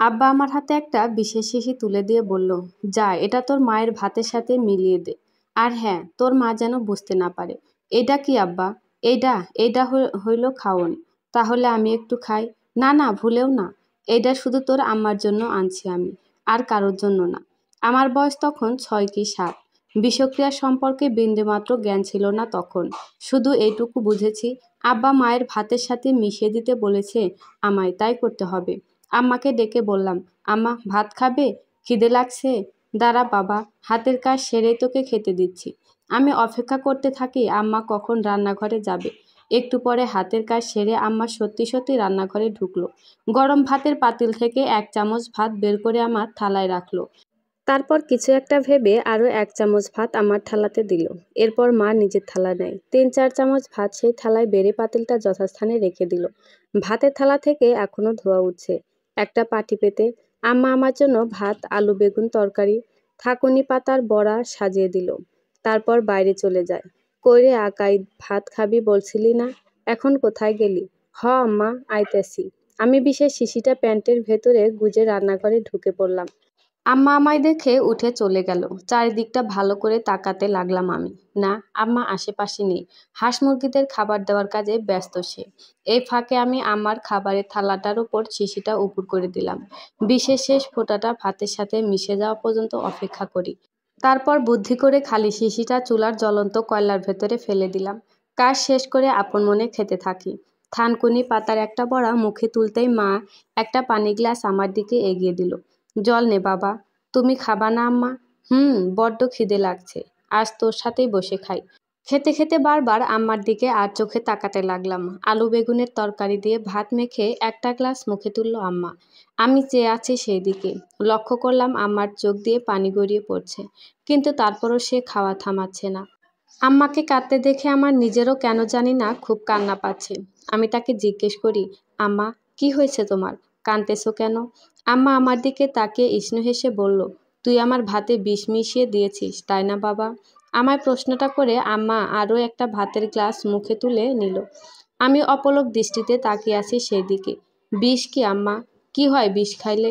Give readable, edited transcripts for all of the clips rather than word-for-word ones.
আব্বা আমার হাতে একটা বিশেষ শিশি তুলে দিয়ে বলল, যা এটা তোর মায়ের ভাতের সাথে মিলিয়ে দে। আর হ্যাঁ, তোর মা যেন বুঝতে না পারে। এটা কি আব্বা? এইটা এইটা হইল খাওন। তাহলে আমি একটু খাই। না না, ভুলেও না। এইটা শুধু তোর আম্মার জন্য আনছি আমি, আর কারোর জন্য না। আমার বয়স তখন 6 কি 7। বিষক্রিয়া সম্পর্কে বিন্দুমাত্র জ্ঞান ছিল না তখন। শুধু এইটুকু বুঝেছি, আব্বা মায়ের ভাতের সাথে মিশিয়ে দিতে বলেছে আমায়, তাই করতে হবে। আম্মাকে ডেকে বললাম, আম্মা ভাত খাবে? খিদে লাগছে। দাঁড়া বাবা, হাতের কাজ সেরেই তোকে খেতে দিচ্ছি। আমি অপেক্ষা করতে থাকি আম্মা কখন রান্নাঘরে যাবে। একটু পরে হাতের কাজ সেরে আম্মা সত্যি সত্যি রান্নাঘরে ঢুকলো। গরম ভাতের পাতিল থেকে 1 চামচ ভাত বের করে আমার থালায় রাখলো। তারপর কিছু একটা ভেবে আরও 1 চামচ ভাত আমার থালাতে দিল। এরপর মা নিজের থালা নেয়, 3-4 চামচ ভাত সেই থালায় বেড়ে পাতিলটা যথাস্থানে রেখে দিল। ভাতের থালা থেকে এখনো ধোঁয়া উঠছে। একটা পাটি পেতে আম্মা আমার জন্য ভাত, আলু বেগুন তরকারি, থাকুনি পাতার বড়া সাজিয়ে দিল। তারপর বাইরে চলে যায়। কইরে আকাই, ভাত খাবি বলছিলি না? এখন কোথায় গেলি? হ আম্মা, আইতেছি। আমি বিশেষ শিশিটা প্যান্টের ভেতরে গুজে রান্নাঘরে ঢুকে পড়লাম। আম্মা আমায় দেখে উঠে চলে গেল। চারিদিকটা ভালো করে তাকাতে লাগলাম আমি। না, আম্মা আশেপাশে নেই। হাঁস মুরগিদের খাবার দেওয়ার কাজে ব্যস্ত সে। এই ফাঁকে আমি আমার খাবারের থালাটার উপর শিশিটা উপুর করে দিলাম। বিশেষ শেষ ফোঁটাটা ভাতের সাথে মিশে যাওয়া পর্যন্ত অপেক্ষা করি। তারপর বুদ্ধি করে খালি শিশিটা চুলার জ্বলন্ত কয়লার ভেতরে ফেলে দিলাম। কাজ শেষ করে আপন মনে খেতে থাকি। থানকুনি পাতার একটা বড়া মুখে তুলতেই মা একটা পানি গ্লাস আমার দিকে এগিয়ে দিল। জল নে বাবা। তুমি খাবা না আম্মা? বড্ড খিদে লাগছে। আজ তোর সাথেই বসে খাই। খেতে খেতে বারবার আম্মার দিকে আর চোখে তাকাতে লাগলাম। আলু বেগুনের তরকারি দিয়ে ভাত মেখে একটা গ্লাস মুখে তুলল আম্মা। আমি চেয়ে আছি সেই দিকে। লক্ষ্য করলাম আম্মার চোখ দিয়ে পানি গড়িয়ে পড়ছে, কিন্তু তারপরও সে খাওয়া থামাচ্ছে না। আম্মাকে কাঁদতে দেখে আমার নিজেরও কেন জানি না খুব কান্না পাচ্ছে। আমি তাকে জিজ্ঞেস করি, আম্মা কি হয়েছে তোমার? কাঁদতেছো কেন? আম্মা আমার দিকে তাকিয়ে স্নেহ হেসে বলল, তুই আমার ভাতে বিষ মিশিয়ে দিয়েছিস তাই না বাবা? আমার প্রশ্নটা করে আম্মা আরও একটা ভাতের গ্লাস মুখে তুলে নিল। আমি অপলক দৃষ্টিতে তাকিয়ে আছি সেই দিকে। বিষ কি আম্মা? কি হয় বিষ খাইলে?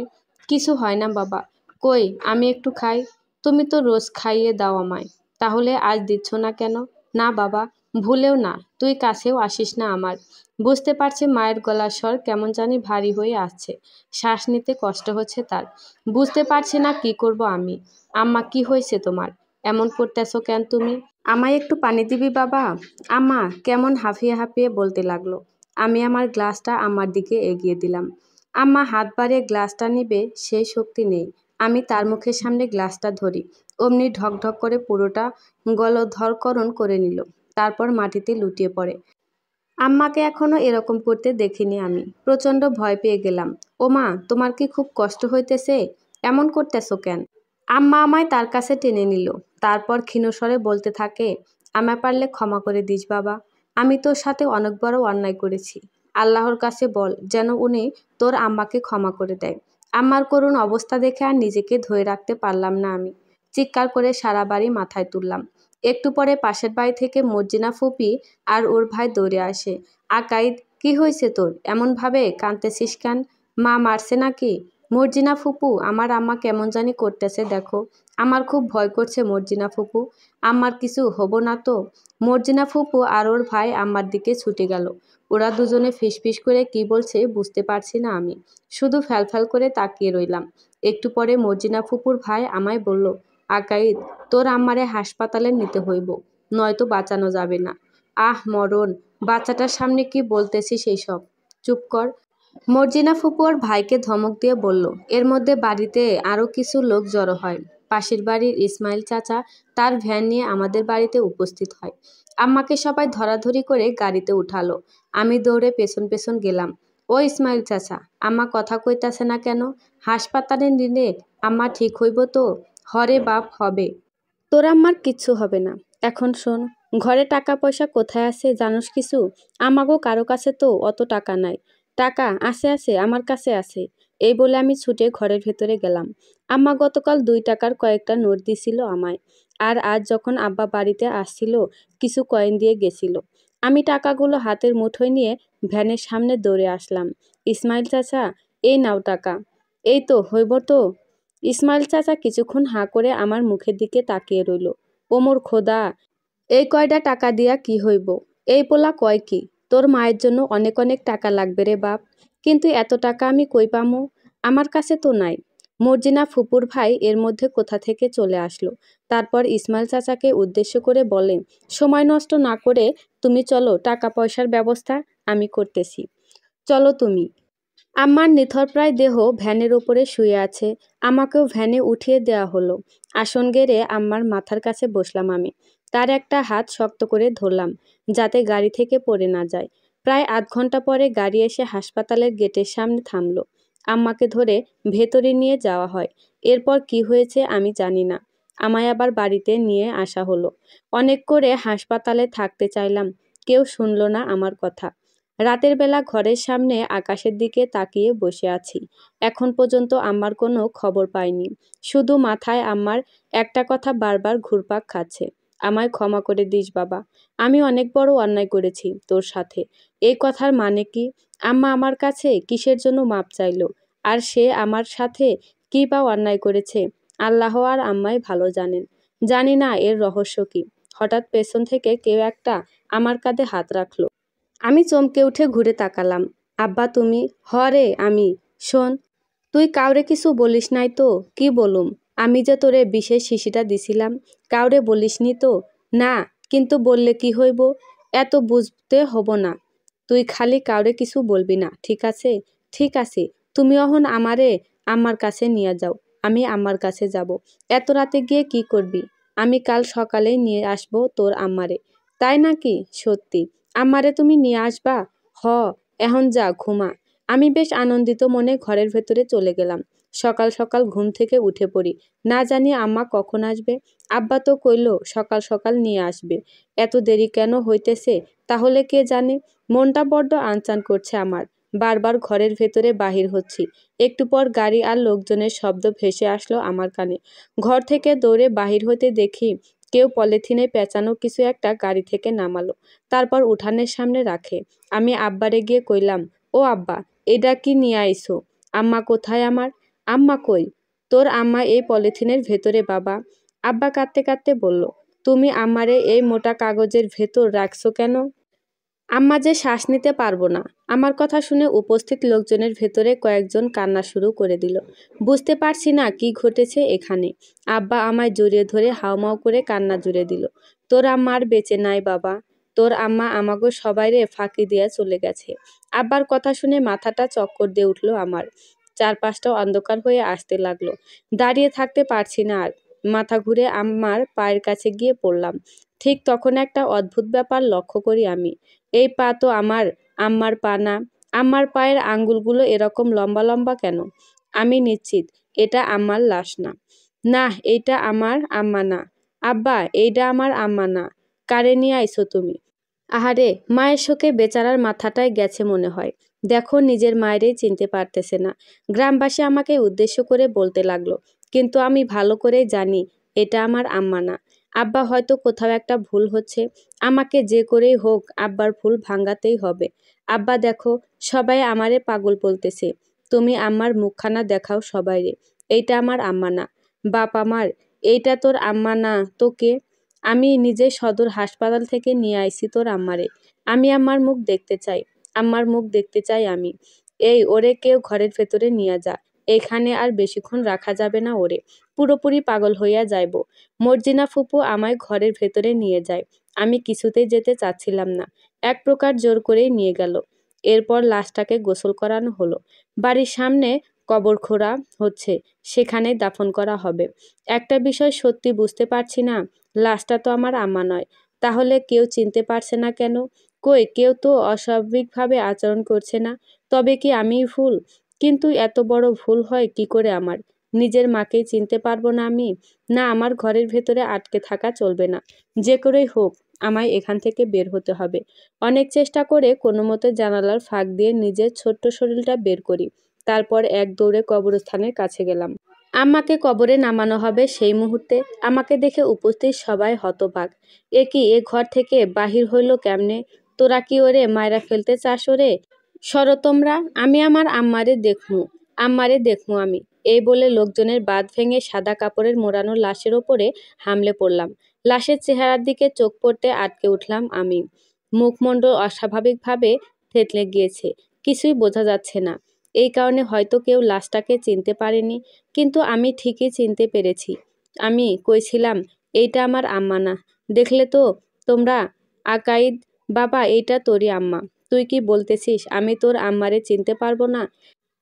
কিছু হয় না বাবা। কই আমি একটু খাই। তুমি তো রোজ খাইয়ে দাও আমায়, তাহলে আজ দিচ্ছ না কেন? না বাবা, ভুলেও না। তুই কাছেও আসিস না আমার। বুঝতে পারছি মায়ের গলার স্বর কেমন জানি ভারী হয়ে আসছে। শ্বাস নিতে কষ্ট হচ্ছে তার। বুঝতে পারছি না কি করব আমি। আম্মা কি হয়েছে তোমার? এমন করতেছো কেন তুমি? আমায় একটু পানি দিবি বাবা? আম্মা কেমন হাঁফিয়ে হাঁপিয়ে বলতে লাগলো। আমি আমার গ্লাসটা আম্মার দিকে এগিয়ে দিলাম। আম্মা হাত বাড়িয়ে গ্লাসটা নিবে সেই শক্তি নেই। আমি তার মুখের সামনে গ্লাসটা ধরি। অমনি ঢকঢক করে পুরোটা গলধঃকরণ করে নিল। তারপর মাটিতে লুটিয়ে পড়ে। আম্মাকে এখনো এরকম করতে দেখিনি আমি। প্রচণ্ড ভয় পেয়ে গেলাম। ওমা, তোমার কি খুব কষ্ট হইতেছে? এমন করতেছো কেন? আম্মা আমায় তার কাছে টেনে নিল। তারপর ক্ষীণস্বরে বলতে থাকে, আমায় পারলে ক্ষমা করে দিস বাবা। আমি তোর সাথে অনেক বড় অন্যায় করেছি। আল্লাহর কাছে বল যেন উনি তোর আম্মাকে ক্ষমা করে দেয়। আম্মার করুণ অবস্থা দেখে আর নিজেকে ধরে রাখতে পারলাম না আমি। চিৎকার করে সারা বাড়ি মাথায় তুললাম। একটু পরে পাশের বাড়ি থেকে মর্জিনা ফুপি আর ওর ভাই দৌড়ে আসে। আকাইদ, কি হয়েছে তোর? এমনভাবে কাঁদতেছিস কেন? মা মারছে নাকি? মর্জিনা ফুপু, আমার আম্মা কেমন জানি করতেছে দেখো। আমার খুব ভয় করছে মর্জিনা ফুপু। আম্মার কিছু হবো না তো? মর্জিনা ফুপু আর ওর ভাই আম্মার দিকে ছুটে গেল। ওরা দুজনে ফিসফিস করে কি বলছে বুঝতে পারছি না আমি। শুধু ফ্যালফ্যাল করে তাকিয়ে রইলাম। একটু পরে মর্জিনা ফুপুর ভাই আমায় বলল, আকাইদ, তোর আম্মারে হাসপাতালে নিতে হইব, নয়তো বাঁচানো যাবে না। আহ মরণ, বাচ্চাটার সামনে কি বলতেছিস এইসব? চুপ কর। মর্জিনা ফুপু ওর ভাইকে ধমক দিয়ে বলল। এর মধ্যে বাড়িতে আরও কিছু লোক জড়ো হয়। পাশের বাড়ির ইসমাইল চাচা তার ভ্যান নিয়ে আমাদের বাড়িতে উপস্থিত হয়। আম্মাকে সবাই ধরাধরি করে গাড়িতে উঠালো। আমি দৌড়ে পেছন পেছন গেলাম। ও ইসমাইল চাচা, আম্মা কথা কইতাছে না কেন? হাসপাতালে নিলে আম্মা ঠিক হইব তো? হরে বাপ, হবে। তোর আম্মার কিচ্ছু হবে না। এখন শোন, ঘরে টাকা পয়সা কোথায় আছে জানোস কিছু? আমাগো কারো কাছে তো অত টাকা নাই। টাকা আছে আছে, আমার কাছে আছে। এই বলে আমি ছুটে ঘরের ভেতরে গেলাম। আম্মা গতকাল 2 টাকার কয়েকটা নোট দিছিল আমায়। আর আজ যখন আব্বা বাড়িতে আসছিল কিছু কয়েন দিয়ে গেছিল। আমি টাকাগুলো হাতের মুঠোয় নিয়ে ভ্যানের সামনে দৌড়ে আসলাম। ইসমাইল চাচা, এই নাও টাকা। এই তো হইব তো। ইসমাইল চাচা কিছুক্ষণ হাঁ করে আমার মুখের দিকে তাকিয়ে রইল। ওমর খোদা, এই কয়টা টাকা দিয়া কি হইব? এই পোলা কয় কি, তোর মায়ের জন্য অনেক অনেক টাকা লাগবে রে বাপ। কিন্তু এত টাকা আমি কই পামো? আমার কাছে তো নাই। মর্জিনা ফুপুর ভাই এর মধ্যে কোথা থেকে চলে আসলো। তারপর ইসমাইল চাচাকে উদ্দেশ্য করে বলে, সময় নষ্ট না করে তুমি চলো, টাকা পয়সার ব্যবস্থা আমি করতেছি। চলো তুমি। আমার নিথরপ্রায় দেহ ভ্যানের ওপরে শুয়ে আছে। আমাকেও ভ্যানে উঠিয়ে দেওয়া হলো। আসন গেড়ে আম্মার মাথার কাছে বসলাম আমি। তার একটা হাত শক্ত করে ধরলাম, যাতে গাড়ি থেকে পড়ে না যায়। প্রায় আধ ঘন্টা পরে গাড়ি এসে হাসপাতালের গেটের সামনে থামলো। আম্মাকে ধরে ভেতরে নিয়ে যাওয়া হয়। এরপর কি হয়েছে আমি জানি না। আমায় আবার বাড়িতে নিয়ে আসা হলো। অনেক করে হাসপাতালে থাকতে চাইলাম, কেউ শুনল না আমার কথা। রাতের বেলা ঘরের সামনে আকাশের দিকে তাকিয়ে বসে আছি। এখন পর্যন্ত আম্মার কোনো খবর পাইনি। শুধু মাথায় আম্মার একটা কথা বারবার ঘুরপাক খাচ্ছে, আমায় ক্ষমা করে দিস বাবা। আমি অনেক বড় অন্যায় করেছি তোর সাথে। এই কথার মানে কি? আম্মা আমার কাছে কিসের জন্য মাপ চাইলো? আর সে আমার সাথে কি বা অন্যায় করেছে? আল্লাহ আর আম্মাই ভালো জানেন। জানি না এর রহস্য কি। হঠাৎ পেছন থেকে কেউ একটা আমার কাঁধে হাত রাখলো। আমি চমকে উঠে ঘুরে তাকালাম। আব্বা তুমি? হরে আমি। শোন, তুই কাউরে কিছু বলিস নাই তো? কি বলুম? আমি যে তোরে বিশেষ শিশিটা দিছিলাম, কাউরে বলিসনি তো? না, কিন্তু বললে কি হইব? এত বুঝতে হব না। তুই খালি কাউরে কিছু বলবি না, ঠিক আছে? ঠিক আছে। তুমি অহন আমারে আমার কাছে নিয়ে যাও। আমি আমার কাছে যাব। এত রাতে গিয়ে কি করবি? আমি কাল সকালেই নিয়ে আসবো তোর আম্মারে। তাই নাকি? সত্যি? আম্মারে তুমি নিয়ে আসবা? হ। এখন যা ঘুমা। আমি বেশ আনন্দিত মনে ঘরের ভেতরে চলে গেলাম। সকাল সকাল ঘুম থেকে উঠে পড়ি। না জানি আম্মা কখন আসবে। আব্বা তো কইল সকাল সকাল নিয়ে আসবে। এত দেরি কেন হইতেছে তাহলে কে জানে? মনটা বড্ড আনচান করছে আমার। বারবার ঘরের ভেতরে বাহির হচ্ছি। একটু পর গাড়ি আর লোকজনের শব্দ ভেসে আসলো আমার কানে। ঘর থেকে দৌড়ে বাহির হতে দেখি কেউ পলিথিনে পেঁচানো কিছু একটা গাড়ি থেকে নামালো। তারপর উঠানের সামনে রাখে। আমি আব্বারে গিয়ে কইলাম, ও আব্বা, এটা কি নিয়ে আইছো? আম্মা কোথায় আমার? আম্মা কই? তোর আম্মা এই পলিথিনের ভেতরে বাবা। আব্বা কাঁদতে কাঁদতে বলল, তুমি আমারে এই মোটা কাগজের ভেতর রাখছো কেন? আম্মা যে শ্বাস নিতে পারবো না। আমার কথা শুনে উপস্থিত লোকজনের ভেতরে কয়েকজন কান্না শুরু করে দিল। বুঝতে পারছি না কি ঘটেছে এখানে। আব্বা আমায় জড়িয়ে ধরে হাউমাউ করে কান্না জুড়ে দিল। তোর আম্মা আর বেঁচে নাই বাবা। তোর আম্মা আমাগো সবাইরে ফাঁকি দিয়ে চলে গেছে। আব্বার কথা শুনে মাথাটা চক্কর দিয়ে উঠল আমার। চারপাশটা অন্ধকার হয়ে আসতে লাগলো। দাঁড়িয়ে থাকতে পারছি না আর। মাথা ঘুরে আম্মার পায়ের কাছে গিয়ে পড়লাম। ঠিক তখন একটা অদ্ভুত ব্যাপার লক্ষ্য করি আমি। এই পা তো আমার আম্মার পা না। আম্মার পায়ের আঙ্গুলগুলো এরকম লম্বা লম্বা কেন? আমি নিশ্চিত এটা আম্মার লাশ না। না, এইটা আমার আম্মা না। আব্বা, এইটা আমার আম্মা না। কারে নিয়ে আইছো তুমি? আহারে, মায়ের শোকে বেচারার মাথাটাই গেছে মনে হয়। দেখো, নিজের মায়েরই চিনতে পারতেছে না। গ্রামবাসী আমাকে উদ্দেশ্য করে বলতে লাগলো, কিন্তু আমি ভালো করেই জানি এটা আমার আম্মা না। আব্বা হয়তো কোথাও একটা ভুল হচ্ছে। আমাকে যে করেই হোক আব্বার ভুল ভাঙাতেই হবে। আব্বা দেখো, সবাই আমারে পাগল বলতেছে। তুমি আম্মার মুখখানা দেখাও সবাইরে। এইটা আমার আম্মা না। বাপ আমার, এইটা তোর আম্মা না তো কে? আমি নিজে সদর হাসপাতাল থেকে নিয়ে আইছি তোর আম্মারে। আমি আম্মার মুখ দেখতে চাই। আম্মার মুখ দেখতে চাই আমি। এই, ওরে কেউ ঘরের ভেতরে নিয়ে যা। এখানে আর বেশিক্ষণ রাখা যাবে না ওরে। পুরোপুরি পাগল হইয়া যাইব। মর্জিনা ফুপু আমায় ঘরের ভেতরে নিয়ে যায়। আমি কিছুতেই যেতে চাচ্ছিলাম না। এক প্রকার জোর করেই নিয়ে গেল। এরপর লাশটাকে গোসল করানো হলো। বাড়ির সামনে কবর খোঁড়া হচ্ছে, সেখানে দাফন করা হবে। একটা বিষয় সত্যি বুঝতে পারছি না, লাশটা তো আমার আম্মা নয়। তাহলে কেউ চিনতে পারছে না কেন? কই, কেউ তো অস্বাভাবিকভাবে আচরণ করছে না। তবে কি আমিই ভুল? কিন্তু এত বড় ভুল হয় কি করে আমার? নিজের মাকেই চিনতে পারবো না আমি? না, আমার ঘরের ভেতরে আটকে থাকা চলবে না। যে করেই হোক আমায় এখান থেকে বের হতে হবে। অনেক চেষ্টা করে কোনো মতে জানালার ফাঁক দিয়ে নিজের ছোট্ট শরীরটা বের করি। তারপর এক দৌড়ে কবরস্থানের কাছে গেলাম। আম্মাকে কবরে নামানো হবে সেই মুহূর্তে আমাকে দেখে উপস্থিত সবাই হতবাক। এ কি, এ ঘর থেকে বাহির হইল কেমনে? তোরা কি ওরে মাইরা ফেলতে চাস ওরে? সরো তোমরা, আমি আমার আম্মারে দেখমু। আম্মারে দেখমু আমি। এই বলে লোকজনের বাঁধ ভেঙে সাদা কাপড়ের মোড়ানো লাশের ওপরে হামলে পড়লাম। লাশের চেহারার দিকে চোখ পড়তে আটকে উঠলাম আমি। মুখমণ্ডল অস্বাভাবিকভাবে থেতলে গিয়েছে, কিছুই বোঝা যাচ্ছে না। এই কারণে হয়তো কেউ লাশটাকে চিনতে পারেনি, কিন্তু আমি ঠিকই চিনতে পেরেছি। আমি কইছিলাম, এইটা আমার আম্মা না। দেখলে তো তোমরা? আকাইদ বাবা, এইটা তোরই আম্মা। তুই কি বলতেছিস আমি তোর আম্মারে চিনতে পারবো না?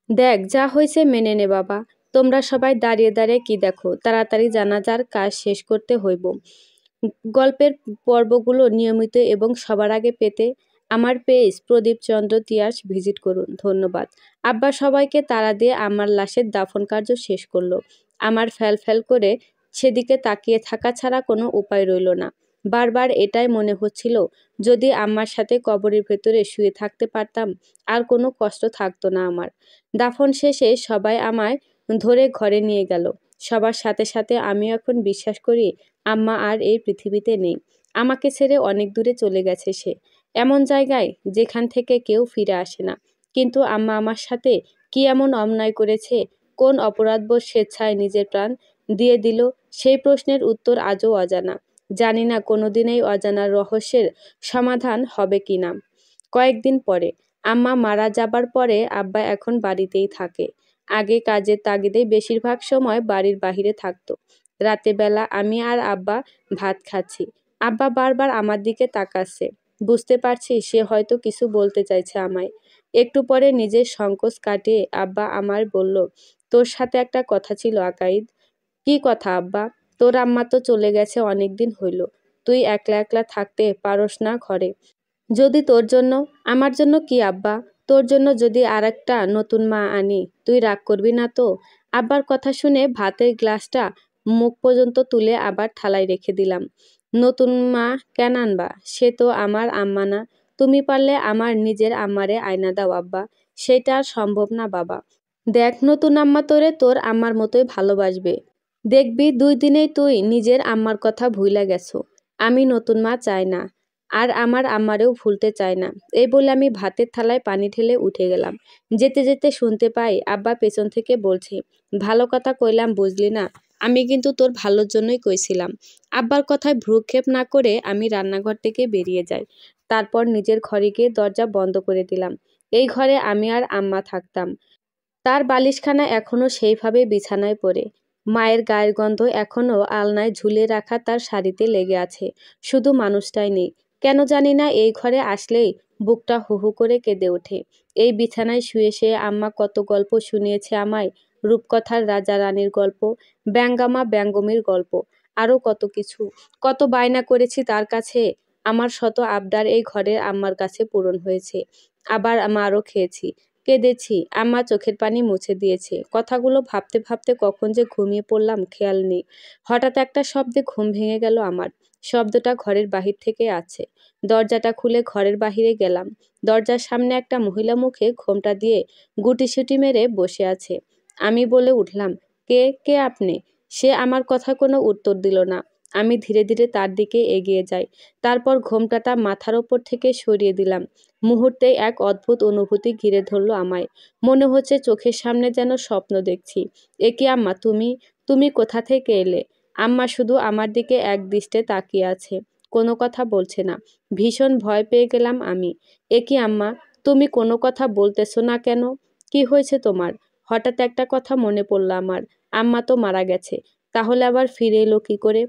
দেখ, যা হয়েছে মেনে নে বাবা। তোমরা সবাই দাঁড়িয়ে দাঁড়িয়ে কি দেখো? তাড়াতাড়ি জানাজার কাজ শেষ করতে হইব। গল্পের পর্বগুলো নিয়মিত এবং সবার আগে পেতে আমার পেজ প্রদীপ চন্দ্র তিয়াস ভিজিট করুন। ধন্যবাদ। আব্বা সবাইকে তাড়া দিয়ে আমার লাশের দাফন কার্য শেষ করলো। আমার ফ্যাল করে সেদিকে তাকিয়ে থাকা ছাড়া কোনো উপায় রইল না। বারবার এটাই মনে হচ্ছিল, যদি আম্মার সাথে কবরের ভেতরে শুয়ে থাকতে পারতাম, আর কোনো কষ্ট থাকতো না আমার। দাফন শেষে সবাই আমায় ধরে ঘরে নিয়ে গেল। সবার সাথে সাথে আমিও এখন বিশ্বাস করি আম্মা আর এই পৃথিবীতে নেই। আমাকে ছেড়ে অনেক দূরে চলে গেছে সে, এমন জায়গায় যেখান থেকে কেউ ফিরে আসে না। কিন্তু আম্মা আমার সাথে কি এমন অন্যায় করেছে? কোন অপরাধবোধ স্বেচ্ছায় নিজের প্রাণ দিয়ে দিল? সেই প্রশ্নের উত্তর আজও অজানা। জানি না কোনোদিন এই অজানার রহস্যের সমাধান হবে কিনা। কয়েকদিন পরে আম্মা মারা যাবার পরে আব্বা এখন বাড়িতেই থাকে। আগে কাজের তাগিদে বেশিরভাগ সময় বাড়ির বাহিরে থাকতো। রাতের বেলা আমি আর আব্বা ভাত খাচ্ছি। আব্বা বারবার আমার দিকে তাকাচ্ছে। বুঝতে পারছি সে হয়তো কিছু বলতে চাইছে আমায়। একটু পরে নিজের সংকোচ কাটিয়ে আব্বা আমায় বলল, তোর সাথে একটা কথা ছিল আকাইদ। কি কথা আব্বা? তোর আম্মা তো চলে গেছে অনেক দিন হইল। তুই একলা একলা থাকতে পারস না ঘরে? যদি তোর জন্য, আমার জন্য কি আব্বা? তোর জন্য যদি আর একটা নতুন মা আনি, তুই রাগ করবি না তো? আব্বার কথা শুনে ভাতের গ্লাসটা মুখ পর্যন্ত তুলে আবার থালায় রেখে দিলাম। নতুন মা কেন আনবা? সে তো আমার আম্মা না। তুমি পারলে আমার নিজের আম্মারে আয়না দাও আব্বা। সেটা আর সম্ভব না বাবা। দেখ, নতুন আম্মা তোরে তোর আম্মার মতোই ভালোবাসবে। দেখবি 2 দিনেই তুই নিজের আম্মার কথা ভুইলা গেছো। আমি নতুন মা চাই না, আর আমার আম্মারেও ভুলতে চাই না। এই বলে আমি ভাতের থালায় পানি ঢেলে উঠে গেলাম। যেতে যেতে শুনতে পাই আব্বা পেছন থেকে বলছে, ভালো কথা কইলাম বুঝলি না? আমি কিন্তু তোর ভালোর জন্যই কইছিলাম। আব্বার কথায় ভ্রুক্ষেপ না করে আমি রান্নাঘর থেকে বেরিয়ে যাই। তারপর নিজের ঘরে গিয়ে দরজা বন্ধ করে দিলাম। এই ঘরে আমি আর আম্মা থাকতাম। তার বালিশখানা এখনো সেইভাবে বিছানায় পড়ে। মায়ের গায়ের গন্ধ এখনো আলনায় ঝুলে রাখা তার শাড়িতে লেগে আছে। শুধু মানুষটাই নেই। কেন জানি না এই ঘরে আসলেই বুকটা হু হু করে কেঁদে ওঠে। এই বিছানায় শুয়ে শুয়ে আম্মা কত গল্প শুনিয়েছে আমায়। রূপকথার রাজা রানীর গল্প, ব্যঙ্গামা ব্যঙ্গমীর গল্প, আরও কত কিছু। কত বায়না করেছি তার কাছে। আমার শত আবদার এই ঘরের আম্মার কাছে পূরণ হয়েছে। আবার মারও খেয়েছি, কেঁদেছি। আম্মা চোখের পানি মুছে দিয়েছে। কথাগুলো ভাবতে ভাবতে কখন যে ঘুমিয়ে পড়লাম খেয়াল নেই। হঠাৎ একটা শব্দে ঘুম ভেঙে গেল আমার। শব্দটা ঘরের বাহির থেকে আছে। দরজাটা খুলে ঘরের বাহিরে গেলাম। দরজার সামনে একটা মহিলা মুখে ঘোমটা দিয়ে গুটিসুটি মেরে বসে আছে। আমি বলে উঠলাম, কে কে আপনি? সে আমার কথা কোনো উত্তর দিল না। আমি ধীরে ধীরে তার দিকে এগিয়ে যাই। তারপর ঘোমটাটা মাথার ওপর থেকে সরিয়ে দিলাম। মুহূর্তেই এক অদ্ভুত অনুভূতি ঘিরে ধরল আমায়। মনে হচ্ছে চোখের সামনে যেন স্বপ্ন দেখছি। এ কি আম্মা, তুমি? তুমি কোথা থেকে এলে? আম্মা শুধু আমার দিকে এক দৃষ্টে তাকিয়ে আছে, কোনো কথা বলছে না। ভীষণ ভয় পেয়ে গেলাম আমি। এ কি আম্মা, তুমি কোনো কথা বলতেছো না কেন? কি হয়েছে তোমার? হঠাৎ একটা কথা মনে পড়ল আমার। আম্মা তো মারা গেছে, তাহলে আবার ফিরে এলো কি করে?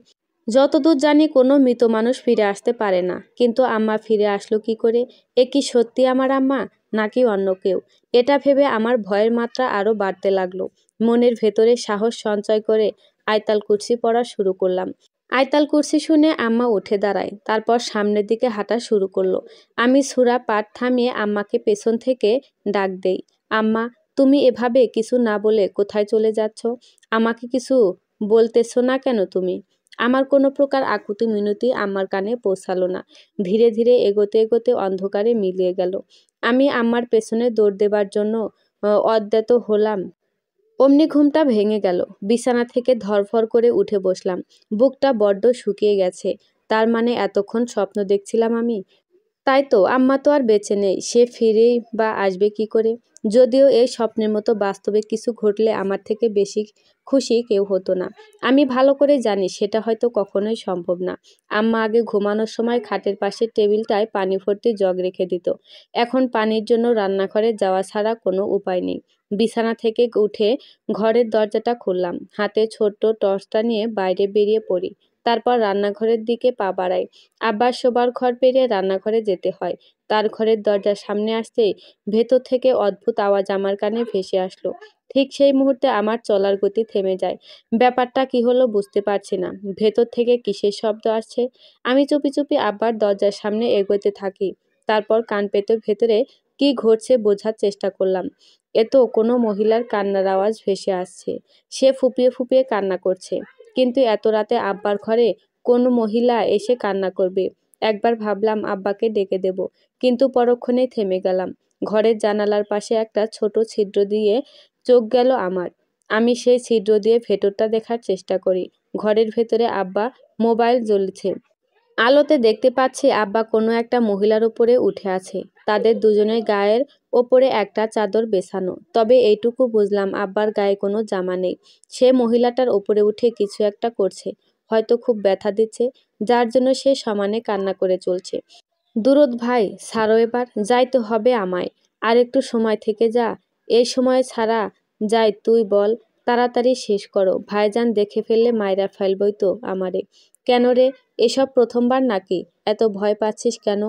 যতদূর জানি কোনো মৃত মানুষ ফিরে আসতে পারে না, কিন্তু আম্মা ফিরে আসলো কি করে? এ কি সত্যি আমার আম্মা, নাকি অন্য কেউ? এটা ভেবে আমার ভয়ের মাত্রা আরও বাড়তে লাগলো। মনের ভেতরে সাহস সঞ্চয় করে আয়তাল কুরসি পড়া শুরু করলাম। আয়তাল কুরসি শুনে আম্মা উঠে দাঁড়ায়, তারপর সামনের দিকে হাঁটা শুরু করলো। আমি সূরা পাঠ থামিয়ে আম্মাকে পেছন থেকে ডাক দেই, আম্মা, তুমি এভাবে কিছু না বলে কোথায় চলে যাচ্ছ? আমাকে কিছু বলতেছো না কেন তুমি? আমার কোনো প্রকার আকুতি মিনতি আম্মার কানে পৌঁছালো না। ধীরে ধীরে এগোতে এগোতে অন্ধকারে মিলিয়ে গেল। আমি আম্মার পেছনে দৌড় দেবার জন্য অদ্যত হলাম। অমনি ঘুমটা ভেঙে গেল। বিছানা থেকে ধরফর করে উঠে বসলাম। বুকটা বড্ড শুকিয়ে গেছে। তার মানে এতক্ষণ স্বপ্ন দেখছিলাম আমি? তাই তো, আম্মা তো আর বেঁচে নেই। সে ফিরেই বা আসবে কি করে? যদিও এই স্বপ্নের মতো বাস্তবে কিছু ঘটলে আমার থেকে বেশি খুশি কেউ হতো না। আমি ভালো করে জানি সেটা হয়তো কখনোই সম্ভব না। আম্মা আগে ঘুমানোর সময় খাটের পাশের টেবিলটায় পানি ভর্তি জগ রেখে দিত। এখন পানির জন্য রান্নাঘরে যাওয়া ছাড়া কোনো উপায় নেই। বিছানা থেকে উঠে ঘরের দরজাটা খুললাম, হাতে ছোট্ট টর্চটা নিয়ে বাইরে বেরিয়ে পড়ি। তারপর রান্নাঘরের দিকে পা বাড়াই। আব্বার শোবার ঘর পেরিয়ে রান্নাঘরে যেতে হয়। তার ঘরের দরজার সামনে আসতেই ভেতর থেকে অদ্ভুত আওয়াজ আমার কানে ভেসে আসলো। ঠিক সেই মুহূর্তে আমার চলার গতি থেমে যায়। ব্যাপারটা কি হলো বুঝতে পারছি না। ভেতর থেকে কিসের শব্দ আসছে? আমি চুপি চুপি আব্বার দরজার সামনে এগোতে থাকি। তারপর কান পেতে ভেতরে কি ঘটছে বোঝার চেষ্টা করলাম। এ তো কোনো মহিলার কান্নার আওয়াজ ভেসে আসছে। সে ফুপিয়ে ফুপিয়ে কান্না করছে। কিন্তু এত রাতে আব্বার ঘরে কোনো মহিলা এসে কান্না করবে? একবার ভাবলাম আব্বাকে ডেকে দেব, কিন্তু পরক্ষণেই থেমে গেলাম। ঘরের জানালার পাশে একটা ছোট ছিদ্র দিয়ে চোখ গেল আমার। আমি সেই ছিদ্র দিয়ে ভেতরটা দেখার চেষ্টা করি। ঘরের ভেতরে আব্বা মোবাইল জ্বলছে। আলোতে দেখতে পাচ্ছি আব্বা কোনো একটা মহিলার উপরে উঠে আছে। তাদের দুজনের গায়ের ওপরে একটা চাদর বেছানো। তবে এইটুকু বুঝলাম আব্বার গায়ে কোনো জামা নেই। সে মহিলাটার ওপরে উঠে কিছু একটা করছে। হয়তো খুব ব্যথা দিচ্ছে, যার জন্য সে সমানে কান্না করে চলছে। দুরুদ ভাই, ছাড়ো এবার, যাইতে হবে আমায়। আর একটু সময় থেকে যা। এই সময় ছাড়া যায় তুই বল? তাড়াতাড়ি শেষ করো, ভাইজান দেখে ফেললে মাইরা ফেলবই তো আমারে। কেন রে, এসব প্রথমবার নাকি? এত ভয় পাচ্ছিস কেন?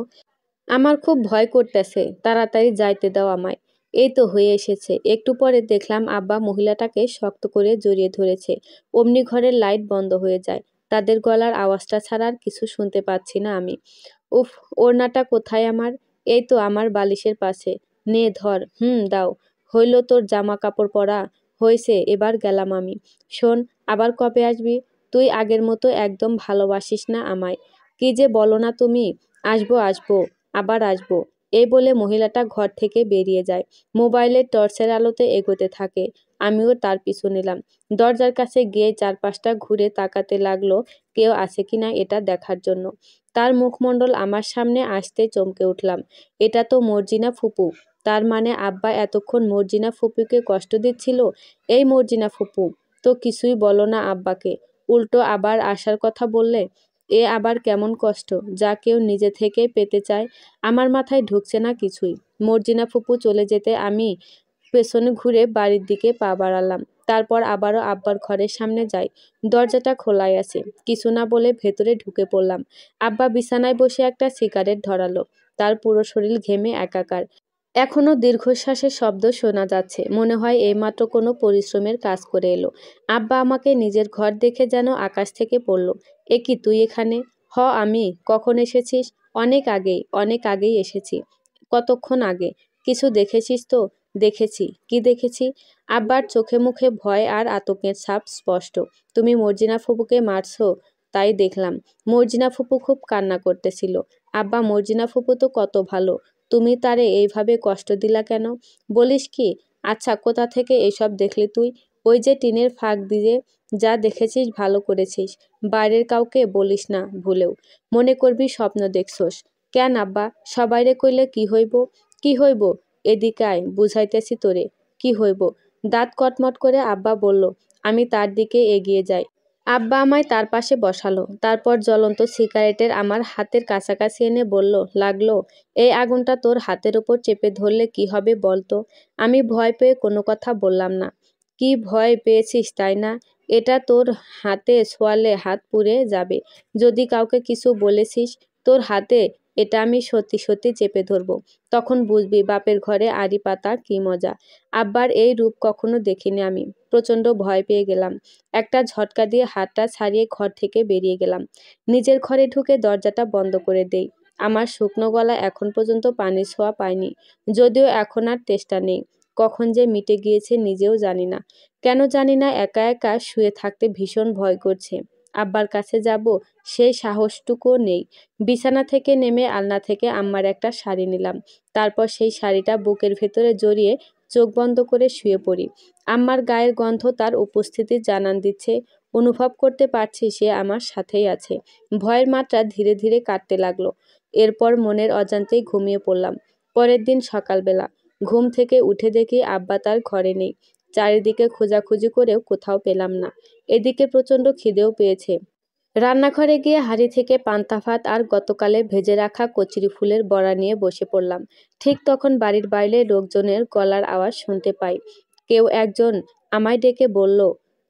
আমার খুব ভয় করতেছে, তাড়াতাড়ি যাইতে দাও আমায়। এই তো হয়ে এসেছে। একটু পরে দেখলাম আব্বা মহিলাটাকে শক্ত করে জড়িয়ে ধরেছে। অমনি ঘরের লাইট বন্ধ হয়ে যায়। তাদের গলার আওয়াজটা ছাড়া আর কিছু শুনতে পাচ্ছি না আমি। উফ, ওড়নাটা কোথায় আমার? এই তো আমার বালিশের পাশে। নে ধর। দাও। হইল তোর জামা কাপড় পরা? হয়েছে, এবার গেলাম আমি। শোন, আবার কবে আসবি? তুই আগের মতো একদম ভালোবাসিস না আমায়। কি যে বলো না তুমি। আসবো আসবো, আবার আসবো। এই বলে মহিলাটা ঘর থেকে বেরিয়ে যায়। মোবাইলের টর্চের আলোতে এগোতে থাকে। আমিও তার পিছু নিলাম। দরজার কাছে গিয়ে চারপাশটা ঘুরে তাকাতে লাগলো কেউ আছে কিনা এটা দেখার জন্য। তার মুখমণ্ডল আমার সামনে আসতেই চমকে উঠলাম। এটা তো মর্জিনা ফুপু। তার মানে আব্বা এতক্ষণ মর্জিনা ফুপুকে কষ্ট দিচ্ছিল। এই মর্জিনা ফুপু, তো কিছুই বলো না আব্বাকে, উল্টো আবার আসার কথা বললে। এ আবার কেমন কষ্ট, যা কেউ নিজে থেকেই পেতে চায়? আমার মাথায় ঢুকছে না কিছুই। মর্জিনা ফুপু চলে যেতে আমি পেছনে ঘুরে বাড়ির দিকে পা বাড়ালাম। তারপর আবারও আব্বার ঘরের সামনে যাই। দরজাটা খোলাই আছে। কিছু না বলে ভেতরে ঢুকে পড়লাম। আব্বা বিছানায় বসে একটা সিগারেট ধরালো। তার পুরো শরীর ঘেমে একাকার। এখনো দীর্ঘশ্বাসের শব্দ শোনা যাচ্ছে। মনে হয় এইমাত্র কোনো পরিশ্রমের কাজ করে এলো। আব্বা আমাকে নিজের ঘর দেখে যেন আকাশ থেকে পড়ল। এ কি, তুই এখানে? হ, আমি। কখন এসেছিস? অনেক আগেই এসেছি। কতক্ষণ আগে? কিছু দেখেছিস তো? দেখেছি। কি দেখেছি? আব্বার চোখে মুখে ভয় আর আতঙ্কের ছাপ স্পষ্ট। তুমি মর্জিনা ফুপুকে মারছো? তাই দেখলাম। মর্জিনা ফুপু খুব কান্না করতেছিল। আব্বা, মর্জিনা ফুপু তো কত ভালো। তুমি তারে এইভাবে কষ্ট দিলা কেন? বলিস কি? আচ্ছা, কোথা থেকে এসব দেখলি তুই? ওই যে টিনের ফাঁক দিয়ে। যা দেখেছিস ভালো করেছিস। বাইরের কাউকে বলিস না ভুলেও। মনে করবি স্বপ্ন দেখছোস। কেন আব্বা, সবাইরে কইলে কি হইব? কি হইব? এদিকে আয়, বুঝাইতেছি তোরে। কি হইব? দাঁত কটমট করে আব্বা বলল। আমি তার দিকে এগিয়ে যাই। আব্বা আমায় তার পাশে বসালো। তারপর জ্বলন্ত সিগারেটের আমার হাতের কাছাকাছি এনে বলল, লাগলো? এই আগুনটা তোর হাতের ওপর চেপে ধরলে কি হবে বলতো? আমি ভয় পেয়ে কোনো কথা বললাম না। কি ভয় পেয়েছিস তাই না? এটা তোর হাতে ছোঁয়ালে হাত পুড়ে যাবে। যদি কাউকে কিছু বলেছিস, তোর হাতে এটা আমি সত্যি সত্যি চেপে ধরবো। তখন বুঝবি বাপের ঘরে আড়ি পাতা কি মজা। আব্বার এই রূপ কখনো দেখিনি আমি। প্রচণ্ড ভয় পেয়ে গেলাম। একটা ঝটকা দিয়ে হাতটা ছাড়িয়ে ঘর থেকে বেরিয়ে গেলাম। নিজের ঘরে ঢুকে দরজাটা বন্ধ করে দেই। আমার শুকনো গলা এখন পর্যন্ত পানির ছোঁয়া পায়নি। যদিও এখন আর তেষ্টা নেই। কখন যে মিটে গিয়েছে নিজেও জানি না। কেন জানি না একা একা শুয়ে থাকতে ভীষণ ভয় করছে। আব্বার কাছে যাব, সেই সাহসটুকুও নেই। বিছানা থেকে নেমে আলনা থেকে আম্মার একটা শাড়ি নিলাম। তারপর সেই শাড়িটা বুকের ভেতরে জড়িয়ে চোখ বন্ধ করে শুয়ে পড়ি। আম্মার গায়ের গন্ধ তার উপস্থিতি জানান দিচ্ছে। অনুভব করতে পারছি সে আমার সাথেই আছে। ভয়ের মাত্রা ধীরে ধীরে কাটতে লাগলো। এরপর মনের অজান্তেই ঘুমিয়ে পড়লাম। পরের দিন সকালবেলা ঘুম থেকে উঠে দেখি আব্বা তার ঘরে নেই। চারিদিকে খোঁজাখুঁজি করেও কোথাও পেলাম না। এদিকে প্রচণ্ড খিদেও পেয়েছে। রান্নাঘরে গিয়ে হাঁড়ি থেকে পান্তা ভাত আর গতকালে ভেজে রাখা কচুরি ফুলের বড়া নিয়ে বসে পড়লাম। ঠিক তখন বাড়ির বাইরে লোকজনের গলার আওয়াজ শুনতে পাই। কেউ একজন আমায় ডেকে বলল,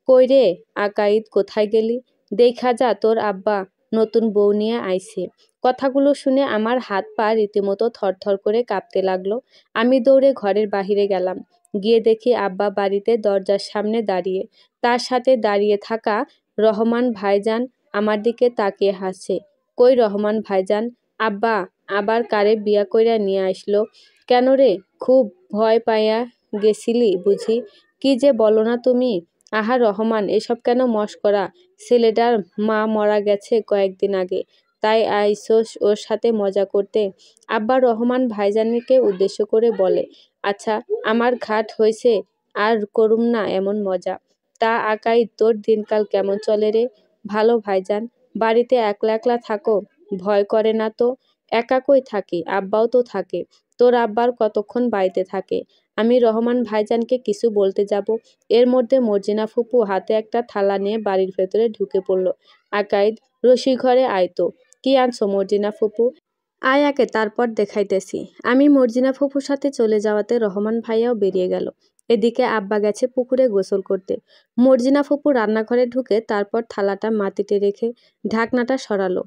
কই রে আকাইদ, কোথায় গেলি? দেইখা যা, তোর আব্বা নতুন বউ নিয়ে আইছে। কথাগুলো শুনে আমার হাত পা রীতিমতো থরথর করে কাঁপতে লাগলো। আমি দৌড়ে ঘরের বাহিরে গেলাম। গিয়ে দেখি আব্বা বাড়িতে দরজার সামনে দাঁড়িয়ে। তার সাথে দাঁড়িয়ে থাকা রহমান ভাইজান আমার দিকে তাকিয়ে হাসছে। কই রহমান ভাইজান, আব্বা আবার কারে বিয়া কইরা নিয়ে আসলো? কেন রে, খুব ভয় পাইয়া গেছিলি বুঝি? কি যে বলো না তুমি। আহা রহমান, এসব কেন মশকরা? ছেলেটার মা মারা গেছে কয়েকদিন আগে, তাই আইসোস ওর সাথে মজা করতে? আব্বা রহমান ভাইজানকে উদ্দেশ্য করে বলে, আচ্ছা আমার ঘাট হয়েছে, আর করুম না এমন মজা। তা আকাই, তোর দিনকাল কেমন চলে রে? ভালো ভাইজান। বাড়িতে একলা একলা থাকো? ভয় করে না তো? একা কই থাকি, আব্বাও তো থাকে। তোর আব্বার কতক্ষণ বাড়িতে থাকে? আমি রহমান ভাইজানকে কিছু বলতে যাব, এর মধ্যে মর্জিনা ফুপু হাতে একটা থালা নিয়ে বাড়ির ভেতরে ঢুকে পড়ল। আকাইদ, রসির ঘরে আয় তো। কি আনছো মর্জিনা ফুপু? আয় আগে, তারপর দেখাইতেছি। আমি মর্জিনা ফুপুর সাথে চলে যাওয়াতে রহমান ভাইয়াও বেরিয়ে গেল। এদিকে আব্বা গেছে পুকুরে গোসল করতে। মর্জিনা ফুপু রান্নাঘরে ঢুকে তারপর থালাটা মাটিতে রেখে ঢাকনাটা সরালো।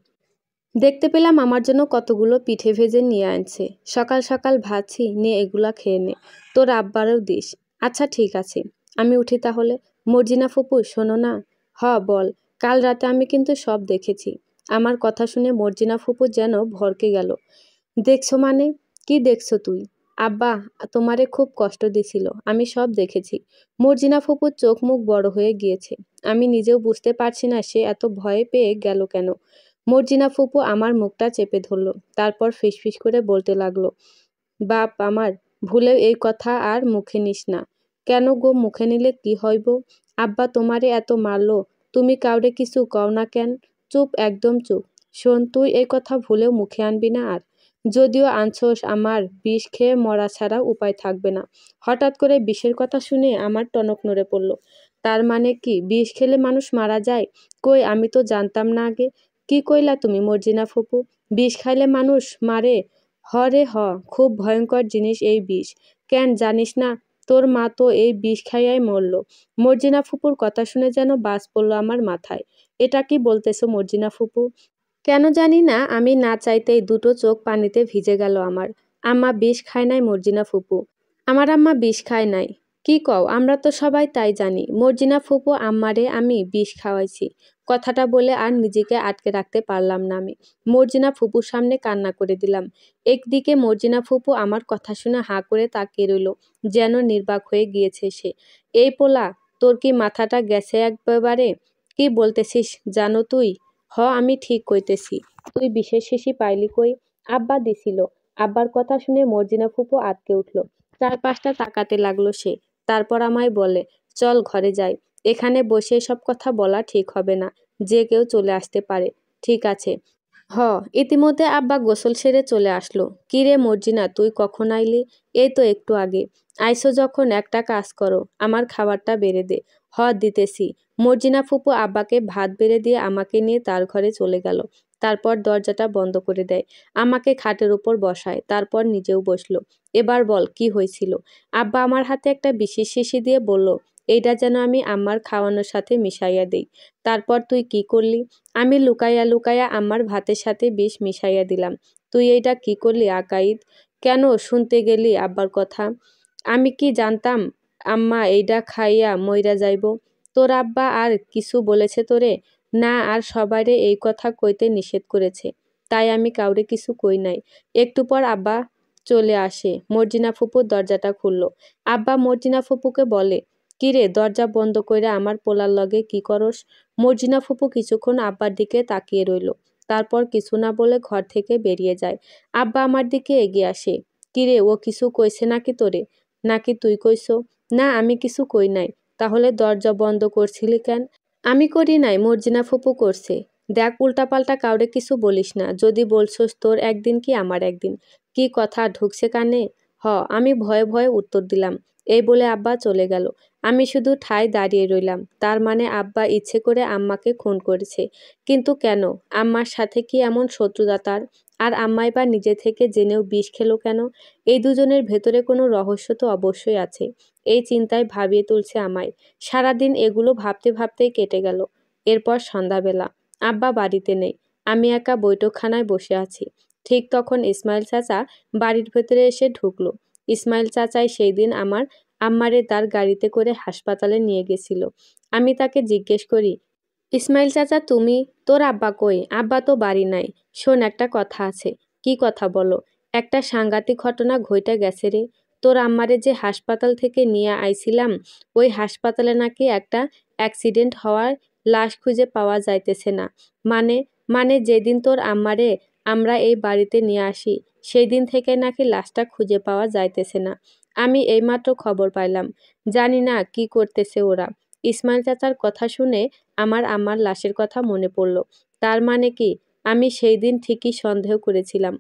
দেখতে পেলাম আমার জন্য কতগুলো পিঠে ভেজে নিয়ে আনছে। সকাল সকাল ভাবছি, নিয়ে এগুলা খেয়ে নে, তোর আব্বারও দিস। আচ্ছা ঠিক আছে, আমি উঠি তাহলে। মর্জিনা ফুপু শোনো না। হ বল। কাল রাতে আমি কিন্তু সব দেখেছি। আমার কথা শুনে মর্জিনা ফুপু যেন ভরকে গেল। দেখছো মানে? কি দেখছো তুই? আব্বা তোমারে খুব কষ্ট দিছিল, আমি সব দেখেছি। মর্জিনা ফুপুর চোখ মুখ বড় হয়ে গিয়েছে। আমি নিজেও বুঝতে পারছি না সে এত ভয় পেয়ে গেল কেন। মর্জিনা ফুপু আমার মুখটা চেপে ধরল, তারপর ফিসফিস করে বলতে লাগলো, বাপ আমার, ভুলেও এই কথা আর মুখে নিস না। কেন গো, মুখে নিলে কি হইব? আব্বা তোমারে এত মারলো, তুমি কাউরে কিছু কও না কেন? চুপ, একদম চুপ। শোন, তুই এই কথা ভুলেও মুখে আনবি না আর। যদিও আনছোস, আমার বিষ খেয়ে মরা ছাড়া উপায় থাকবে না। হঠাৎ করে বিষের কথা শুনে আমার টনক নড়ে পড়ল। তার মানে কি বিষ খেলে মানুষ মারা যায়? কই, আমি তো জানতাম না আগে। কি কইলা তুমি মর্জিনা ফুপু? বিষ খাইলে মানুষ মারে? হ রে হ, খুব ভয়ঙ্কর জিনিস এই বিষ। কেন জানিস না? তোর মা তো এই বিষ খাইয়াই মরল। মর্জিনা ফুপুর কথা শুনে যেন বাজ পড়ল আমার মাথায়। এটা কি বলতেছো মর্জিনা ফুপু? কেন জানি না, আমি না চাইতেই দুটো চোখ পানিতে ভিজে গেল আমার। আম্মা বিষ খায় নাই মর্জিনা ফুপু। আমার আম্মা বিষ খায় নাই? কি কও, আমরা তো সবাই তাই জানি। মর্জিনা ফুপু আম্মারে আমি বিষ খাওয়াইছি। কথাটা বলে আর নিজেকে আটকে রাখতে পারলাম না আমি। মর্জিনা ফুপুর সামনে কান্না করে দিলাম। একদিকে মর্জিনা ফুপু আমার কথা শুনে হাঁ করে তাকিয়ে রইল, যেন নির্বাক হয়ে গিয়েছে সে। এই পোলা, তোর কি মাথাটা গেছে একবারে? কি বলতেছিস জানো তুই? হ, আমি ঠিক কইতেছি। তুই বিশেষ শিশি পাইলি কই? আব্বা দিছিল। আব্বার কথা শুনে মর্জিনা ফুপু আটকে উঠল। চারপাশটা তাকাতে লাগলো সে। তারপর আমায় বলে, চল ঘরে যাই। এখানে বসে সব কথা বলা ঠিক হবে না, যে কেউ চলে আসতে পারে। ঠিক আছে। হ। ইতিমধ্যে আব্বা গোসল সেরে চলে আসলো। কি রে মর্জিনা, তুই কখন আইলি? এই তো একটু আগে। আইসো যখন একটা কাজ করো, আমার খাবারটা বেড়ে দে। হ, দিতেছি। মর্জিনা ফুপু আব্বাকে ভাত বেড়ে দিয়ে আমাকে নিয়ে তার ঘরে চলে গেল। তারপর দরজাটা বন্ধ করে দেয়। আমাকে খাটের উপর বসায়, তারপর নিজেও বসলো। এবার বল, কি হয়েছিল? আব্বা আমার হাতে একটা বিশেষ শিশি দিয়ে বলল, এইটা যেন আমি আম্মার খাওয়ানোর সাথে মিশাইয়া দেই। তারপর তুই কি করলি? আমি লুকাইয়া লুকাইয়া আম্মার ভাতের সাথে বিষ মিশাইয়া দিলাম। তুই এইটা কি করলি আকাইদ? কেন শুনতে গেলি আব্বার কথা? আমি কি জানতাম আম্মা এইটা খাইয়া মইরা যাইব? তোর আব্বা আর কিছু বলেছে তোরে? না, আর সবাইরে এই কথা কইতে নিষেধ করেছে, তাই আমি কাউরে কিছু কই নাই। একটু পর আব্বা চলে আসে। মর্জিনা ফুপুর দরজাটা খুলল। আব্বা মর্জিনা ফুপুকে বলে, কিরে, দরজা বন্ধ কইরা আমার পোলার লগে কি করস? মর্জিনা ফুপু কিছুক্ষণ আব্বার দিকে তাকিয়ে রইল। তারপর কিছু না বলে ঘর থেকে বেরিয়ে যায়। আব্বা আমার দিকে এগিয়ে আসে। কিরে, ও কিছু কইছে নাকি তোরে? নাকি তুই কইছো? না, আমি কিছু কই নাই। তাহলে দরজা বন্ধ করছিলি কেন? আমি করি নাই, মর্জিনা ফুপু করছে। দেখ, উল্টাপাল্টা কাউরে কিছু বলিস না। যদি বলছস তোর একদিন কি আমার একদিন। কি কথা ঢুকছে কানে? আমি ভয়ে ভয়ে উত্তর দিলাম। এই বলে আব্বা চলে গেল। আমি শুধু ঠায় দাঁড়িয়ে রইলাম। তার মানে আব্বা ইচ্ছে করে আম্মাকে খুন করেছে। কিন্তু কেন? আম্মার সাথে কি এমন শত্রুতা তার? আর আম্মাই বা নিজে থেকে জেনেও বিষ খেলো কেন? এই দুজনের ভেতরে কোনো রহস্য তো অবশ্যই আছে। এই চিন্তায় ভাবিয়ে তুলছে আমায়। সারাদিন এগুলো ভাবতে ভাবতেই কেটে গেল। এরপর সন্ধ্যাবেলা। আব্বা বাড়িতে নেই। আমি একা বৈঠকখানায় বসে আছি। ঠিক তখন ইসমাইল চাচা বাড়ির ভেতরে এসে ঢুকলো। ইসমাইল চাচাই সেই দিন আমার আম্মারে তার গাড়িতে করে হাসপাতালে নিয়ে গেছিল। আমি তাকে জিজ্ঞেস করি, ইসমাইল চাচা তুমি? তোর আব্বা কই? আব্বা তো বাড়ি নাই। শোন, একটা কথা আছে। কি কথা বলো? একটা সাংঘাতিক ঘটনা ঘইটা গেছে রে। তোর আম্মারে যে হাসপাতাল থেকে নিয়ে আইছিলাম, ওই হাসপাতালে নাকি একটা অ্যাক্সিডেন্ট হওয়ার লাশ খুঁজে পাওয়া যাইতেছে না। মানে মানে যেদিন তোর আম্মারে আমরা এই বাড়িতে নিয়ে আসি, সেই দিন থেকে নাকি লাশটা খুঁজে পাওয়া যাইতেছে না। আমি এইমাত্র খবর পাইলাম। জানি না কি করতেছে ওরা। ইসমাইল চাচার কথা শুনে আমার আম্মার লাশের কথা মনে পড়ল। তার মানে কি, আমি সেই দিন ঠিকই সন্দেহ করেছিলাম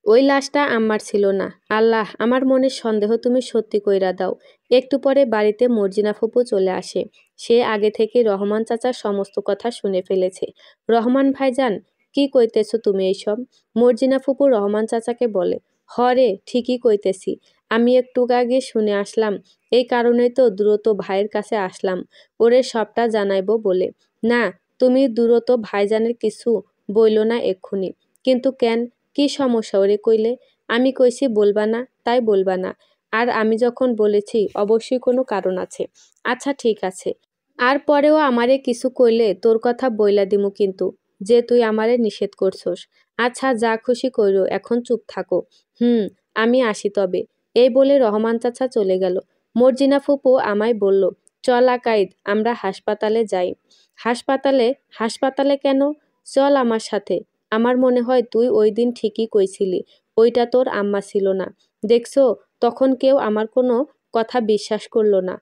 ওই লাশটা আম্মার ছিল না। আল্লাহ, আমার মনের সন্দেহ তুমি সত্যি কইরা দাও। একটু পরে বাড়িতে মর্জিনা ফুপু চলে আসে। সে আগে থেকে রহমান চাচার সমস্ত কথা শুনে ফেলেছে। রহমান ভাইজান, কি কইতেছো তুমি এইসব? মর্জিনা ফুপু রহমান চাচাকে বলে। হরে, ঠিকই কইতেছি। আমি একটু আগে শুনে আসলাম। এই কারণেই তো দ্রুত ভাইয়ের কাছে আসলাম, ওরে সবটা জানাইবো বলে। না, তুমি দ্রুত ভাইজানের কিছু বইল না এক্ষুনি। কিন্তু কেন? কি সমস্যা ওরে কইলে? আমি কইছি বলবা না, তাই বলবা না। আর আমি যখন বলেছি অবশ্যই কোনো কারণ আছে। আচ্ছা ঠিক আছে। আর পরেও আমারে কিছু কইলে তোর কথা বইলা দিমু কিন্তু, যে তুই আমারে নিষেধ করছস। আচ্ছা যা খুশি কইরো, এখন চুপ থাকো। আমি আসি তবে। এই বলে রহমান চাচা চলে গেল। মর্জিনা ফুপু আমায় বলল, চল আকাইদ, আমরা হাসপাতালে যাই। হাসপাতালে? হাসপাতালে কেন? চল আমার সাথে। আমার মনে হয় তুই ওই দিন ঠিকই কইছিলি, ওইটা তোর আম্মা ছিল না। দেখছো, তখন কেউ আমার কোনো কথা বিশ্বাস করলো না।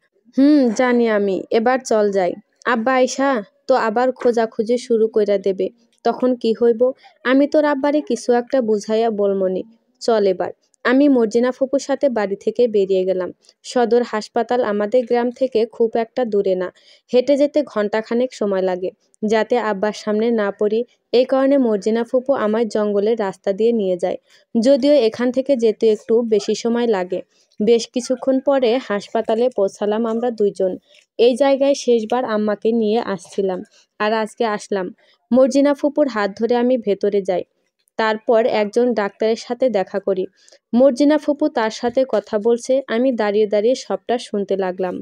জানি আমি। এবার চল যাই। আব্বা আইসা তো আবার খোঁজাখুঁজি শুরু কইরা দেবে। তখন কি হইব? আমি তোর আব্বারে কিছু একটা বুঝাইয়া বলমনি। চল এবার। আমি মর্জিনা ফুপুর সাথে বাড়ি থেকে বেরিয়ে গেলাম। সদর হাসপাতাল আমাদের গ্রাম থেকে খুব একটা দূরে না। হেঁটে যেতে ঘন্টাখানেক সময় লাগে। যাতে আব্বার সামনে না পড়ি, এই কারণে মর্জিনা ফুপু আমায় জঙ্গলের রাস্তা দিয়ে নিয়ে যায়। যদিও এখান থেকে যেতে একটু বেশি সময় লাগে। বেশ কিছুক্ষণ পরে হাসপাতালে পৌঁছালাম আমরা দুইজন। এই জায়গায় শেষবার আম্মাকে নিয়ে আসছিলাম, আর আজকে আসলাম। মর্জিনা ফুপুর হাত ধরে আমি ভেতরে যাই। তারপর একজন ডাক্তারের সাথে দেখা করি। মর্জিনা ফুপু তার সাথে কথা বলছে। আমি দাঁড়িয়ে দাঁড়িয়ে সবটা শুনতে লাগলাম।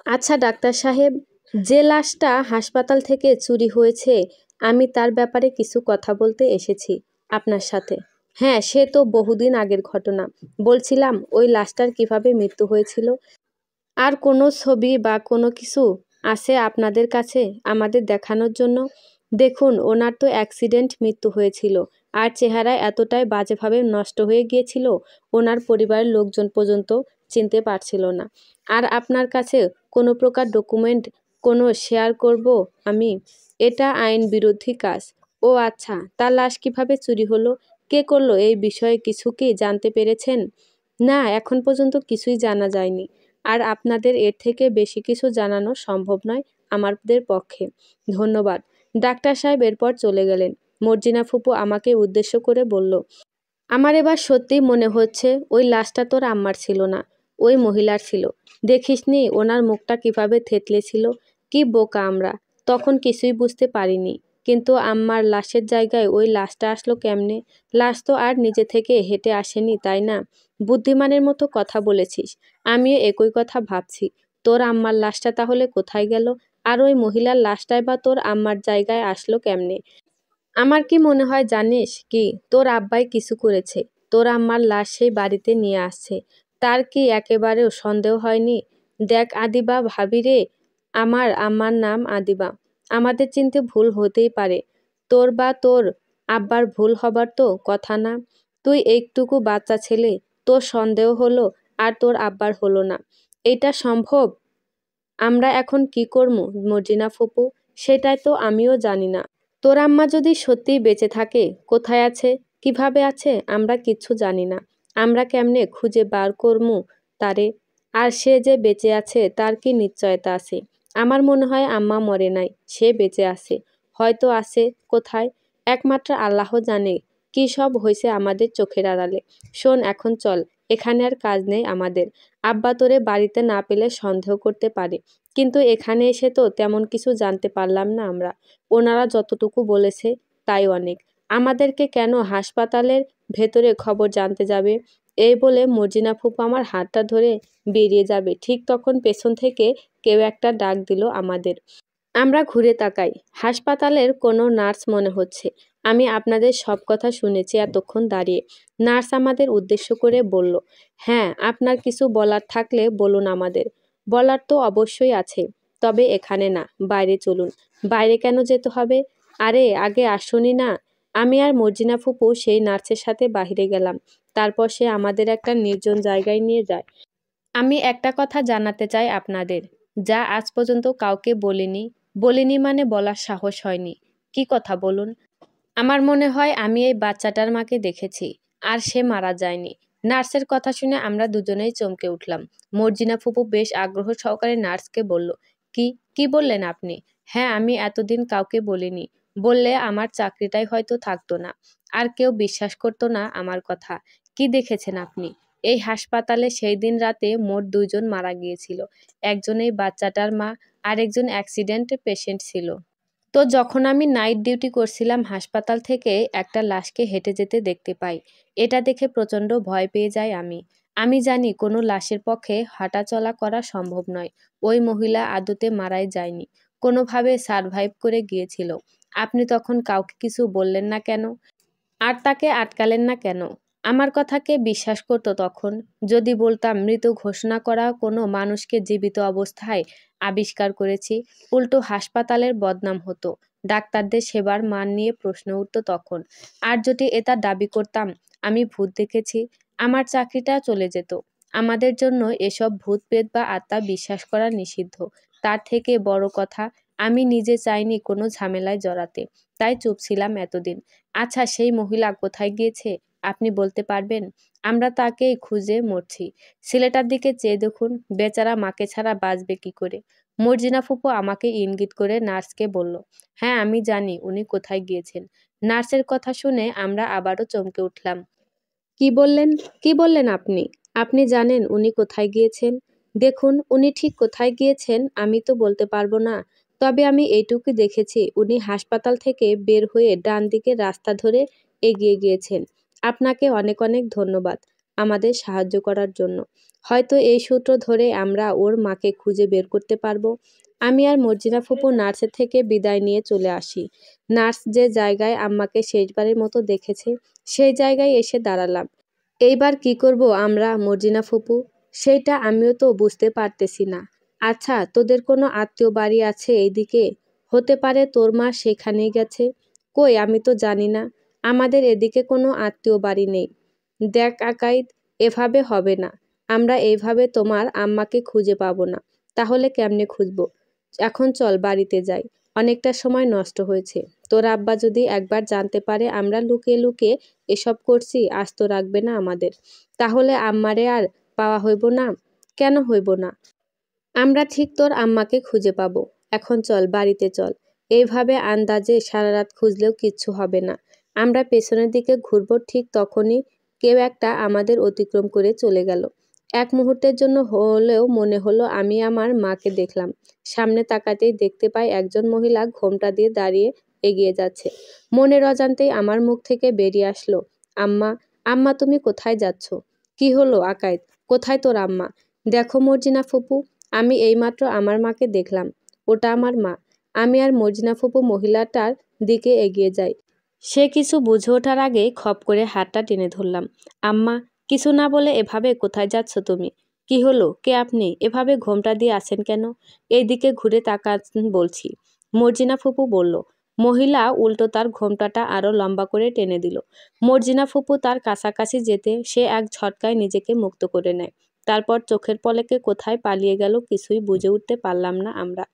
আচ্ছা ডাক্তার সাহেব, যে লাশটা হাসপাতাল থেকে চুরি হয়েছে, আমি তার ব্যাপারে কিছু কথা বলতে এসেছি আপনার সাথে। হ্যাঁ, সে তো বহুদিন আগের ঘটনা। বলছিলাম ওই লাশটার কিভাবে মৃত্যু হয়েছিল। আর কোনো ছবি বা কোনো কিছু আছে আপনাদের কাছে আমাদের দেখানোর জন্য? দেখুন, ওনার তো অ্যাক্সিডেন্ট মৃত্যু হয়েছিল, আর চেহারা এতটাই বাজেভাবে নষ্ট হয়ে গিয়েছিল, ওনার পরিবারের লোকজন পর্যন্ত চিনতে পারছিল না। আর আপনার কাছে কোনো প্রকার ডকুমেন্ট কোনো শেয়ার করব আমি? এটা আইন বিরোধী কাজ। ও আচ্ছা, তার লাশ কিভাবে চুরি হলো, কে করলো, এই বিষয়ে কিছু কি জানতে পেরেছেন? না, এখন পর্যন্ত কিছুই জানা যায়নি। আর আপনাদের এর থেকে বেশি কিছু জানানো সম্ভব নয় আমাদের পক্ষে। ধন্যবাদ। ডাক্তার সাহেব এরপর চলে গেলেন। মর্জিনা ফুপু আমাকে উদ্দেশ্য করে বলল, আমার এবার সত্যিই মনে হচ্ছে ওই লাশটা তোর আম্মার ছিল না, ওই মহিলার ছিল। দেখিসনি ওনার মুখটা কিভাবে থেতলে ছিল? কি বোকা আমরা, তখন কিছুই বুঝতে পারিনি। কিন্তু আম্মার লাশের জায়গায় ওই লাশটা আসলো কেমনে? লাশ তো আর নিজে থেকে হেঁটে আসেনি, তাই না? বুদ্ধিমানের মতো কথা বলেছিস। আমিও একই কথা ভাবছি। তোর আম্মার লাশটা তাহলে কোথায় গেল? আর ওই মহিলার লাশটাই বা তোর আম্মার জায়গায় আসলো কেমনে? আমার কি মনে হয় জানিস কি, তোর আব্বাই কিছু করেছে। তোর আম্মার লাশ সেই বাড়িতে নিয়ে আসছে। তার কি একেবারেও সন্দেহ হয়নি? দেখ আদিবা ভাবি রে, আমার আম্মার নাম আদিবা। আমাদের চিনতে ভুল হতেই পারে। তোর বা তোর আব্বার ভুল হবার তো কথা না। তুই একটুকু বাচ্চা ছেলে, তোর সন্দেহ হলো আর তোর আব্বার হলো না। এটা সম্ভব? আমরা এখন কি করবো মর্জিনা ফুপু? সেটাই তো আমিও জানি না। তোর আম্মা যদি সত্যিই বেঁচে থাকে, কোথায় আছে, কিভাবে আছে, আমরা কিচ্ছু জানি না। আমরা কেমনে খুঁজে বার করমু তারে? আর সে যে বেঁচে আছে তার কি নিশ্চয়তা আছে? আমার মনে হয় আম্মা মরে নাই, সে বেঁচে আছে। হয়তো আছে কোথায়, একমাত্র আল্লাহ জানে। কি সব হয়েছে আমাদের চোখের আড়ালে। শোন, এখন চল, এখানে আর কাজ নেই আমাদের। আব্বা তোরে বাড়িতে না পেলে সন্দেহ করতে পারে, কিন্তু এখানে এসে তো তেমন কিছু জানতে পারলাম না আমরা। ওনারা যতটুকু বলেছে তাই অনেক। আমাদেরকে কেন হাসপাতালের ভেতরে খবর জানতে যাবে? এই বলে মর্জিনা ফুপু আমার হাতটা ধরে বেরিয়ে যাবে, ঠিক তখন পেছন থেকে কেউ একটা ডাক দিল আমাদের। আমরা ঘুরে তাকাই। হাসপাতালের কোনো নার্স মনে হচ্ছে। আমি আপনাদের সব কথা শুনেছি এতক্ষণ দাঁড়িয়ে। নার্স আমাদের উদ্দেশ্য করে বলল, হ্যাঁ, আপনার কিছু বলার থাকলে বলুন আমাদের। বলার তো অবশ্যই আছে, তবে এখানে না, বাইরে চলুন। বাইরে কেন যেতে হবে? আরে আগে আসুনি না। আমি আর মর্জিনা ফুপু সেই নার্সের সাথে বাহিরে গেলাম। তারপর সে আমাদের একটা নির্জন জায়গায় নিয়ে যায়। আমি একটা কথা জানাতে চাই আপনাদের, যা আজ পর্যন্ত কাউকে বলিনি মানে বলার সাহস হয়নি। কি কথা বলুন? আমার মনে হয় আমি এই বাচ্চাটার মাকে দেখেছি, আর সে মারা যায়নি। নার্সের কথা শুনে আমরা দুজনেই চমকে উঠলাম। মর্জিনা ফুপু বেশ আগ্রহ সহকারে নার্সকে বলল, কি কি বললেন আপনি? হ্যাঁ, আমি এতদিন কাউকে বলিনি। বললে আমার চাকরিটাই হয়তো থাকতো না, আর কেউ বিশ্বাস করতো না আমার কথা। কি দেখেছেন আপনি? এই হাসপাতালে সেই দিন রাতে মোট 2 জন মারা গিয়েছিল। একজন এই বাচ্চাটার মা, আর একজন অ্যাক্সিডেন্ট পেশেন্ট ছিল। তো যখন আমি নাইট ডিউটি করছিলাম, হাসপাতাল থেকে একটা লাশকে হেঁটে যেতে দেখতে পাই। এটা দেখে প্রচণ্ড ভয় পেয়ে যাই আমি। আমি জানি কোনো লাশের পক্ষে হাঁটাচলা করা সম্ভব নয়। ওই মহিলা আদতে মারাই যায়নি, কোনোভাবে সারভাইভ করে গিয়েছিল। আপনি তখন কাউকে কিছু বললেন না কেন? আর তাকে আটকালেন না কেন? আমার কথা কে বিশ্বাস করতো তখন? যদি বলতাম মৃত ঘোষণা করা কোনো মানুষকে জীবিত অবস্থায় আবিষ্কার করেছি, উল্টো হাসপাতালের বদনাম হতো, ডাক্তারদের সেবার মান নিয়ে প্রশ্ন উঠত তখন। আর যদি এটা দাবি করতাম আমি ভূত দেখেছি, আমার চাকরিটা চলে যেত। আমাদের জন্য এসব ভূত প্রেত বা আত্মা বিশ্বাস করা নিষিদ্ধ। তার থেকে বড় কথা, আমি নিজে চাইনি কোনো ঝামেলায় জড়াতে, তাই চুপ ছিলাম এতদিন। আচ্ছা, সেই মহিলা কোথায় গিয়েছে আপনি বলতে পারবেন? আমরা তাকেই খুঁজে মরছি। ছেলেটার দিকে চেয়ে দেখুন, বেচারা মাকে ছাড়া বাঁচবে কি করে? মর্জিনা ফুপু আমাকে ইঙ্গিত করে নার্সকে বলল, হ্যাঁ, আমি জানি উনি কোথায় গিয়েছেন। নার্সের কথা শুনে আমরা আবারও চমকে উঠলাম। কি বললেন? কি বললেন আপনি? আপনি জানেন উনি কোথায় গিয়েছেন? দেখুন, উনি ঠিক কোথায় গিয়েছেন আমি তো বলতে পারবো না। তবে আমি এইটুকু দেখেছি, উনি হাসপাতাল থেকে বের হয়ে ডান দিকের রাস্তা ধরে এগিয়ে গিয়েছেন। আপনাকে অনেক অনেক ধন্যবাদ আমাদের সাহায্য করার জন্য। হয়তো এই সূত্র ধরে আমরা ওর মাকে খুঁজে বের করতে পারবো। আমি আর মর্জিনা ফুপু নার্সের থেকে বিদায় নিয়ে চলে আসি। নার্স যে জায়গায় আম্মাকে শেষবারের মতো দেখেছে, সেই জায়গায় এসে দাঁড়ালাম। এইবার কি করব আমরা মর্জিনা ফুপু? সেইটা আমিও তো বুঝতে পারতেছি না। আচ্ছা, তোদের কোনো আত্মীয় বাড়ি আছে এইদিকে? হতে পারে তোর মা সেখানেই গেছে। কই, আমি তো জানি না। আমাদের এদিকে কোনো আত্মীয় বাড়ি নেই। দেখ আকাইদ, এভাবে হবে না। আমরা এইভাবে তোমার আম্মাকে খুঁজে পাবো না। তাহলে কেমনে খুঁজবো? এখন চল বাড়িতে যাই। অনেকটা সময় নষ্ট হয়েছে। তোর আব্বা যদি একবার জানতে পারে আমরা লুকিয়ে লুকিয়ে এসব করছি, আস্ত রাখবে না আমাদের। তাহলে আম্মারে আর পাওয়া হইব না। কেন হইব না? আমরা ঠিক তোর আম্মাকে খুঁজে পাবো। এখন চল বাড়িতে চল। এইভাবে আন্দাজে সারা রাত খুঁজলেও কিচ্ছু হবে না। আমরা পেছনের দিকে ঘুরবো, ঠিক তখনই কেউ একটা আমাদের অতিক্রম করে চলে গেল। এক মুহূর্তের জন্য হলেও মনে হলো আমি আমার মাকে দেখলাম। সামনে তাকাতেই দেখতে পাই একজন মহিলা ঘোমটা দিয়ে দাঁড়িয়ে এগিয়ে যাচ্ছে। মনের অজান্তেই আমার মুখ থেকে বেরিয়ে আসলো, আম্মা। আম্মা, তুমি কোথায় যাচ্ছ? কি হলো আকাইদ, কোথায় তোর আম্মা? দেখো মর্জিনা ফুপু, আমি এইমাত্র আমার মাকে দেখলাম। ওটা আমার মা। আমি আর মর্জিনা ফুপু মহিলাটার দিকে এগিয়ে যাই। সে কিছু বুঝে ওঠার আগেই খপ করে হাতটা টেনে ধরলাম। আম্মা, কিছু না বলে এভাবে কোথায় যাচ্ছ তুমি? কি হলো? কে আপনি? এভাবে ঘোমটা দিয়ে আছেন কেন? এইদিকে ঘুরে তাকান বলছি। মর্জিনা ফুপু বলল। মহিলা উল্টো তার ঘোমটাটা আরো লম্বা করে টেনে দিল। মর্জিনা ফুপু তার কাছাকাছি যেতে সে এক ঝটকায় নিজেকে মুক্ত করে নেয়। তারপর চোখের পলকে কোথায় পালিয়ে গেল কিছুই বুঝে উঠতে পারলাম না আমরা।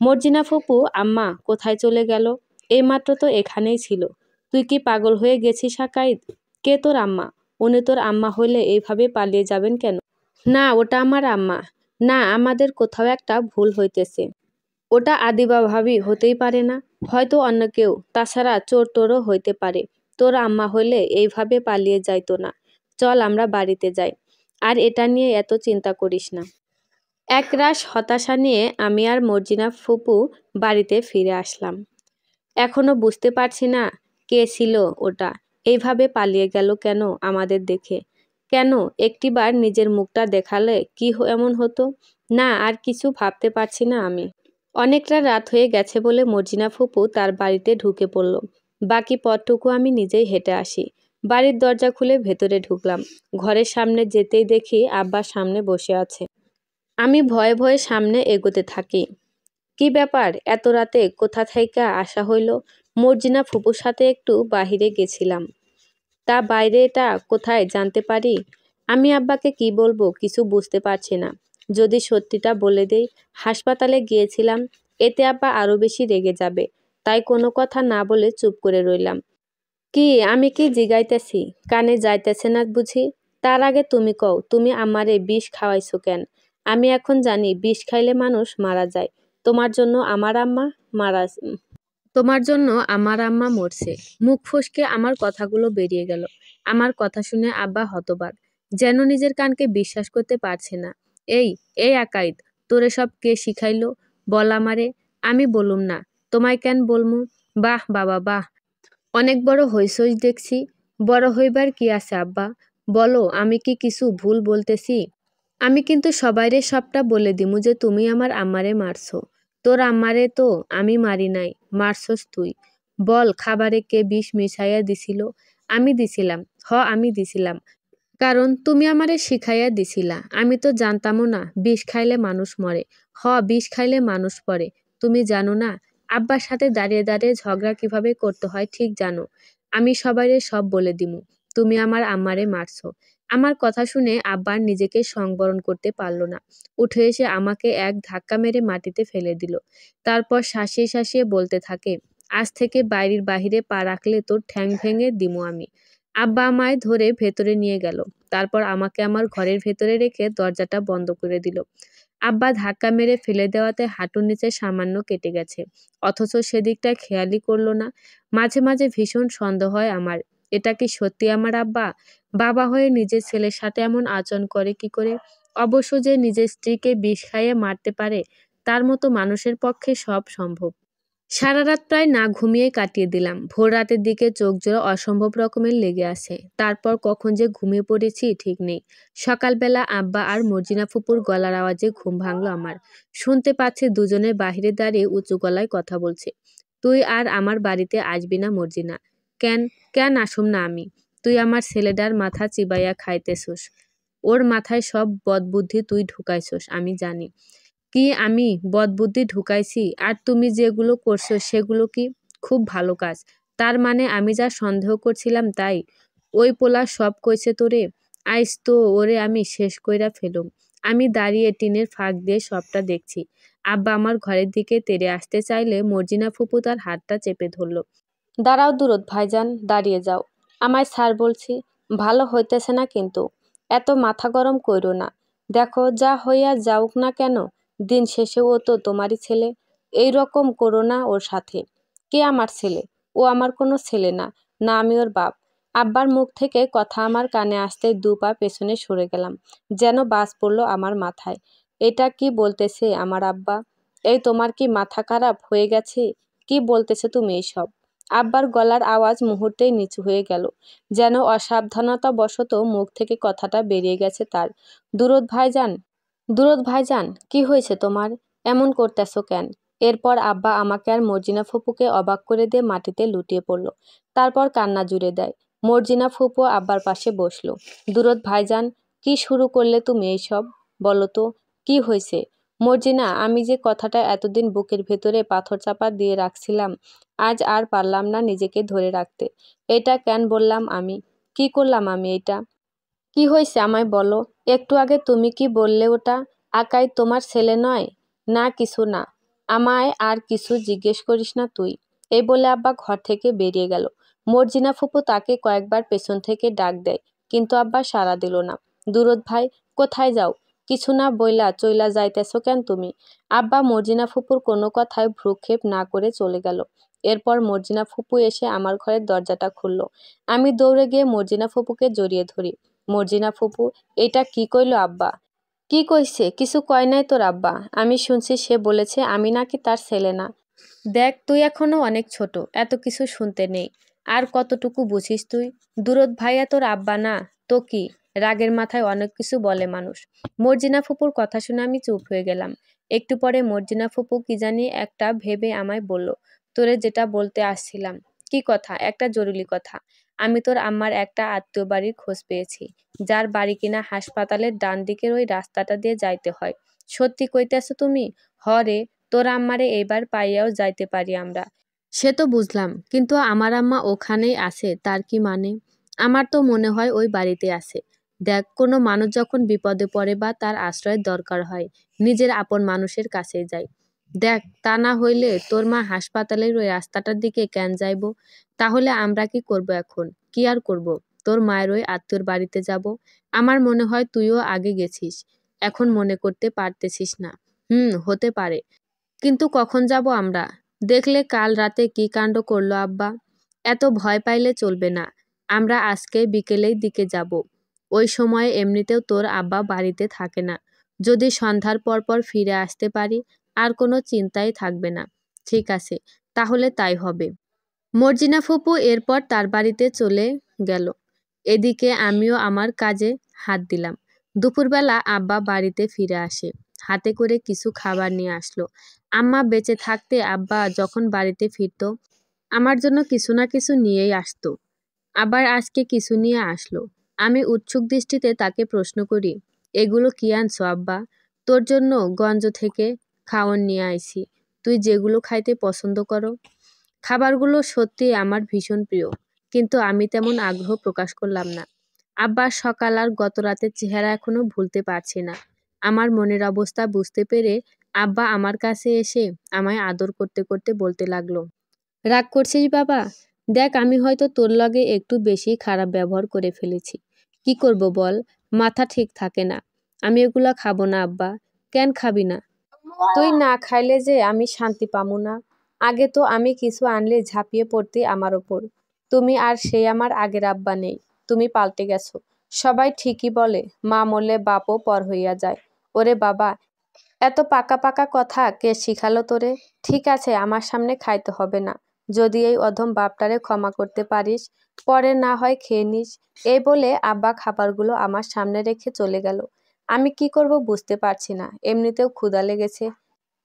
মর্জিনা ফুপু আম্মা কোথায় চলে গেল? এইমাত্র তো এখানেই ছিল। তুই কি পাগল হয়ে গেছিস আকাইদ? কে তোর আম্মা? উনি তোর আম্মা হইলে এইভাবে পালিয়ে যাবেন কেন? না, ওটা আমার আম্মা। না, আমাদের কোথাও একটা ভুল হইতেছে। ওটা আদিবা ভাবি হতেই পারে না, হয়তো অন্য কেউ, তাছাড়া চোর তোরও হইতে পারে। তোর আম্মা হইলে এইভাবে পালিয়ে যাইতো না। চল আমরা বাড়িতে যাই, আর এটা নিয়ে এত চিন্তা করিস না। একরাশ হতাশা নিয়ে আমি আর মর্জিনা ফুপু বাড়িতে ফিরে আসলাম। এখনো বুঝতে পারছি না কে ছিল ওটা, এইভাবে পালিয়ে গেল কেন আমাদের দেখে। কেন একটিবার নিজের মুখটা দেখালে কি এমন হতো? না, আর কিছু ভাবতে পারছি না আমি। অনেকটা রাত হয়ে গেছে বলে মর্জিনা ফুপু তার বাড়িতে ঢুকে পড়ল। বাকি পথটুকু আমি নিজেই হেঁটে আসি। বাড়ির দরজা খুলে ভেতরে ঢুকলাম। ঘরের সামনে যেতেই দেখি আব্বা সামনে বসে আছে। আমি ভয়ে ভয়ে সামনে এগোতে থাকি। কি ব্যাপার, এত রাতে কোথা থেকে আসা হইল? মর্জিনা ফুপুর সাথে একটু বাহিরে গেছিলাম। তা বাইরে এটা কোথায় জানতে পারি? আমি আব্বাকে কি বলবো কিছু বুঝতে পারছি না। যদি সত্যিটা বলে দেই হাসপাতালে গিয়েছিলাম, এতে আব্বা আরো বেশি রেগে যাবে। তাই কোনো কথা না বলে চুপ করে রইলাম। কি আমি কি জিগাইতেছি, কানে যাইতেছে না বুঝি? তার আগে তুমি কও, তুমি আমারে বিষ খাওয়াইছো কেন? আমি এখন জানি বিষ খাইলে মানুষ মারা যায়। তোমার জন্য আমার আম্মা মারা তোমার জন্য আমার আম্মা মরছে। মুখ ফসকে আমার কথাগুলো বেরিয়ে গেল। আমার কথা শুনে আব্বা হতবাক, যেন নিজের কানকে বিশ্বাস করতে পারছে না। এই এই আকাইদ, তোরে সব কে শিখাইলো? বল আমারে। আমি বলুম না, তোমায় কেন বলমু? বাহ বাবা বাহ, অনেক বড় হইছই দেখছি। বড় হইবার কি আছে আব্বা? বলো, আমি কি কিছু ভুল বলতেছি? আমি কিন্তু সবাইরে সবটা বলে দিমু যে তুমি আমার আম্মারে মারছো। তোর আম্মারে তো আমি মারি নাই, মারছস তুই। বল, খাবারে কে বিষ মিশাইয়া দিছিল? আমি দিছিলাম। আমি দিছিলাম। কারণ তুমি আমারে শিখাইয়া দিছিলা। আমি তো জানতামও না বিষ খাইলে মানুষ মরে। বিষ খাইলে মানুষ পড়ে। তুমি জানো না? আব্বার সাথে দাঁড়িয়ে দাঁড়িয়ে ঝগড়া কিভাবে করতে হয় ঠিক জানো। আমি সবাইরে সব বলে দিমু তুমি আমার আম্মারে মারছো। আমার কথা শুনে আব্বার নিজেকে সংবরণ করতে পারল না। উঠে এসে আমাকে এক ধাক্কা মেরে মাটিতে ফেলে দিল। তারপর শাসিয়ে শাসিয়ে বলতে থাকে, আজ থেকে বাড়ির বাহিরে পা রাখলে তোর ঠ্যাং ভেঙে দিমু আমি। আব্বা আমায় ধরে ভেতরে নিয়ে গেল। তারপর আমাকে আমার ঘরের ভেতরে রেখে দরজাটা বন্ধ করে দিল। আব্বা ধাক্কা মেরে ফেলে দেওয়াতে হাঁটুর নিচে সামান্য কেটে গেছে, অথচ সেদিকটা খেয়ালই করলো না। মাঝে মাঝে ভীষণ সন্দেহ হয় আমার, এটা কি সত্যি আমার আব্বা? বাবা হয়ে নিজের ছেলের সাথে এমন আচরণ করে কি করে? অবশ্য যে নিজের স্ত্রীকে বিষ খাইয়ে মারতে পারে, তার মতো মানুষের পক্ষে সব সম্ভব। সারা রাত প্রায় না ঘুমিয়েই কাটিয়ে দিলাম। ভোর রাতের দিকে চোখ জোড়া অসম্ভব রকমের লেগে আছে। তারপর কখন যে ঘুমিয়ে পড়েছি ঠিক নেই। সকালবেলা আব্বা আর মর্জিনা ফুপুর গলার আওয়াজে ঘুম ভাঙল আমার। শুনতে পাচ্ছি দুজনে বাহিরে দাঁড়িয়ে উঁচু গলায় কথা বলছে। তুই আর আমার বাড়িতে আসবি না মর্জিনা। কেন? কেন আসুম না আমি? তুই আমার ছেলেটার মাথা চিবাইয়া খাইতেছোস। ওর মাথায় সব বদবুদ্ধি তুই ঢুকাইছোস, আমি জানি। কি আমি বদবুদ্ধি ঢুকাইছি? আর তুমি যেগুলো করছো সেগুলো কি? খুব ভালো কাজ। তার মানে আমি যা সন্দেহ করছিলাম তাই? ওই পোলা সব কইছে তোরে? আইস তো ওরে আমি শেষ কইরা ফেলুম। আমি দাঁড়িয়ে টিনের ফাঁক দিয়ে সবটা দেখছি। আব্বা আমার ঘরের দিকে তেড়ে আসতে চাইলে মর্জিনা ফুপু তার হাতটা চেপে ধরল। দাঁড়াও দুরত ভাইজান, দাঁড়িয়ে যাও। আমায় স্যার বলছি। ভালো হইতেছে না কিন্তু। এত মাথা গরম কইরো না। দেখো, যা হইয়া যাউক না কেন, দিন শেষে ও তো তোমারই ছেলে। এই রকম করো না ওর সাথে। কে আমার ছেলে? ও আমার কোনো ছেলে না। না, আমি ওর বাপ। আব্বার মুখ থেকে কথা আমার কানে আসতে 2 পা পেছনে সরে গেলাম, যেন বাজ পড়লো আমার মাথায়। এটা কি বলতেছে আমার আব্বা? এই তোমার কি মাথা খারাপ হয়ে গেছে? কি বলতেছে তুমি এইসব? আব্বার গলার আওয়াজ মুহূর্তেই নিচু হয়ে গেল, যেন অসাবধানতাবশত মুখ থেকে কথাটা বেরিয়ে গেছে তার। দুরত ভাইজান, দুরত ভাইজান, কি হয়েছে তোমার? এমন করতেছো কেন? এরপর আব্বা আমাকে আর মর্জিনা ফুপুকে অবাক করে দিয়ে মাটিতে লুটিয়ে পড়ল। তারপর কান্না জুড়ে দেয়। মর্জিনা ফুপু আব্বার পাশে বসলো। দুরত ভাইজান, কি শুরু করলে তুমি এইসব? বলো তো, কি হয়েছে? মর্জিনা, আমি যে কথাটা এতদিন বুকের ভেতরে পাথর চাপা দিয়ে রাখছিলাম, আজ আর পারলাম না নিজেকে ধরে রাখতে। এটা কেন বললাম আমি? কি করলাম আমি এটা? কি হয়েছে আমায় বলো। একটু আগে তুমি কি বললে ওটা আকাই তোমার ছেলে নয়? না, কিছু না। আমায় আর কিছু জিজ্ঞেস করিস না তুই। এই বলে আব্বা ঘর থেকে বেরিয়ে গেল। মর্জিনা ফুপু তাকে কয়েকবার পেছন থেকে ডাক দেয়, কিন্তু আব্বা সাড়া দিল না। দুরুদ ভাই, কোথায় যাও? কিছু না বইলা চইলা যাইতেছো কেন তুমি? আব্বা মর্জিনা ফুপুর কোনো কথায় ভ্রুক্ষেপ না করে চলে গেল। এরপর মর্জিনা ফুপু এসে আমার ঘরের দরজাটা খুলল। আমি দৌড়ে গিয়ে মর্জিনা ফুপুকে জড়িয়ে ধরি। মর্জিনা ফুপু, এটা কি কইলো আব্বা? কি কইছে? কিছু কয় নাই তোর আব্বা? আমি শুনছি সে বলেছে আমি নাকি তার ছেলে না। দেখ, তুই এখনো অনেক ছোট, এত কিছু শুনতে নেই। আর কতটুকু বুঝিস তুই? দুরুদ ভাইয়া তোর আব্বা না তো কি? রাগের মাথায় অনেক কিছু বলে মানুষ। মর্জিনা ফুপুর কথা শুনে আমি চুপ হয়ে গেলাম। একটু পরে মর্জিনা ফুপু কি জানি একটা ভেবে আমায় বলল, তোরে যেটা বলতে আসছিলাম। কি কথা? একটা জরুরি কথা। আমি তোর আম্মার একটা আত্মীয় বাড়ির খোঁজ পেয়েছি, যার বাড়ি কিনা হাসপাতালের ডান দিকের ওই রাস্তাটা দিয়ে যাইতে হয়। সত্যি কইতেছো তুমি? হ রে, তোর আম্মারে এইবার পাইয়াও যাইতে পারি আমরা। সে তো বুঝলাম, কিন্তু আমার আম্মা ওখানেই আছে তার কি মানে? আমার তো মনে হয় ওই বাড়িতে আছে। দেখ, কোনো মানুষ যখন বিপদে পড়ে বা তার আশ্রয়ের দরকার হয়, নিজের আপন মানুষের কাছে যায়। দেখ, তা না হইলে তোর মা হাসপাতালের ওই রাস্তাটার দিকে কেন যাইব? তাহলে আমরা কি করব এখন? কি আর করব? তোর মায়ের ওই আত্মীয়র বাড়িতে যাব। আমার মনে হয় তুইও আগে গেছিস, এখন মনে করতে পারতেছিস না। হতে পারে, কিন্তু কখন যাব আমরা? দেখলে কাল রাতে কি কাণ্ড করলো আব্বা। এত ভয় পাইলে চলবে না। আমরা আজকে বিকেলের দিকে যাব। ওই সময়ে এমনিতেও তোর আব্বা বাড়িতে থাকে না। যদি সন্ধ্যার পর ফিরে আসতে পারি, আর কোনো চিন্তাই থাকবে না। ঠিক আছে, তাহলে তাই হবে। মর্জিনা ফুপু এরপর তার বাড়িতে চলে গেল। এদিকে আমিও আমার কাজে হাত দিলাম। দুপুরবেলা আব্বা বাড়িতে ফিরে আসে। হাতে করে কিছু খাবার নিয়ে আসলো। আম্মা বেঁচে থাকতে আব্বা যখন বাড়িতে ফিরতো, আমার জন্য কিছু না কিছু নিয়েই আসতো। আবার আজকে কিছু নিয়ে আসলো। আমি উৎসুক দৃষ্টিতে তাকে প্রশ্ন করি, এগুলো কি আনছো আব্বা? তোর জন্য গঞ্জ থেকে খাওয়ার নিয়ে আইছি, তুই যেগুলো খাইতে পছন্দ করো। খাবারগুলো সত্যি আমার ভীষণ প্রিয়, কিন্তু আমি তেমন আগ্রহ প্রকাশ করলাম না। আব্বার সকাল আর গত রাতের চেহারা এখনো ভুলতে পারছি না। আমার মনের অবস্থা বুঝতে পেরে আব্বা আমার কাছে এসে আমায় আদর করতে করতে বলতে লাগলো, রাগ করছিস বাবা? দেখ, আমি হয়তো তোর লগে একটু বেশি খারাপ ব্যবহার করে ফেলেছি। কি করব বল, মাথা ঠিক থাকে না। আমি এগুলা খাবো না আব্বা। কেন খাবি না? তুই না খাইলে যে আমি শান্তি পামু না। আগে তো আমি কিছু আনলে ঝাঁপিয়ে পড়তি আমার ওপর। তুমি আর সেই আমার আগের আব্বা নেই। তুমি পাল্টে গেছো। সবাই ঠিকই বলে, মা মরলে বাপও পর হইয়া যায়। ওরে বাবা, এত পাকা পাকা কথা কে শিখালো তোরে? ঠিক আছে, আমার সামনে খাইতে হবে না। যদি এই অধম বাপটারে ক্ষমা করতে পারিস, পরে না হয় খেয়ে নিস। এই বলে আব্বা খাবারগুলো আমার সামনে রেখে চলে গেল। আমি কি করব বুঝতে পারছি না। এমনিতেও ক্ষুধা লেগেছে।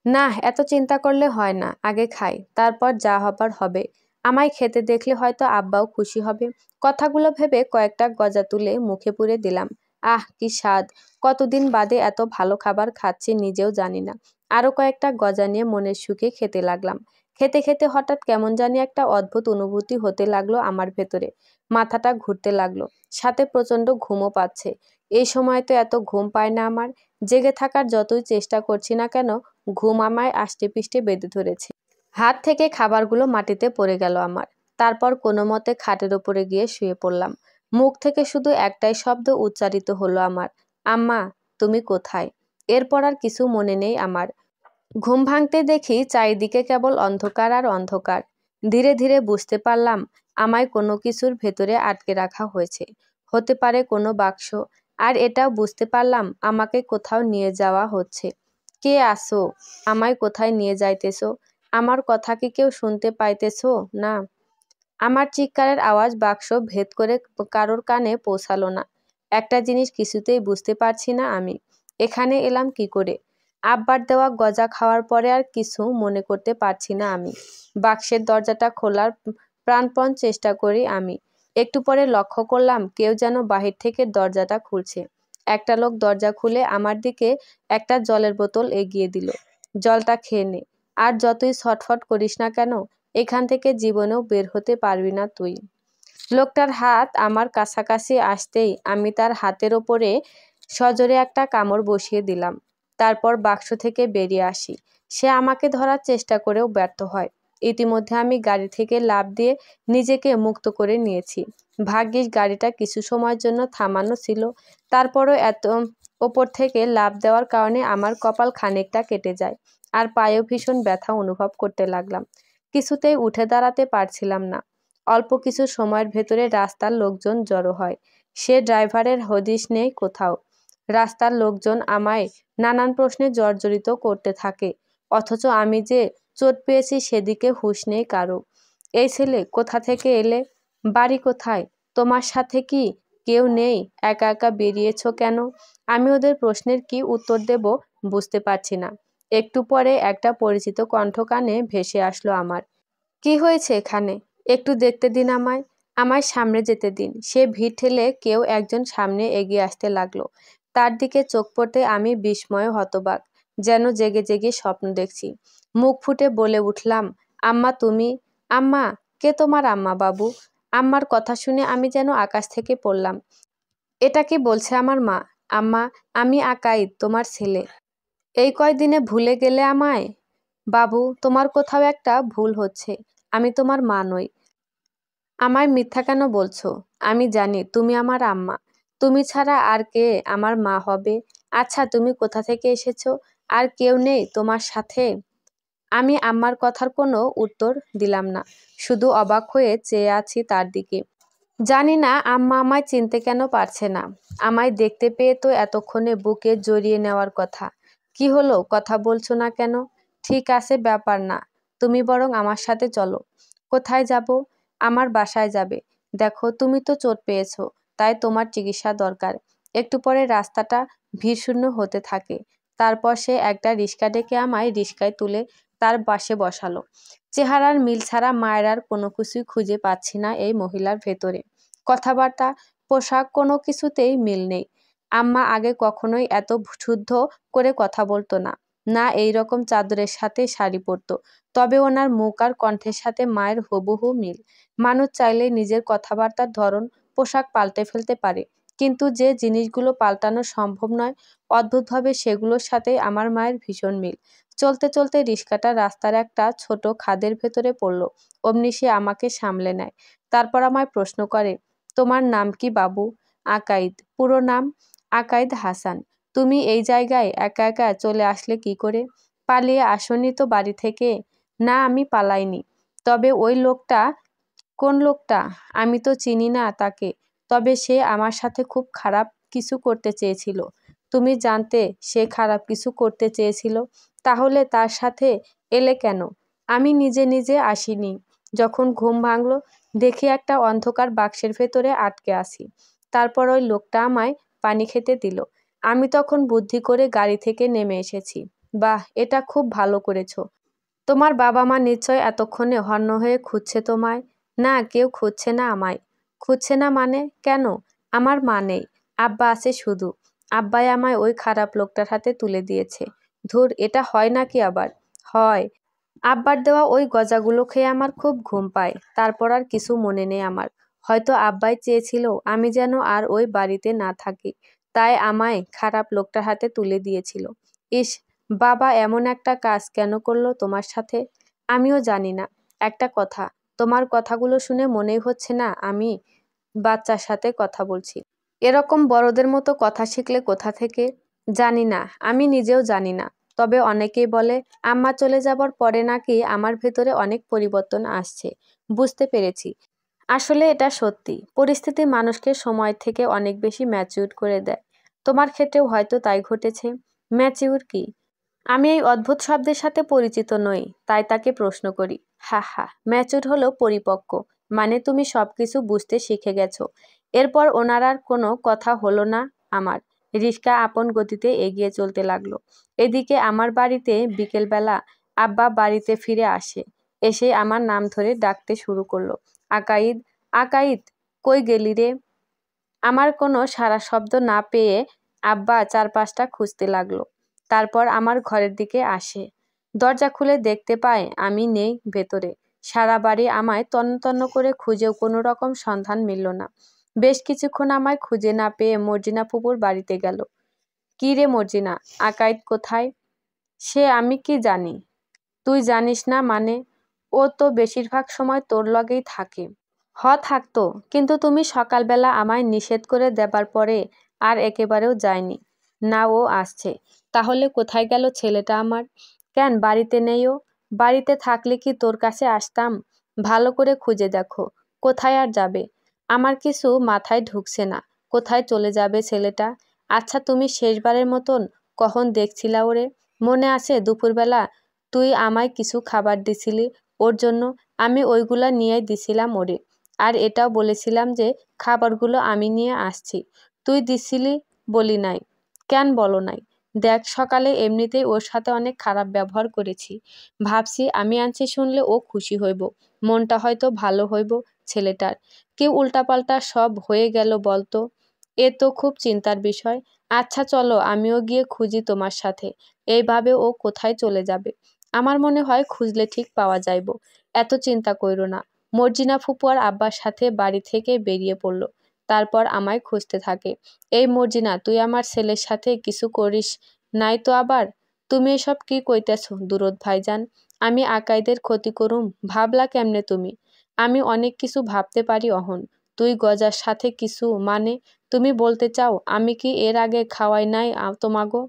না, এত চিন্তা করলে হয় না। আগে খাই, তারপর যা হবার হবে। আমায় খেতে দেখলে হয়তো আব্বাও খুশি হবে। কথাগুলো ভেবে কয়েকটা গজা তুলে মুখে পুরে দিলাম। আহ, কি স্বাদ! কতদিন বাদে এত ভালো খাবার খাচ্ছি নিজেও জানি না। আরো কয়েকটা গজা নিয়ে মনের সুখে খেতে লাগলাম। খেতে খেতে হঠাৎ কেমন জানি একটা অদ্ভুত অনুভূতি হতে লাগলো আমার ভেতরে। মাথাটা ঘুরতে লাগলো, সাথে প্রচন্ড ঘুমও পাচ্ছে। এই সময় তো এত ঘুম পায় না আমার। জেগে থাকার যতই চেষ্টা করছি না কেন, ঘুম আমায় আষ্টেপৃষ্ঠে বেঁধে ধরেছে। হাত থেকে খাবারগুলো মাটিতে পড়ে গেল আমার। তারপর কোনো মতে খাটের ওপরে গিয়ে শুয়ে পড়লাম। মুখ থেকে শুধু একটাই শব্দ উচ্চারিত হলো আমার, আম্মা, তুমি কোথায়? এরপর আর কিছু মনে নেই আমার। ঘুম ভাঙতে দেখি চারিদিকে কেবল অন্ধকার আর অন্ধকার। ধীরে ধীরে বুঝতে পারলাম আমায় কোনো কিছুর ভেতরে আটকে রাখা হয়েছে। হতে পারে কোনো বাক্স। আর এটাও বুঝতে পারলাম আমাকে কোথাও নিয়ে যাওয়া হচ্ছে। কে আসো? আমায় কোথায় নিয়ে যাইতেছো? আমার কথা কি কেউ শুনতে পাইতেছো না? আমার চিৎকারের আওয়াজ বাক্স ভেদ করে কারোর কানে পৌঁছালো না। একটা জিনিস কিছুতেই বুঝতে পারছি না আমি, এখানে এলাম কি করে? আব্বার দেওয়া গজা খাওয়ার পরে আর কিছু মনে করতে পারছি না আমি। বাক্সের দরজাটা খোলার প্রাণপণ চেষ্টা করি আমি। একটু পরে লক্ষ্য করলাম কেউ যেন বাহির থেকে দরজাটা খুলছে। একটা লোক দরজা খুলে আমার দিকে একটা জলের বোতল এগিয়ে দিল। জলটা খেয়ে নে, আর যতই ছটফট করিস না কেন, এখান থেকে জীবনেও বের হতে পারবি না তুই। লোকটার হাত আমার কাছাকাছি আসতেই আমি তার হাতের ওপরে সজোরে একটা কামড় বসিয়ে দিলাম। তারপর বাক্স থেকে বেরিয়ে আসি। সে আমাকে ধরার চেষ্টা করেও ব্যর্থ হয়। ইতিমধ্যে আমি গাড়ি থেকে লাফ দিয়ে নিজেকে মুক্ত করে নিয়েছি। ভাগ্যিস গাড়িটা কিছু সময়ের জন্য থামানো ছিল। তারপরও এত ওপর থেকে লাফ দেওয়ার কারণে আমার কপাল খানিকটা কেটে যায়, আর পায়েও ভীষণ ব্যথা অনুভব করতে লাগলাম। কিছুতেই উঠে দাঁড়াতে পারছিলাম না। অল্প কিছু সময়ের ভেতরে রাস্তার লোকজন জড়ো হয়। সে ড্রাইভারের হদিশ নেই কোথাও। রাস্তার লোকজন আমায় নানান প্রশ্নে জর্জরিত করতে থাকে, অথচ আমি যে চোট পেয়েছি সেদিকে হুঁশ নেই কারো। এই ছেলে কোথা থেকে এলে? বাড়ি কোথায়? তোমার সাথে কি কেউ নেই? একা একা বেরিয়েছ কেন? আমি ওদের প্রশ্নের কি উত্তর দেব বুঝতে পারছি না। একটু পরে একটা পরিচিত কণ্ঠ কানে ভেসে আসলো আমার। কি হয়েছে এখানে? একটু দেখতে দিন আমায়। আমায় সামনে যেতে দিন। সে ভিড় ঠেলে কেউ একজন সামনে এগিয়ে আসতে লাগলো। তার দিকে চোখ পড়তে আমি বিস্ময়ে হতবাক, যেন জেগে জেগে স্বপ্ন দেখছি। মুখ ফুটে বলে উঠলাম, আম্মা তুমি? আম্মা? কে তোমার আম্মা বাবু? আম্মার কথা শুনে আমি যেন আকাশ থেকে পড়লাম। এটা কি বলছে আমার মা? আম্মা, আমি আকাইদ, তোমার ছেলে। এই কয়দিনে ভুলে গেলে আমায়? বাবু, তোমার কোথাও একটা ভুল হচ্ছে। আমি তোমার মা নই। আমায় মিথ্যা কেন বলছো? আমি জানি তুমি আমার আম্মা। তুমি ছাড়া আর কে আমার মা হবে? আচ্ছা, তুমি কোথা থেকে এসেছো? আর কেউ নেই তোমার সাথে? আমি আম্মার কথার কোনো উত্তর দিলাম না, শুধু অবাক হয়ে চেয়ে আছি তার দিকে। জানি না আম্মা আমায় চিনতে কেন পারছে না। আমায় দেখতে পেয়ে তো এতক্ষণে বুকে জড়িয়ে নেওয়ার কথা। কি হলো, কথা বলছো না কেন? ঠিক আছে, ব্যাপার না, তুমি বরং আমার সাথে চলো। কোথায় যাব? আমার বাসায় যাবে। দেখো, তুমি তো চোট পেয়েছো, তাই তোমার চিকিৎসা দরকার। একটু পরে রাস্তাটা ভিড়শূন্য হতে থাকে। তারপর সে একটা রিক্সা ডেকে আমায় রিক্সায় তুলে তার পাশে বসালো। চেহারার মিল ছাড়া মায়ের আর কোনো কিছুই খুঁজে পাচ্ছি না এই মহিলার ভেতরে। কথাবার্তা, পোশাক, কোনো কিছুতেই মিল নেই। আম্মা আগে কখনোই এত শুদ্ধ করে কথা বলতো না, না এই রকম চাদরের সাথে শাড়ি পরতো। তবে ওনার মুখ আর কণ্ঠের সাথে মায়ের হুবহু মিল। মানুষ চাইলে নিজের কথাবার্তার ধরন, পোশাক পাল্টে ফেলতে পারে, কিন্তু যে জিনিসগুলো পাল্টানো সম্ভব নয়, অদ্ভুতভাবে সেগুলোর সাথে আমার মায়ের ভীষণ মিল। চলতে চলতে রিক্সাটা রাস্তার একটা ছোট খাদের ভেতরে পড়ল। অমনি সে আমাকে সামলে নেয়। তারপর আমায় প্রশ্ন করে, তোমার নাম কি বাবু? আকাইদ। পুরো নাম? আকাইদ হাসান। তুমি এই জায়গায় একা একা চলে আসলে কি করে? পালিয়ে আসনি তো বাড়ি থেকে? না, আমি পালাইনি। তবে ওই লোকটা? কোন লোকটা? আমি তো চিনি না তাকে। তবে সে আমার সাথে খুব খারাপ কিছু করতে চেয়েছিল। তুমি জানতে সে খারাপ কিছু করতে চেয়েছিল? তাহলে তার সাথে এলে কেন? আমি নিজে নিজে আসিনি। যখন ঘুম ভাঙল, দেখি একটা অন্ধকার বাক্সের ভেতরে আটকে আছি। তারপর ওই লোকটা আমায় পানি খেতে দিল। আমি তখন বুদ্ধি করে গাড়ি থেকে নেমে এসেছি। বাহ, এটা খুব ভালো করেছো। তোমার বাবা মা নিশ্চয় এতক্ষণে হন্য হয়ে খুঁজছে তোমায়। না, কেউ খুঁজছে না আমায়। খুঁজছে না মানে? কেন? আমার মা নেই, আব্বা আছে শুধু। আব্বাই আমায় ওই খারাপ লোকটার হাতে তুলে দিয়েছে। ধুর, এটা হয় নাকি আবার? হয়। আব্বার দেওয়া ওই গজাগুলো খেয়ে আমার খুব ঘুম পায়। তারপর আর কিছু মনে নেই আমার। হয়তো আব্বাই চেয়েছিল আমি যেন আর ওই বাড়িতে না থাকি, তাই আমায় খারাপ লোকটার হাতে তুলে দিয়েছিল। ইস, বাবা এমন একটা কাজ কেন করলো তোমার সাথে? আমিও জানি না। একটা কথা, তোমার কথাগুলো শুনে মনেই হচ্ছে না আমি বাচ্চার সাথে কথা বলছি। এরকম বড়দের মতো কথা শিখলে কোথা থেকে? জানি না, আমি নিজেও জানি না। তবে অনেকেই বলে আম্মা চলে যাবার পরে নাকি আমার ভেতরে অনেক পরিবর্তন আসছে। বুঝতে পেরেছি, আসলে এটা সত্যি। পরিস্থিতি মানুষকে সময় থেকে অনেক বেশি ম্যাচিউর করে দেয়। তোমার ক্ষেত্রেও হয়তো তাই ঘটেছে। ম্যাচিউর কি? আমি এই অদ্ভুত শব্দের সাথে পরিচিত নই, তাই তাকে প্রশ্ন করি। হা হা, ম্যাচিউর হলো পরিপক্ক। মানে তুমি সবকিছু বুঝতে শিখে গেছো। এরপর ওনার আর কোনো কথা হলো না আমার। রিক্সা আপন গতিতে এগিয়ে চলতে লাগলো। এদিকে আমার বাড়িতে বিকেলবেলা আব্বা বাড়িতে ফিরে আসে। এসে আমার নাম ধরে ডাকতে শুরু করলো। আকাইদ, আকাইদ, কই গেলি রে? আমার কোনো সাড়া শব্দ না পেয়ে আব্বা চারপাশটা খুঁজতে লাগলো। তারপর আমার ঘরের দিকে আসে। দরজা খুলে দেখতে পায় আমি নেই ভেতরে। সারা বাড়ি আমায় তন্ন তন্ন করে খুঁজেও কোনো রকম সন্ধান মিলল না। বেশ কিছুক্ষণ আমায় খুঁজে না পেয়ে মর্জিনা ফুপুর বাড়িতে গেল। কি রে মর্জিনা, আকাইদ কোথায়? সে আমি কি জানি? তুই জানিস না মানে? ও তো বেশিরভাগ সময় তোর লগেই থাকে। থাকতো, কিন্তু তুমি সকালবেলা আমায় নিষেধ করে দেবার পরে আর একেবারেও যায়নি। না, ও আসছে। তাহলে কোথায় গেল ছেলেটা আমার? কেন বাড়িতে নেই ও? বাড়িতে থাকলে কি তোর কাছে আসতাম? ভালো করে খুঁজে দেখো, কোথায় আর যাবে? আমার কিছু মাথায় ঢুকছে না। কোথায় চলে যাবে ছেলেটা? আচ্ছা, তুমি শেষবারের মতন কখন দেখছিলা ওরে? মনে আছে দুপুরবেলা তুই আমায় কিছু খাবার দিছিলি ওর জন্য? আমি ওইগুলা নিয়েই দিছিলাম ওরে। আর এটাও বলেছিলাম যে খাবারগুলো আমি নিয়ে আসছি। তুই দিছিলি বলি নাই? কেন বলো নাই? দেখ, সকালে এমনিতেই ওর সাথে অনেক খারাপ ব্যবহার করেছি। ভাবছি আমি আনছি শুনলে ও খুশি হইব, মনটা হয়তো ভালো হইব ছেলেটার। কেউ উল্টাপাল্টা সব হয়ে গেল বলতো। এ তো খুব চিন্তার বিষয়। আচ্ছা চলো, আমিও গিয়ে খুঁজি তোমার সাথে। এইভাবে ও কোথায় চলে যাবে? আমার মনে হয় খুঁজলে ঠিক পাওয়া যাইব। এত চিন্তা কইরো না। মর্জিনা ফুপু আর আব্বার সাথে বাড়ি থেকে বেরিয়ে পড়ল। তারপর আমায় খুঁজতে থাকে। এই মর্জিনা, তুই আমার ছেলের সাথে কিছু করিস নাই তো আবার? তুমি এসব কি কইতেছ দুরদ ভাইজান? আমি আকাইদের ক্ষতি করুম ভাবলা কেমনে তুমি? আমি অনেক কিছু ভাবতে পারি অহন। তুই গজার সাথে কিছু মানে? তুমি বলতে চাও আমি কি এর আগে খাওয়াই নাই তোমাগো?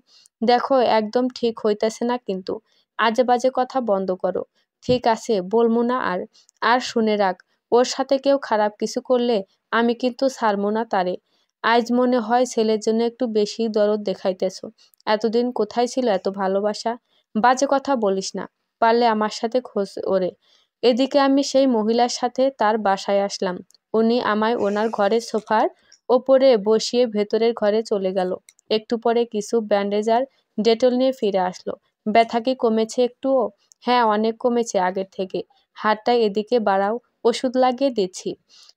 দেখো, একদম ঠিক হইতেছে না কিন্তু। আজে বাজে কথা বন্ধ করো। ঠিক আছে, বলমু না আর। আর শুনে রাখ, ওর সাথে কেউ খারাপ কিছু করলে আমি কিন্তু ছাড়মু না তারে। আজ মনে হয় ছেলের জন্য একটু বেশি দরদ দেখাইতেছ। এতদিন কোথায় ছিল এত ভালোবাসা? বাজে কথা বলিস না। পারলে আমার সাথে খোঁজ ওরে। এদিকে আমি সেই মহিলার সাথে তার বাসায় আসলাম। উনি আমায় ওনার ঘরের সোফার ওপরে বসিয়ে ভেতরের ঘরে চলে গেল। একটু পরে কিছু ব্যান্ডেজ আর ডেটল নিয়ে ফিরে আসলো। ব্যথা কি কমেছে একটুও? হ্যাঁ, অনেক কমেছে আগের থেকে। হাতটা এদিকে বাড়াও, ওষুধ লাগিয়ে দিচ্ছি।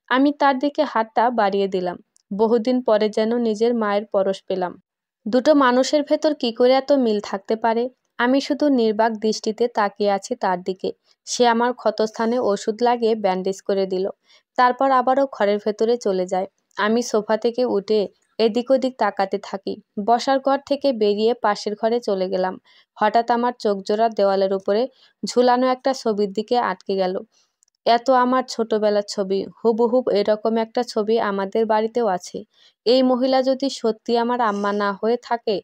আমি তার দিকে হাতটা বাড়িয়ে দিলাম। বহুদিন পরে যেন নিজের মায়ের পরশ পেলাম। দুটো মানুষের ভেতর কি করে এত মিল থাকতে পারে? আমি শুধু নির্বাক দৃষ্টিতে তাকিয়ে আছি তার দিকে। সে আমার ক্ষতস্থানে ওষুধ লাগিয়ে ব্যান্ডেজ করে দিল। তারপর আবারও ঘরের ভেতরে চলে যায়। আমি সোফা থেকে উঠে এদিক ওদিক তাকাতে থাকি। বসার ঘর থেকে বেরিয়ে পাশের ঘরে চলে গেলাম। হঠাৎ আমার চোখজোড়া দেওয়ালের উপরে ঝুলানো একটা ছবির দিকে আটকে গেল। এত আমার ছোটবেলার ছবি, হুবহুব এরকম একটা ছবি আমাদের বাড়িতেও আছে। এই মহিলা যদি সত্যি আমার আম্মা না হয়ে থাকে,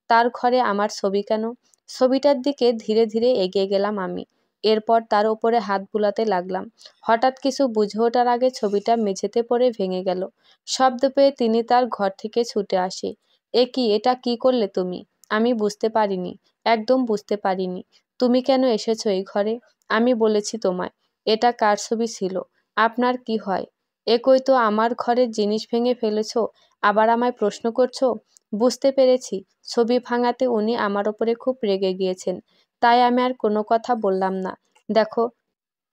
তার ঘরে আমার ছবি কেন? ছবিটার দিকে ধীরে ধীরে এগিয়ে গেলাম আমি। এরপর তার উপরে হাত বুলাতে লাগলাম। হঠাৎ কিছু বুঝে ওঠার আগে ছবিটা মেঝেতে পড়ে ভেঙে গেল। শব্দ পেয়ে তিনি তার ঘর থেকে ছুটে আসে। এ কি, এটা কি করলে তুমি? আমি বুঝতে পারিনি, একদম বুঝতে পারিনি। তুমি কেন এসেছো এই ঘরে? আমি বলেছি তোমায় এটা কার ছবি ছিল? আপনার কি হয়? একই তো আমার ঘরের জিনিস ভেঙে ফেলেছ, আবার আমায় প্রশ্ন করছো? বুঝতে পেরেছি, ছবি ভাঙাতে উনি আমার ওপরে খুব রেগে গিয়েছেন। তাই আমি আর কোনো কথা বললাম না। দেখো,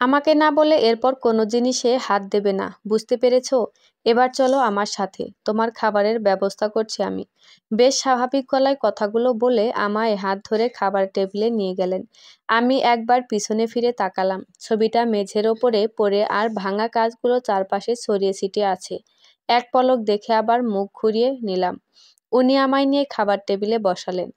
আমাকে না বলে এরপর কোনো জিনিসে হাত দেবে না, বুঝতে পেরেছো? এবার চলো আমার সাথে, তোমার খাবারের ব্যবস্থা করছি আমি। বেশ স্বাভাবিক গলায় কথাগুলো বলে আমায় হাত ধরে খাবার টেবিলে নিয়ে গেলেন। আমি একবার পিছনে ফিরে তাকালাম। ছবিটা মেঝের ওপরে পড়ে আর ভাঙা কাজগুলো চারপাশে ছড়িয়ে ছিটিয়ে আছে। এক পলক দেখে আবার মুখ ঘুরিয়ে নিলাম। উনি আমায় নিয়ে খাবার টেবিলে বসালেন।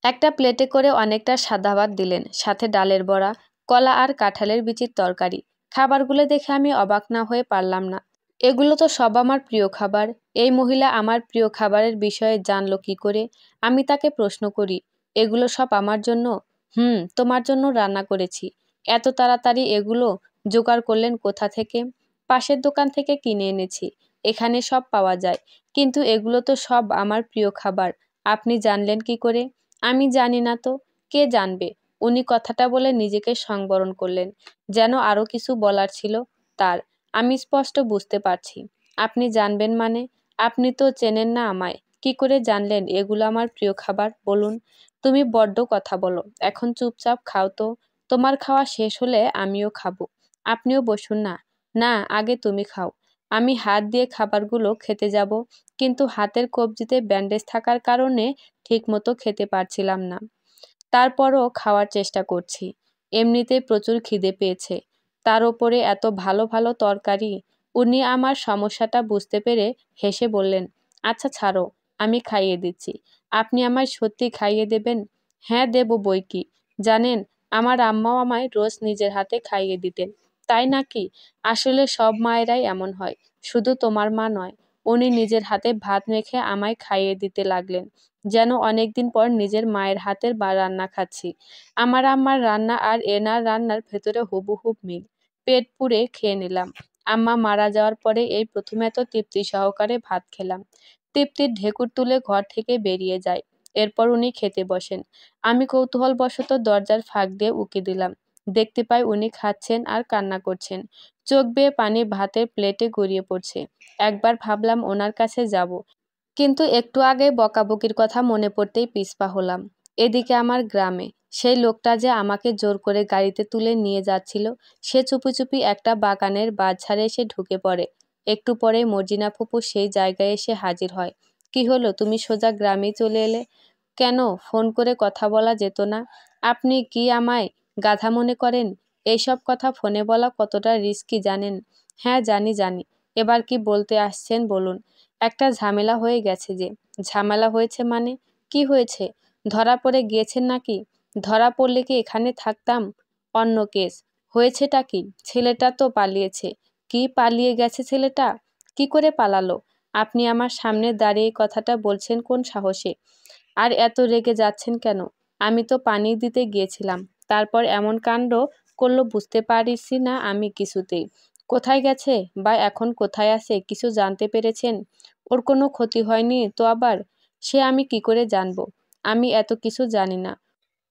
একটা প্লেটে করে অনেকটা সাদা ভাত দিলেন, সাথে ডালের বড়া, কলা আর কাঁঠালের বিচির তরকারি। খাবারগুলো দেখে আমি অবাক না হয়ে পারলাম না। এগুলো তো সব আমার প্রিয় খাবার। এই মহিলা আমার প্রিয় খাবারের বিষয়ে জানলো কি করে? আমি তাকে প্রশ্ন করি, এগুলো সব আমার জন্য? তোমার জন্য রান্না করেছি। এত তাড়াতাড়ি এগুলো জোগাড় করলেন কোথা থেকে? পাশের দোকান থেকে কিনে এনেছি। এখানে সব পাওয়া যায়। কিন্তু এগুলো তো সব আমার প্রিয় খাবার। আপনি জানলেন কি করে? আমি জানি না তো, কে জানবে? উনি কথাটা বলে নিজেকে সংবরণ করলেন, যেন আরো কিছু বলার ছিল তার। আমি স্পষ্ট বুঝতে পারছি। আপনি জানবেন মানে? আপনি তো চেনেন না আমায়। কি করে জানলেন এগুলো আমার প্রিয় খাবার বলুন? তুমি বড্ড কথা বলো। এখন চুপচাপ খাও তো। তোমার খাওয়া শেষ হলে আমিও খাবো। আপনিও বসুন না। না, আগে তুমি খাও। আমি হাত দিয়ে খাবারগুলো খেতে যাব, কিন্তু হাতের কবজিতে ব্যান্ডেজ থাকার কারণে ঠিকমতো খেতে পারছিলাম না। তারপরও খাওয়ার চেষ্টা করছি। এমনিতেই প্রচুর খিদে পেয়েছে, তার ওপরে এত ভালো ভালো তরকারি। উনি আমার সমস্যাটা বুঝতে পেরে হেসে বললেন, আচ্ছা ছাড়ো, আমি খাইয়ে দিচ্ছি। আপনি আমায় সত্যি খাইয়ে দেবেন? হ্যাঁ, দেব বই কি। জানেন, আমার আম্মাও আমায় রোজ নিজের হাতে খাইয়ে দিতেন। তাই নাকি? আসলে সব মায়েরাই এমন হয়, শুধু তোমার মা নয়। উনি নিজের হাতে ভাত মেখে আমায় খাইয়ে দিতে লাগলেন, যেন অনেকদিন পর নিজের মায়ের হাতের রান্না খাচ্ছি। আমার আম্মার রান্না আর এনার রান্নার ভেতরে হুবহুব মিল। পেট পুড়ে খেয়ে নিলাম। আম্মা মারা যাওয়ার পরে এই প্রথম এত তৃপ্তি সহকারে ভাত খেলাম। তৃপ্তির ঢেকুর তুলে ঘর থেকে বেরিয়ে যায়। এরপর উনি খেতে বসেন। আমি কৌতূহলবশত দরজার ফাঁক দিয়ে উঁকি দিলাম। দেখতে পাই উনি খাচ্ছেন আর কান্না করছেন। চোখ বেয়ে পানি ভাতের প্লেটে গড়িয়ে পড়ছে। একবার ভাবলাম ওনার কাছে যাব, কিন্তু একটু আগে বকাবকির কথা মনে পড়তেই পিছপা হলাম। এদিকে আমার গ্রামে সেই লোকটা যে আমাকে জোর করে গাড়িতে তুলে নিয়ে যাচ্ছিল, সে চুপি চুপি একটা বাগানের বাঁধঝাড়ে এসে ঢুকে পড়ে। একটু পরেই মর্জিনা ফুপু সেই জায়গায় এসে হাজির হয়। কি হলো, তুমি সোজা গ্রামেই চলে এলে কেন? ফোন করে কথা বলা যেত না? আপনি কি আমায় গাধা মনে করেন? এইসব কথা ফোনে বলা কতটা রিস্কি জানেন? হ্যাঁ জানি জানি। এবার কি বলতে আসছেন বলুন। একটা ঝামেলা হয়ে গেছে যে। ঝামেলা হয়েছে মানে? কি হয়েছে? ধরা পড়ে গিয়েছেন নাকি? ধরা পড়লে কি এখানে থাকতাম? অন্য কেস। হয়েছেটা কি? ছেলেটা তো পালিয়েছে। কি পালিয়ে গেছে ছেলেটা? কি করে পালালো? আপনি আমার সামনে দাঁড়িয়ে কথাটা বলছেন কোন সাহসে? আর এত রেগে যাচ্ছেন কেন? আমি তো পানি দিতে গিয়েছিলাম, তারপর এমন কাণ্ড করলো বুঝতে পারিছি না আমি কিছুতেই। কোথায় গেছে বা এখন কোথায় আছে কিছু জানতে পেরেছেন? ওর কোনো ক্ষতি হয়নি তো আবার? সে আমি কি করে জানবো? আমি এত কিছু জানি না।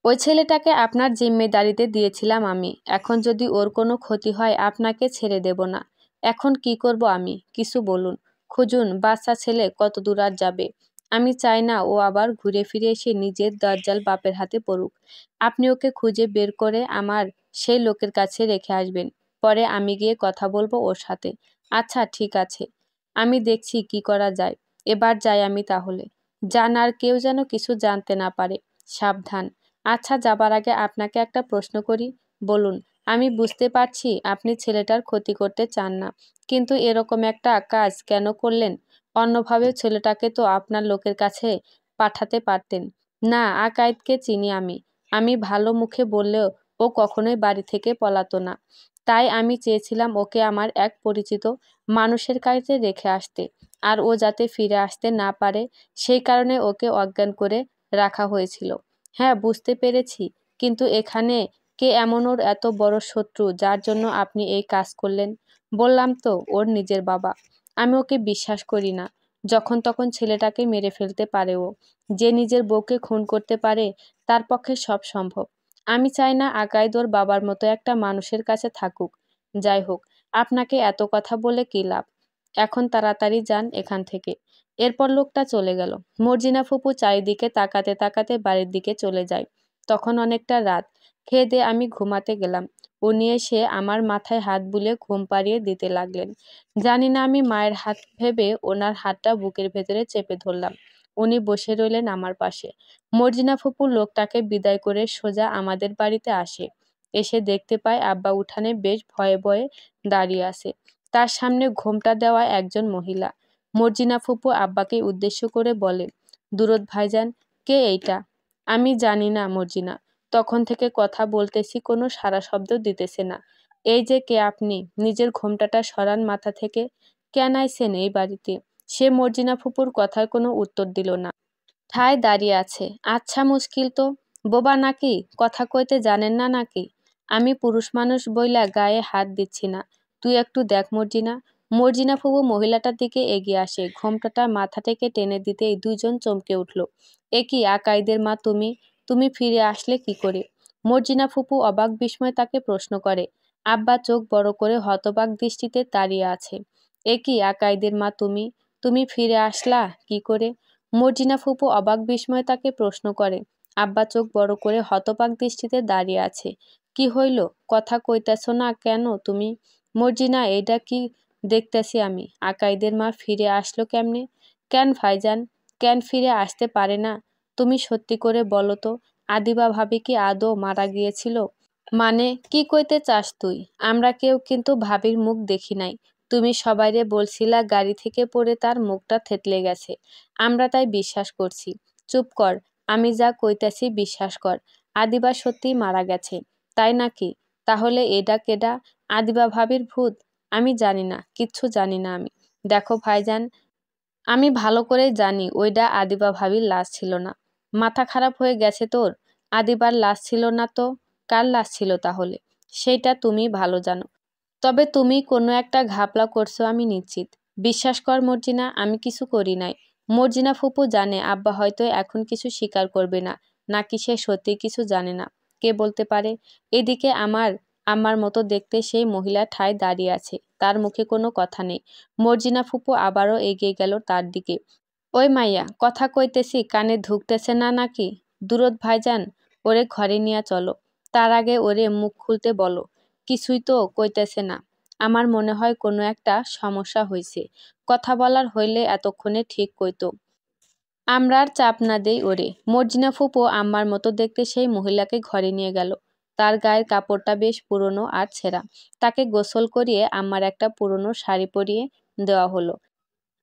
ওই ছেলেটাকে আপনার জিম্মেদারিতে দিয়েছিলাম আমি। এখন যদি ওর কোনো ক্ষতি হয় আপনাকে ছেড়ে দেব না। এখন কি করব আমি? কিছু বলুন। খুঁজুন, বাচ্চা ছেলে কত দূর আর যাবে? আমি চাই না ও আবার ঘুরে ফিরে এসে নিজের দজ্জাল বাপের হাতে পড়ুক। আপনি ওকে খুঁজে বের করে আমার সেই লোকের কাছে রেখে আসবেন। পরে আমি গিয়ে কথা বলবো ওর সাথে। আচ্ছা ঠিক আছে, আমি দেখছি কি করা যায়। এবার যাই আমি তাহলে। যান, আর কেউ যেন কিছু জানতে না পারে। সাবধান। আচ্ছা, যাবার আগে আপনাকে একটা প্রশ্ন করি। বলুন। আমি বুঝতে পারছি আপনি ছেলেটার ক্ষতি করতে চান না, কিন্তু এরকম একটা কাজ কেন করলেন? অন্যভাবে ছেলেটাকে তো আপনার লোকের কাছে পাঠাতে পারতেন। না, আকাইদকে চিনি আমি। আমি ভালো মুখে বললেও ও কখনোই বাড়ি থেকে পলাতো না। তাই আমি চেয়েছিলাম ওকে আমার এক পরিচিত মানুষের কাছে রেখে আসতে। আর ও যাতে ফিরে আসতে না পারে, সেই কারণে ওকে অজ্ঞান করে রাখা হয়েছিল। হ্যাঁ, বুঝতে পেরেছি। কিন্তু এখানে কে এমন ওর এত বড় শত্রু যার জন্য আপনি এই কাজ করলেন? বললাম তো, ওর নিজের বাবা। আমি ওকে বিশ্বাস করি না। যখন তখন ছেলেটাকে মেরে ফেলতে পারে ও। যে নিজের বউকে খুন করতে পারে, তার পক্ষে সব সম্ভব। আমি চাই না আকাইদ ওর বাবার মতো একটা মানুষের কাছে থাকুক। যাই হোক, আপনাকে এত কথা বলে কি লাভ? এখন তাড়াতাড়ি যান এখান থেকে। এরপর লোকটা চলে গেল। মর্জিনা ফুপু চারিদিকে তাকাতে তাকাতে বাড়ির দিকে চলে যায়। তখন অনেকটা রাত। খেয়ে দিয়ে আমি ঘুমাতে গেলাম। উনি এসে আমার মাথায় হাত বুলিয়ে ঘুম পাড়িয়ে দিতে লাগলেন। জানি না আমি মায়ের হাত ভেবে ওনার হাতটা বুকের ভেতরে চেপে ধরলাম। উনি বসে রইলেন আমার পাশে। মর্জিনা ফুপু লোকটাকে বিদায় করে সোজা আমাদের বাড়িতে আসে। এসে দেখতে পায় আব্বা উঠানে বেশ ভয়ে ভয়ে দাঁড়িয়ে আছে। তার সামনে ঘোমটা দেওয়া একজন মহিলা। মর্জিনা ফুপু আব্বাকে উদ্দেশ্য করে বলে, দুরত ভাইজান, কে এইটা? আমি জানি না মর্জিনা। তখন থেকে কথা বলতেছি, কোনো সাড়া শব্দ দিতেছে না। এই যে কে আপনি? নিজের ঘোমটাটা সরান মাথা থেকে। কেন আইছেন এই বাড়িতে? সে মর্জিনা ফুপুর কথার কোনো উত্তর দিল না। ঠায় দাঁড়িয়ে আছে। আচ্ছা মুশকিল তো। বোবা নাকি? কথা কইতে জানেন না নাকি? আমি পুরুষ মানুষ বইলা গায়ে হাত দিচ্ছি না। তুই একটু দেখ মর্জিনা। মর্জিনা ফুপু মহিলাটার দিকে এগিয়ে আসে। ঘোমটাটা মাথা থেকে টেনে দিতেই দুইজন চমকে উঠল। এ কি আকাইদের মা তুমি? তুমি ফিরে আসলে কি করে? মর্জিনা ফুপু অবাক বিস্ময়ে তাকে প্রশ্ন করে। আব্বা চোখ বড় করে হতবাক দৃষ্টিতে তাড়িয়ে আছে। এ কি আকাইদের মা তুমি? তুমি ফিরে আসলা কি করে? মর্জিনা ফুপু অবাক বিস্ময়ে তাকে প্রশ্ন করে। আব্বা চোখ বড় করে হতবাক দৃষ্টিতে দাঁড়িয়ে আছে। কি হইল? কথা কইতেছ না কেন তুমি? মর্জিনা, এইটা কি দেখতেছি আমি? আকাইদের মা ফিরে আসলো কেমনে? কেন ভাইজান? কেন ফিরে আসতে পারে না? তুমি সত্যি করে বলো তো, আদিবা ভাবি কি আদৌ মারা গিয়েছিল? মানে কি কইতে চাস তুই? আমরা কেউ কিন্তু ভাবির মুখ দেখি নাই। তুমি সবাইরে বলছিলা গাড়ি থেকে পড়ে তার মুখটা থেতলে গেছে। আমরা তাই বিশ্বাস করছি। চুপ কর, আমি যা কইতাছি বিশ্বাস কর। আদিবা সত্যিই মারা গেছে। তাই নাকি? তাহলে এডা কেডা? আদিবা ভাবির ভূত? আমি জানি না, কিচ্ছু জানি না আমি। দেখো ভাইজান, আমি ভালো করেই জানি ওইডা আদিবা ভাবির লাশ ছিল না। মাথা খারাপ হয়ে গেছে তোর? আদিবার লাশ ছিল না তো কার লাশ ছিল তাহলে? সেইটা তুমি ভালো জানো। তবে তুমি কোনো একটা ঘাপলা করছো আমি নিশ্চিত। বিশ্বাস কর মর্জিনা, আমি কিছু করি নাই। মর্জিনা ফুপু জানে আব্বা হয়তো এখন কিছু স্বীকার করবে না, নাকি সে সত্যি কিছু জানে না। কে বলতে পারে? এদিকে আমার মতো দেখতে সেই মহিলা ঠায় দাঁড়িয়ে আছে, তার মুখে কোনো কথা নেই। মর্জিনা ফুপু আবারও এগিয়ে গেল তার দিকে। ওই মাইয়া, কথা কইতেছি কানে ঢুকতেছে না নাকি? দূরত ভাইজান, ওরে ঘরে নিয়ে চলো। তার আগে ওরে মুখ খুলতে বলো। কিছুই তো কইতেছে না। আমার মনে হয় কোনো একটা সমস্যা হইছে। কথা বলার হইলে এতক্ষণে ঠিক কইতো। আমরা আর চাপ না দেই ওরে। মর্জিনা ফুপু আম্মার মতো দেখতে সেই মহিলাকে ঘরে নিয়ে গেল। তার গায়ের কাপড়টা বেশ পুরনো আর ছেঁড়া। তাকে গোসল করিয়ে আম্মার একটা পুরনো শাড়ি পরিয়ে দেওয়া হলো।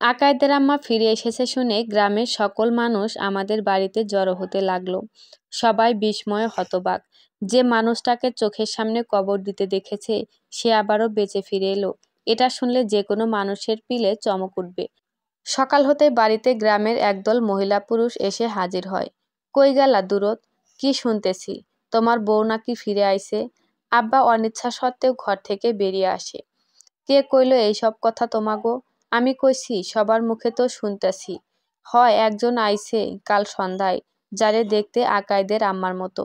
আকাইদের আম্মা ফিরে এসেছে শুনে গ্রামের সকল মানুষ আমাদের বাড়িতে জড়ো হতে লাগলো। সবাই বিস্ময়ে হতবাক। যে মানুষটাকে চোখের সামনে কবর দিতে দেখেছে সে আবারও বেঁচে ফিরে এলো, এটা শুনলে যে কোনো মানুষের পিলে চমক উঠবে। সকাল হতেই বাড়িতে গ্রামের একদল মহিলা পুরুষ এসে হাজির হয়। কই গেলা দূরত? কি শুনতেছি তোমার বউ নাকি ফিরে আইছে? আব্বা অনিচ্ছা সত্ত্বেও ঘর থেকে বেরিয়ে আসে। কে কইল এইসব কথা তোমাগো? আমি কইছি, সবার মুখে তো শুনতেছি। হয় একজন আইছে কাল সন্ধ্যায়, যারে দেখতে আকাইদের আম্মার মতো।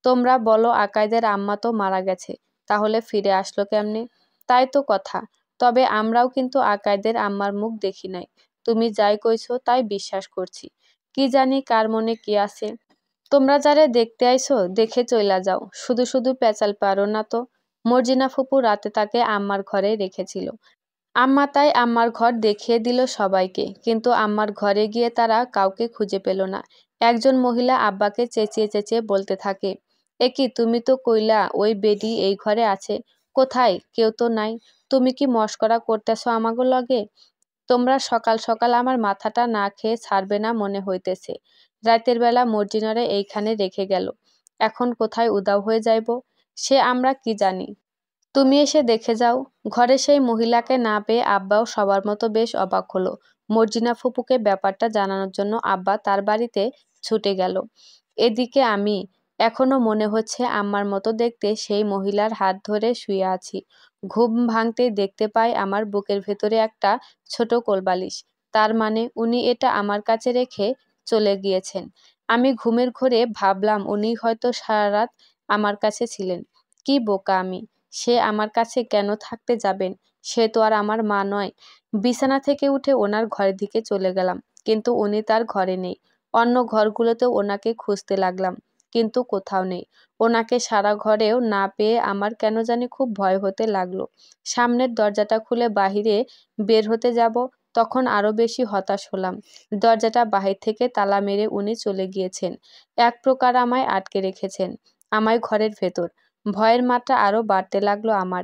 তোমরা বলো আকাইদের আম্মা তো মারা গেছে, তাহলে ফিরে আসলো কেমনে? তাই তো কথা। তবে আমরাও কিন্তু আকাইদের আম্মার মুখ দেখি নাই। তুমি যাই কইছো তাই বিশ্বাস করছি। কি জানি কার মনে কি আছে। তোমরা যারে দেখতে আইছো দেখে চইলা যাও, শুধু শুধু পেঁচাল পারো না তো। মর্জিনা ফুপু রাতে তাকে আম্মার ঘরে রেখেছিল। আম্মা তাই আম্মার ঘর দেখিয়ে দিল সবাইকে, কিন্তু আম্মার ঘরে গিয়ে তারা কাউকে খুঁজে পেল না। একজন মহিলা আব্বাকে চেঁচিয়ে চেঁচিয়ে বলতে থাকে, একি তুমি তো কইলা ওই বেডি এই ঘরে আছে, কোথায়? কেউ তো নাই। তুমি কি মস্করা করতেছো আমাগো লগে? তোমরা সকাল সকাল আমার মাথাটা না খেয়ে ছাড়বে না মনে হইতেছে। রাতের বেলা মর্জিনারে এইখানে রেখে গেল, এখন কোথায় উদাও হয়ে যাইব সে আমরা কি জানি। তুমি এসে দেখে যাও। ঘরে সেই মহিলাকে না পেয়ে আব্বাও সবার মতো বেশ অবাক হলো। মর্জিনা ফুপুকে ব্যাপারটা জানানোর জন্য আব্বা তার বাড়িতে ছুটে গেল। এদিকে আমি এখনো মনে হচ্ছে আম্মার মতো দেখতে সেই মহিলার হাত ধরে শুয়ে আছি। ঘুম ভাঙতেই দেখতে পাই আমার বুকের ভেতরে একটা ছোট কোলবালিশ। তার মানে উনি এটা আমার কাছে রেখে চলে গিয়েছেন। আমি ঘুমের ঘোরে ভাবলাম উনি হয়তো সারা রাত আমার কাছে ছিলেন। কি বোকা আমি! সে আমার কাছে কেন থাকতে যাবেন? সে তো আর আমার মা নয়। বিছানা থেকে উঠে ওনার ঘরের দিকে চলে গেলাম, কিন্তু উনি তার ঘরে নেই। অন্য ঘরগুলোতেও ওনাকে খুঁজতে লাগলাম, কিন্তু কোথাও নেই। ওনাকে সারা ঘরেও না পেয়ে আমার কেন জানি খুব ভয় হতে লাগলো। সামনের দরজাটা খুলে বাহিরে বের হতে যাব, তখন আরো বেশি হতাশ হলাম। দরজাটা বাহির থেকে তালা মেরে উনি চলে গিয়েছেন। এক প্রকার আমায় আটকে রেখেছেন আমায় ঘরের ভেতর। ভয়ের মাত্রা আরো বাড়তে লাগলো আমার।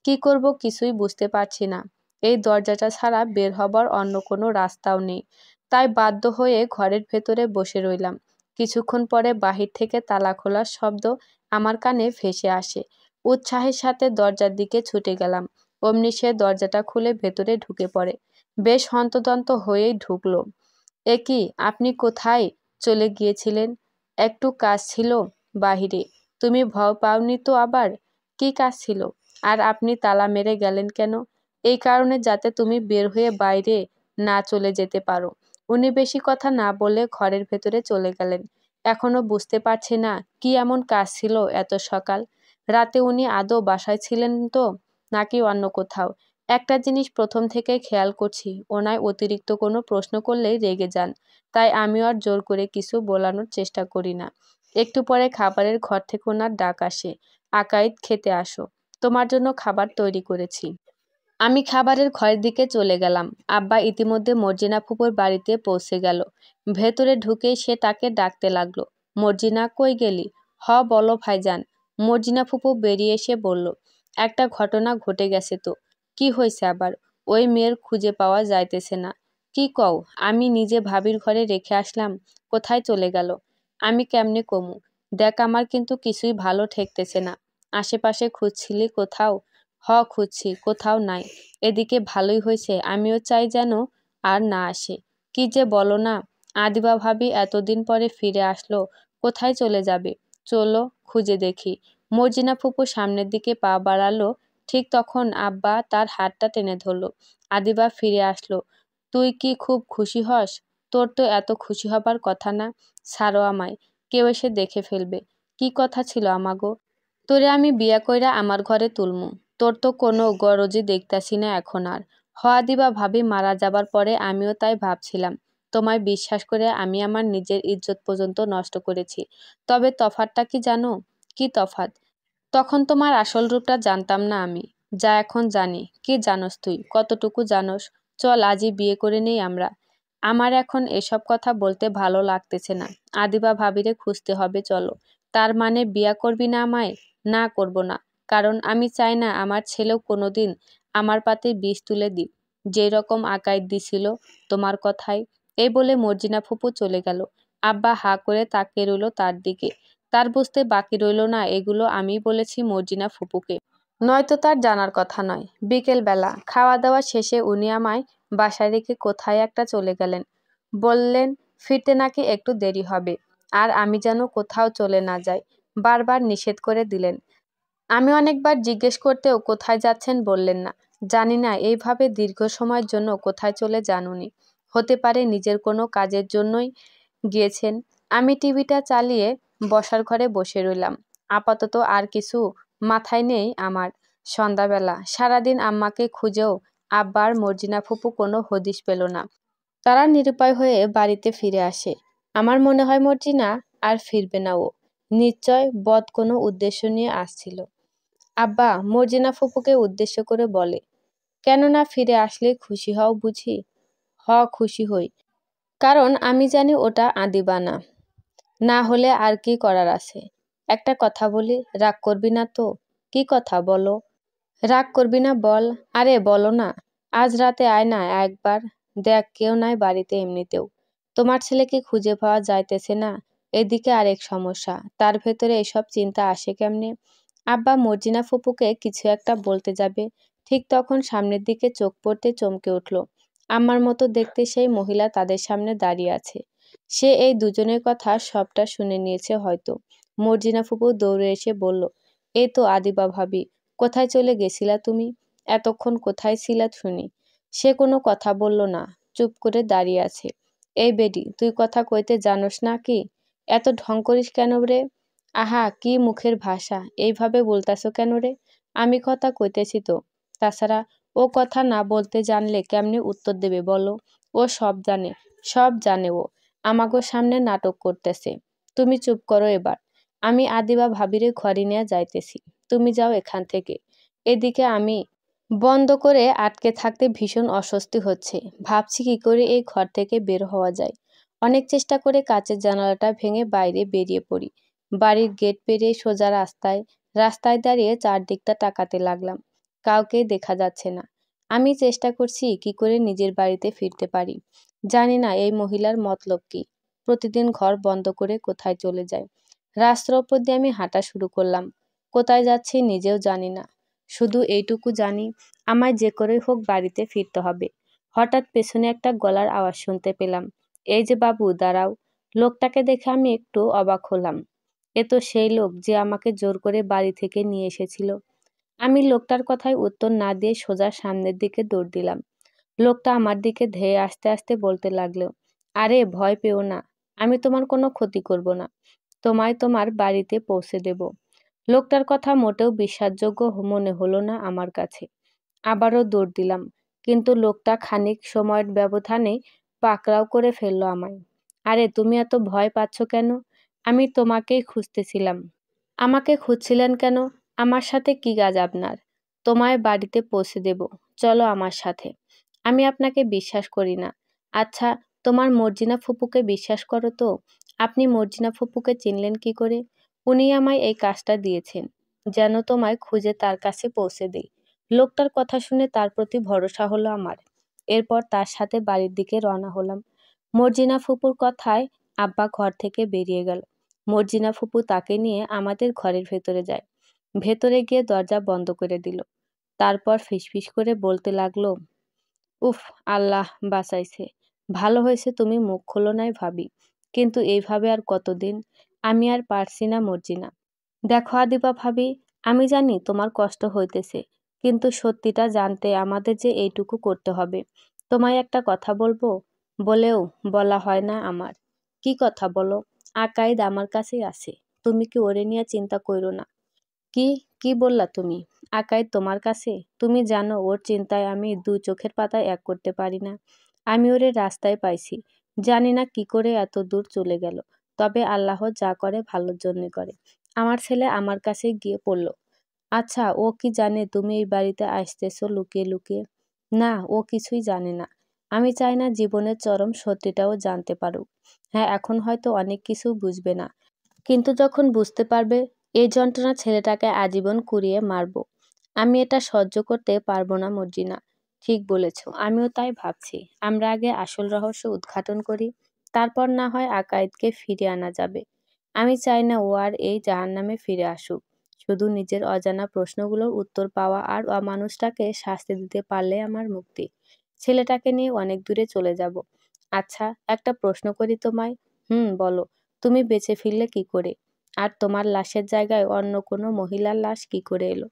কি করব কিছুই বুঝতে পারছি না। এই দরজাটা ছাড়া বের হবার অন্য কোনো রাস্তাও নেই। তাই বাধ্য হয়ে ঘরের ভেতরে বসে রইলাম। কিছুক্ষণ পরে বাহির থেকে তালা খোলার শব্দ আমার কানে ভেসে আসে। উৎসাহের সাথে দরজার দিকে ছুটে গেলাম। অমনি সে দরজাটা খুলে ভেতরে ঢুকে পড়ে। বেশ হন্তদন্ত হয়েই ঢুকলো। এ কি, আপনি কোথায় চলে গিয়েছিলেন? একটু কাজ ছিল বাহিরে। তুমি ভয় পাওনি তো আবার? কি কাজ ছিল? আর আপনি তালা মেরে গেলেন কেন? এই কারণে যাতে তুমি বের হয়ে বাইরে না চলে যেতে পারো। উনি বেশি কথা না বলে ঘরের ভেতরে চলে গেলেন। এখনো বুঝতে পারছি না কি এমন কাজ ছিল এত সকাল। রাতে উনি আদৌ বাসায় ছিলেন তো, নাকি অন্য কোথাও? একটা জিনিস প্রথম থেকে খেয়াল করছি, ওনায় অতিরিক্ত কোনো প্রশ্ন করলেই রেগে যান। তাই আমিও আর জোর করে কিছু বলানোর চেষ্টা করি না। একটু পরে খাবারের ঘর থেকে ওনার ডাক আসে, আকাইদ খেতে আসো, তোমার জন্য খাবার তৈরি করেছি। আমি খাবারের ঘরের দিকে চলে গেলাম। আব্বা ইতিমধ্যে মর্জিনা ফুপুর বাড়িতে পৌঁছে গেল। ভেতরে ঢুকেই সে তাকে ডাকতে লাগলো, মর্জিনা কই গেলি? হ বলো ভাইজান। মর্জিনা ফুপু বেরিয়ে এসে বলল, একটা ঘটনা ঘটে গেছে তো। কি হয়েছে আবার? ওই মেয়ের খুঁজে পাওয়া যাইতেছে না। কি কও? আমি নিজে ভাবির ঘরে রেখে আসলাম, কোথায় চলে গেল? আমি কেমনে কমু? দেখ আমার কিন্তু কিছুই ভালো ঠেকতেছে না। আশেপাশে খুঁজছিলি কোথাও? খুঁজছি, কোথাও নাই। এদিকে ভালোই হয়েছে, আমিও চাই যেন আর না আসে। কি যে বলো না, আদিবা ভাবি এতদিন পরে ফিরে আসলো, কোথায় চলে যাবে? চলো খুঁজে দেখি। মর্জিনা ফুপু সামনের দিকে পা বাড়ালো, ঠিক তখন আব্বা তার হাতটা টেনে ধরল। আদিবা ফিরে আসলো। তুই কি খুব খুশি হস? তোর তো এত খুশি হবার কথা না। ছাড়ো আমায়, কেউ এসে দেখে ফেলবে। কি কথা ছিল আমাগো? তোরে আমি বিয়া কইরা আমার ঘরে তুলমু। তোর তো কোনো গরজই দেখতাছি না এখন আর। দিবা ভাবি মারা যাবার পরে আমিও তাই ভাবছিলাম। তোমায় বিশ্বাস করে আমি আমার নিজের ইজ্জত পর্যন্ত নষ্ট করেছি। তবে তফাৎটা কি জানো? কি তফাৎ? তখন তোমার আসল রূপটা জানতাম না আমি, যা এখন জানি। কি জানোস তুই? কতটুকু জানোস? চল আজই বিয়ে করে নেই আমরা। আমার এখন এসব কথা বলতে ভালো লাগতেছে না। আদিবা ভাবিরে খুঁজতে হবে, চলো। তার মানে বিয়া করবি না আমায়? না, করব না। কারণ আমি চাই না আমার ছেলেও কোনোদিন আমার পাতে বিষ তুলে দিক, যেই রকম আকাইদ দিছিল তোমার কথায়। এই বলে মর্জিনা ফুপু চলে গেল। আব্বা হা করে তাকিয়ে রইল তার দিকে। তার বুঝতে বাকি রইল না এগুলো আমি বলেছি মর্জিনা ফুপুকে, নয়তো তার জানার কথা নয়। বিকেল বেলা খাওয়া দাওয়া শেষে উনি আমায় বাসায় রেখে কোথায় একটা চলে গেলেন। বললেন ফিরতে নাকি একটু দেরি হবে, আর আমি যেন কোথাও চলে না যাই। বারবার নিষেধ করে দিলেন। আমি অনেকবার জিজ্ঞেস করতেও কোথায় যাচ্ছেন বললেন না। জানি না এইভাবে দীর্ঘ সময়ের জন্য কোথায় চলে যান উনি। হতে পারে নিজের কোনো কাজের জন্যই গিয়েছেন। আমি টিভিটা চালিয়ে বসার ঘরে বসে রইলাম। আপাতত আর কিছু মাথায় নেই আমার। সন্ধ্যাবেলা সারাদিন আম্মাকে খুঁজেও আব্বার মর্জিনা ফুপু কোনো হদিশ পেল না। তারা নিরুপায় হয়ে বাড়িতে ফিরে আসে। আমার মনে হয় মর্জিনা আর ফিরবে না ও। নিশ্চয় বদ কোনো উদ্দেশ্য নিয়ে আসছিল। আব্বা মর্জিনা ফুপুকে উদ্দেশ্য করে বলে, কেন না ফিরে আসলে খুশি হও বুঝি? খুশি হই। কারণ আমি জানি ওটা আদিবা না। না হলে আর কি করার আছে? একটা কথা বলি, রাগ করবি না তো? কি কথা বলো? রাগ করবি না বল। আরে বলো না। আজ রাতে আয় না একবার। দেখ কেউ নাই বাড়িতে এমনিতেও। তোমার ছেলেকে খুঁজে পাওয়া যাইতেছে না। এদিকে আরেক সমস্যা, তার ভেতরে এসব চিন্তা আসে কেমনে? আব্বা মর্জিনা ফুপুকে কিছু একটা বলতে যাবে, ঠিক তখন সামনের দিকে চোখ পড়তে চমকে উঠল। আমার মতো দেখতে সেই মহিলা তাদের সামনে দাঁড়িয়ে আছে। সে এই দুজনের কথা সবটা শুনে নিয়েছে হয়তো। মর্জিনা ফুপু দৌড়ে এসে বলল, এই তো আদিবা ভাবি। কোথায় চলে গেছিলা তুমি? এতক্ষণ কোথায় ছিলা শুনি? সে কোনো কথা বলল না, চুপ করে দাঁড়িয়ে আছে। এই বেডি, তুই কথা কইতে জানোস না কি? এত ঢং করিস কেন রে? আহা কি মুখের ভাষা, এইভাবে বলতাছো কেন রে? আমি কথা কইতেছি তো। তাছাড়া ও কথা না বলতে জানলে কেমনে উত্তর দেবে বলো? ও সব জানে, সব জানে ও। আমাগো সামনে নাটক করতেছে। তুমি চুপ করো এবার। আমি আদিবা ভাবিরে ঘরে নিয়ে যাইতেছি। তুমি যাও এখান থেকে। এদিকে আমি বন্ধ করে আটকে থাকতে ভীষণ অস্বস্তি হচ্ছে। ভাবছি কি করে এই ঘর থেকে বের হওয়া যায়। অনেক চেষ্টা করে কাচের জানালাটা ভেঙে বাইরে বেরিয়ে পড়ি। বাড়ির গেট পেরিয়ে সোজা রাস্তায়। রাস্তায় দাঁড়িয়ে চারদিকটা তাকাতে লাগলাম। কাউকে দেখা যাচ্ছে না। আমি চেষ্টা করছি কি করে নিজের বাড়িতে ফিরতে পারি। জানি না এই মহিলার মতলব কি। প্রতিদিন ঘর বন্ধ করে কোথায় চলে যায়। রাস্তার ওপর দিয়ে আমি হাঁটা শুরু করলাম। কোথায় যাচ্ছি নিজেও জানি না। শুধু এইটুকু জানি আমায় যে করেই হোক বাড়িতে ফিরতে হবে। হঠাৎ পেছনে একটা গলার আওয়াজ শুনতে পেলাম। এই যে বাবু, দাঁড়াও। লোকটাকে দেখে আমি একটু অবাক হলাম। এ তো সেই লোক যে আমাকে জোর করে বাড়ি থেকে নিয়ে এসেছিল। আমি লোকটার কথায় উত্তর না দিয়ে সোজা সামনের দিকে দৌড় দিলাম। লোকটা আমার দিকে ধেয়ে আসতে আসতে বলতে লাগলো, আরে ভয় পেও না, আমি তোমার কোনো ক্ষতি করব না। তোমায় তোমার বাড়িতে পৌঁছে দেব। লোকটার কথা মোটেও বিশ্বাসযোগ্য মনে হলো না আমার কাছে। আবারও দৌড় দিলাম, কিন্তু লোকটা খানিক সময়ের ব্যবধানে পাকড়াও করে ফেললো আমায়। আরে তুমি এত ভয় পাচ্ছ কেন? আমি তোমাকেই খুঁজতেছিলাম। আমাকে খুঁজছিলেন কেন? আমার সাথে কি কাজ আপনার? তোমায় বাড়িতে পৌঁছে দেব, চলো আমার সাথে। আমি আপনাকে বিশ্বাস করি না। আচ্ছা, তোমার মর্জিনা ফুপুকে বিশ্বাস করো তো? আপনি মর্জিনা ফুপুকে চিনলেন কি করে? উনি আমায় এই কাজটা দিয়েছেন, যেন তোমায় খুঁজে তার কাছে পৌঁছে দেই। লোকটার কথা শুনে তার প্রতি ভরসা হলো আমার। এরপর তার সাথে বাড়ির দিকে রওনা হলাম। মর্জিনা ফুপুর কথায় আব্বা ঘর থেকে বেরিয়ে গেল। মর্জিনা ফুপু তাকে নিয়ে আমাদের ঘরের ভেতরে যায়। ভেতরে গিয়ে দরজা বন্ধ করে দিল। তারপর ফিসফিস করে বলতে লাগলো, উফ, আল্লাহ বাঁচাইছে। ভালো হয়েছে তুমি মুখ খোলো নাই ভাবি, কিন্তু এইভাবে আর কতদিন? আমি আর পারছি না মর্জিনা। দেখো আদিবা ভাবি, আমি জানি তোমার কষ্ট হইতেছে, কিন্তু সত্যিটা জানতে আমাদের যে এইটুকু করতে হবে। তোমায় একটা কথা বলবো, বলেও বলা হয় না আমার। কি কথা বলো? আকাইদ আমার কাছেই আছে, তুমি কি ওরে নিয়ে চিন্তা কইরো না। কি কি বললা তুমি? আকাইদ তোমার কাছে? তুমি জানো ওর চিন্তায় আমি দুই চোখের পাতায় এক করতে পারি না। আমি ওরে রাস্তায় পাইছি, জানি না কি করে এত দূর চলে গেল। তবে আল্লাহ যা করে ভালোর জন্য করে। আমার ছেলে আমার কাছে গিয়ে পড়ল। আচ্ছা, ও কি জানে তুমি এই বাড়িতে আসতেছো লুকিয়ে লুকিয়ে? না, ও কিছুই জানে না। আমি চাই না জীবনের চরম সত্যিটাও জানতে পারুক। হ্যাঁ, এখন হয়তো অনেক কিছু বুঝবে না, কিন্তু যখন বুঝতে পারবে, এই যন্ত্রণা ছেলেটাকে আজীবন কুড়িয়ে মারবো। আমি এটা সহ্য করতে পারবো না মর্জিনা। ঠিক বলেছ, আমিও তাই ভাবছি। আমরা আগে আসল রহস্য উদ্ঘাটন করি, তারপর না হয় আকাইদকে ফিরে আনা যাবে। আমি চাই না ও আর এই জাহান্নামে ফিরে আসুক। শুধু নিজের অজানা প্রশ্নগুলোর উত্তর পাওয়া আর অমানুষটাকে শাস্তি দিতে পারলে আমার মুক্তি। ছেলেটাকে নিয়ে অনেক দূরে চলে যাব। আচ্ছা, একটা প্রশ্ন করি তোমায়। বলো। তুমি বেঁচে ফিরলে কি করে? আর তোমার লাশের জায়গায় অন্য কোনো মহিলার লাশ কি করে এলো?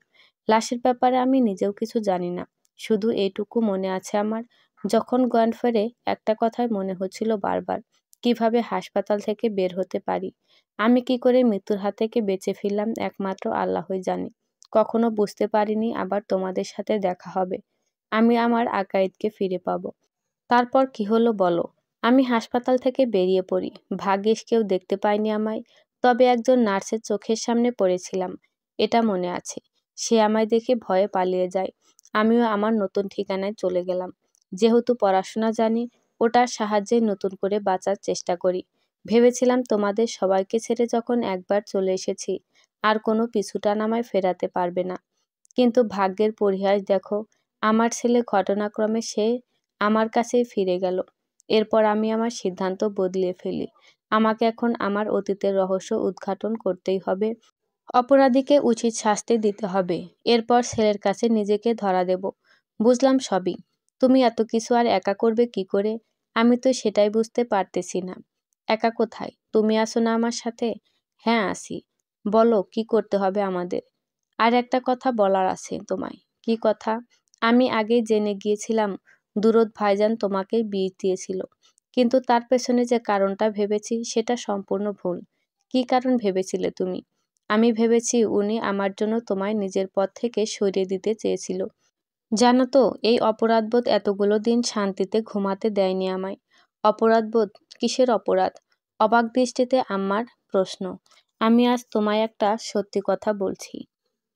লাশের ব্যাপারে আমি নিজেও কিছু জানি না। শুধু এইটুকু মনে আছে আমার, যখন জ্ঞান ফেরে একটা কথাই মনে হচ্ছিল বারবার, কিভাবে হাসপাতাল থেকে বের হতে পারি। আমি কি করে মৃত্যুর হাত থেকে বেঁচে ফিরলাম একমাত্র আল্লাহই জানে। কখনো বুঝতে পারিনি আবার তোমাদের সাথে দেখা হবে। আমি আমার আকাইদকে ফিরে পাবো। তারপর কি হলো বলো? আমি হাসপাতাল থেকে বেরিয়ে পড়ি। ভাগ্যিস কেউ দেখতে পায়নি আমায়। তবে একজন নার্সের চোখের সামনে পড়েছিলাম, এটা মনে আছে। সে আমায় দেখে ভয়ে পালিয়ে যায়। আমিও আমার নতুন ঠিকানায় চলে গেলাম। যেহেতু পড়াশোনা জানি, ওটার সাহায্যে নতুন করে বাঁচার চেষ্টা করি। ভেবেছিলাম তোমাদের সবাইকে ছেড়ে যখন একবার চলে এসেছি, আর কোনো পিছুটান আমায় ফেরাতে পারবে না। কিন্তু ভাগ্যের পরিহাস দেখো, আমার ছেলে ঘটনাক্রমে সে আমার কাছেই ফিরে গেল। এরপর আমি আমার সিদ্ধান্ত বদলিয়ে ফেলি। আমাকে এখন আমার অতীতের রহস্য উদ্ঘাটন করতেই হবে। অপরাধীকে উচিত শাস্তি দিতে হবে। এরপর ছেলের কাছে নিজেকে ধরা দেব। বুঝলাম সবই। তুমি এত কিছু আর একা করবে কি করে? আমি তো সেটাই বুঝতে পারতেছি না। একা কোথায়? তুমি আছো না আমার সাথে? হ্যাঁ, আছি। বলো কি করতে হবে আমাদের? আর একটা কথা বলার আছে তোমায়। কি কথা? আমি আগেই জেনে গিয়েছিলাম দুরদ ভাইজান তোমাকেই বিষ দিয়েছিল। কিন্তু তার পেছনে যে কারণটা ভেবেছি সেটা সম্পূর্ণ ভুল। কি কারণ ভেবেছিলে তুমি? আমি ভেবেছি উনি আমার জন্য তোমায় নিজের পথ থেকে সরিয়ে দিতে চেয়েছিল। জানো তো, এই অপরাধবোধ এতগুলো দিন শান্তিতে ঘুমাতে দেয়নি আমায়। অপরাধবোধ? কিসের অপরাধ? অবাক দৃষ্টিতে আমার প্রশ্ন। আমি আজ তোমায় একটা সত্যি কথা বলছি।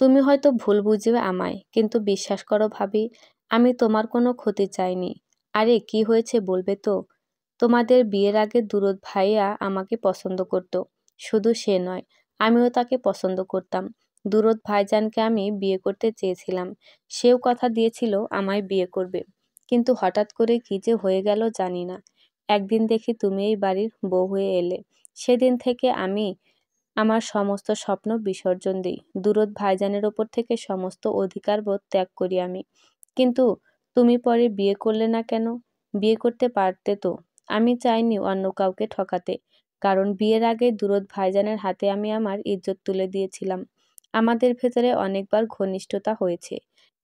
তুমি হয়তো ভুল বুঝবে আমায়, কিন্তু বিশ্বাস করো ভাবি, আমি তোমার কোনো ক্ষতি চাইনি। আরে কি হয়েছে বলবে তো? তোমাদের বিয়ের আগে দুরদ ভাইয়া আমাকে পছন্দ করত। শুধু সে নয়, আমিও তাকে পছন্দ করতাম। দুরদ ভাইজানকে আমি বিয়ে করতে চেয়েছিলাম। সেও কথা দিয়েছিল আমায় বিয়ে করবে। কিন্তু হঠাৎ করে কি যে হয়ে গেল জানি না। একদিন দেখি তুমি এই বাড়ির বউ হয়ে এলে। সেদিন থেকে আমি আমার সমস্ত স্বপ্ন বিসর্জন দিই। দুরদ ভাইজানের ওপর থেকে সমস্ত অধিকারবোধ ত্যাগ করি আমি। কিন্তু তুমি পরে বিয়ে করলে না কেন? বিয়ে করতে পারতে তো। আমি চাইনি অন্য কাউকে ঠকাতে। কারণ বিয়ের আগে দুরদ ভাইজানের হাতে আমি আমার ইজ্জত তুলে দিয়েছিলাম। আমাদের ভেতরে অনেকবার ঘনিষ্ঠতা হয়েছে।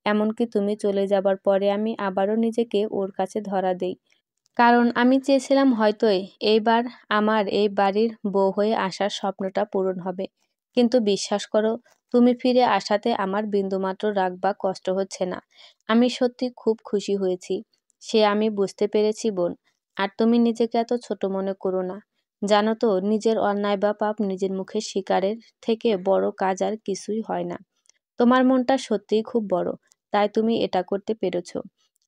এমনকি তুমি চলে যাবার পরে আমি আবারও নিজেকে ওর কাছে ধরা দেই। কারণ আমি চেয়েছিলাম হয়তো এইবার আমার এই বাড়ির বউ হয়ে আসার স্বপ্নটা পূরণ হবে। কিন্তু বিশ্বাস করো, তুমি ফিরে আসাতে আমার বিন্দুমাত্র রাগ বা কষ্ট হচ্ছে না। আমি সত্যি খুব খুশি হয়েছি। সে আমি বুঝতে পেরেছি বোন। আর তুমি নিজেকে এত ছোট মনে করো না। জানো তো, নিজের অন্যায় বা পাপ নিজের মুখে স্বীকারের থেকে বড় কাজ আর কিছুই হয় না। তোমার মনটা সত্যিই খুব বড়, তাই তুমি এটা করতে পেরেছ।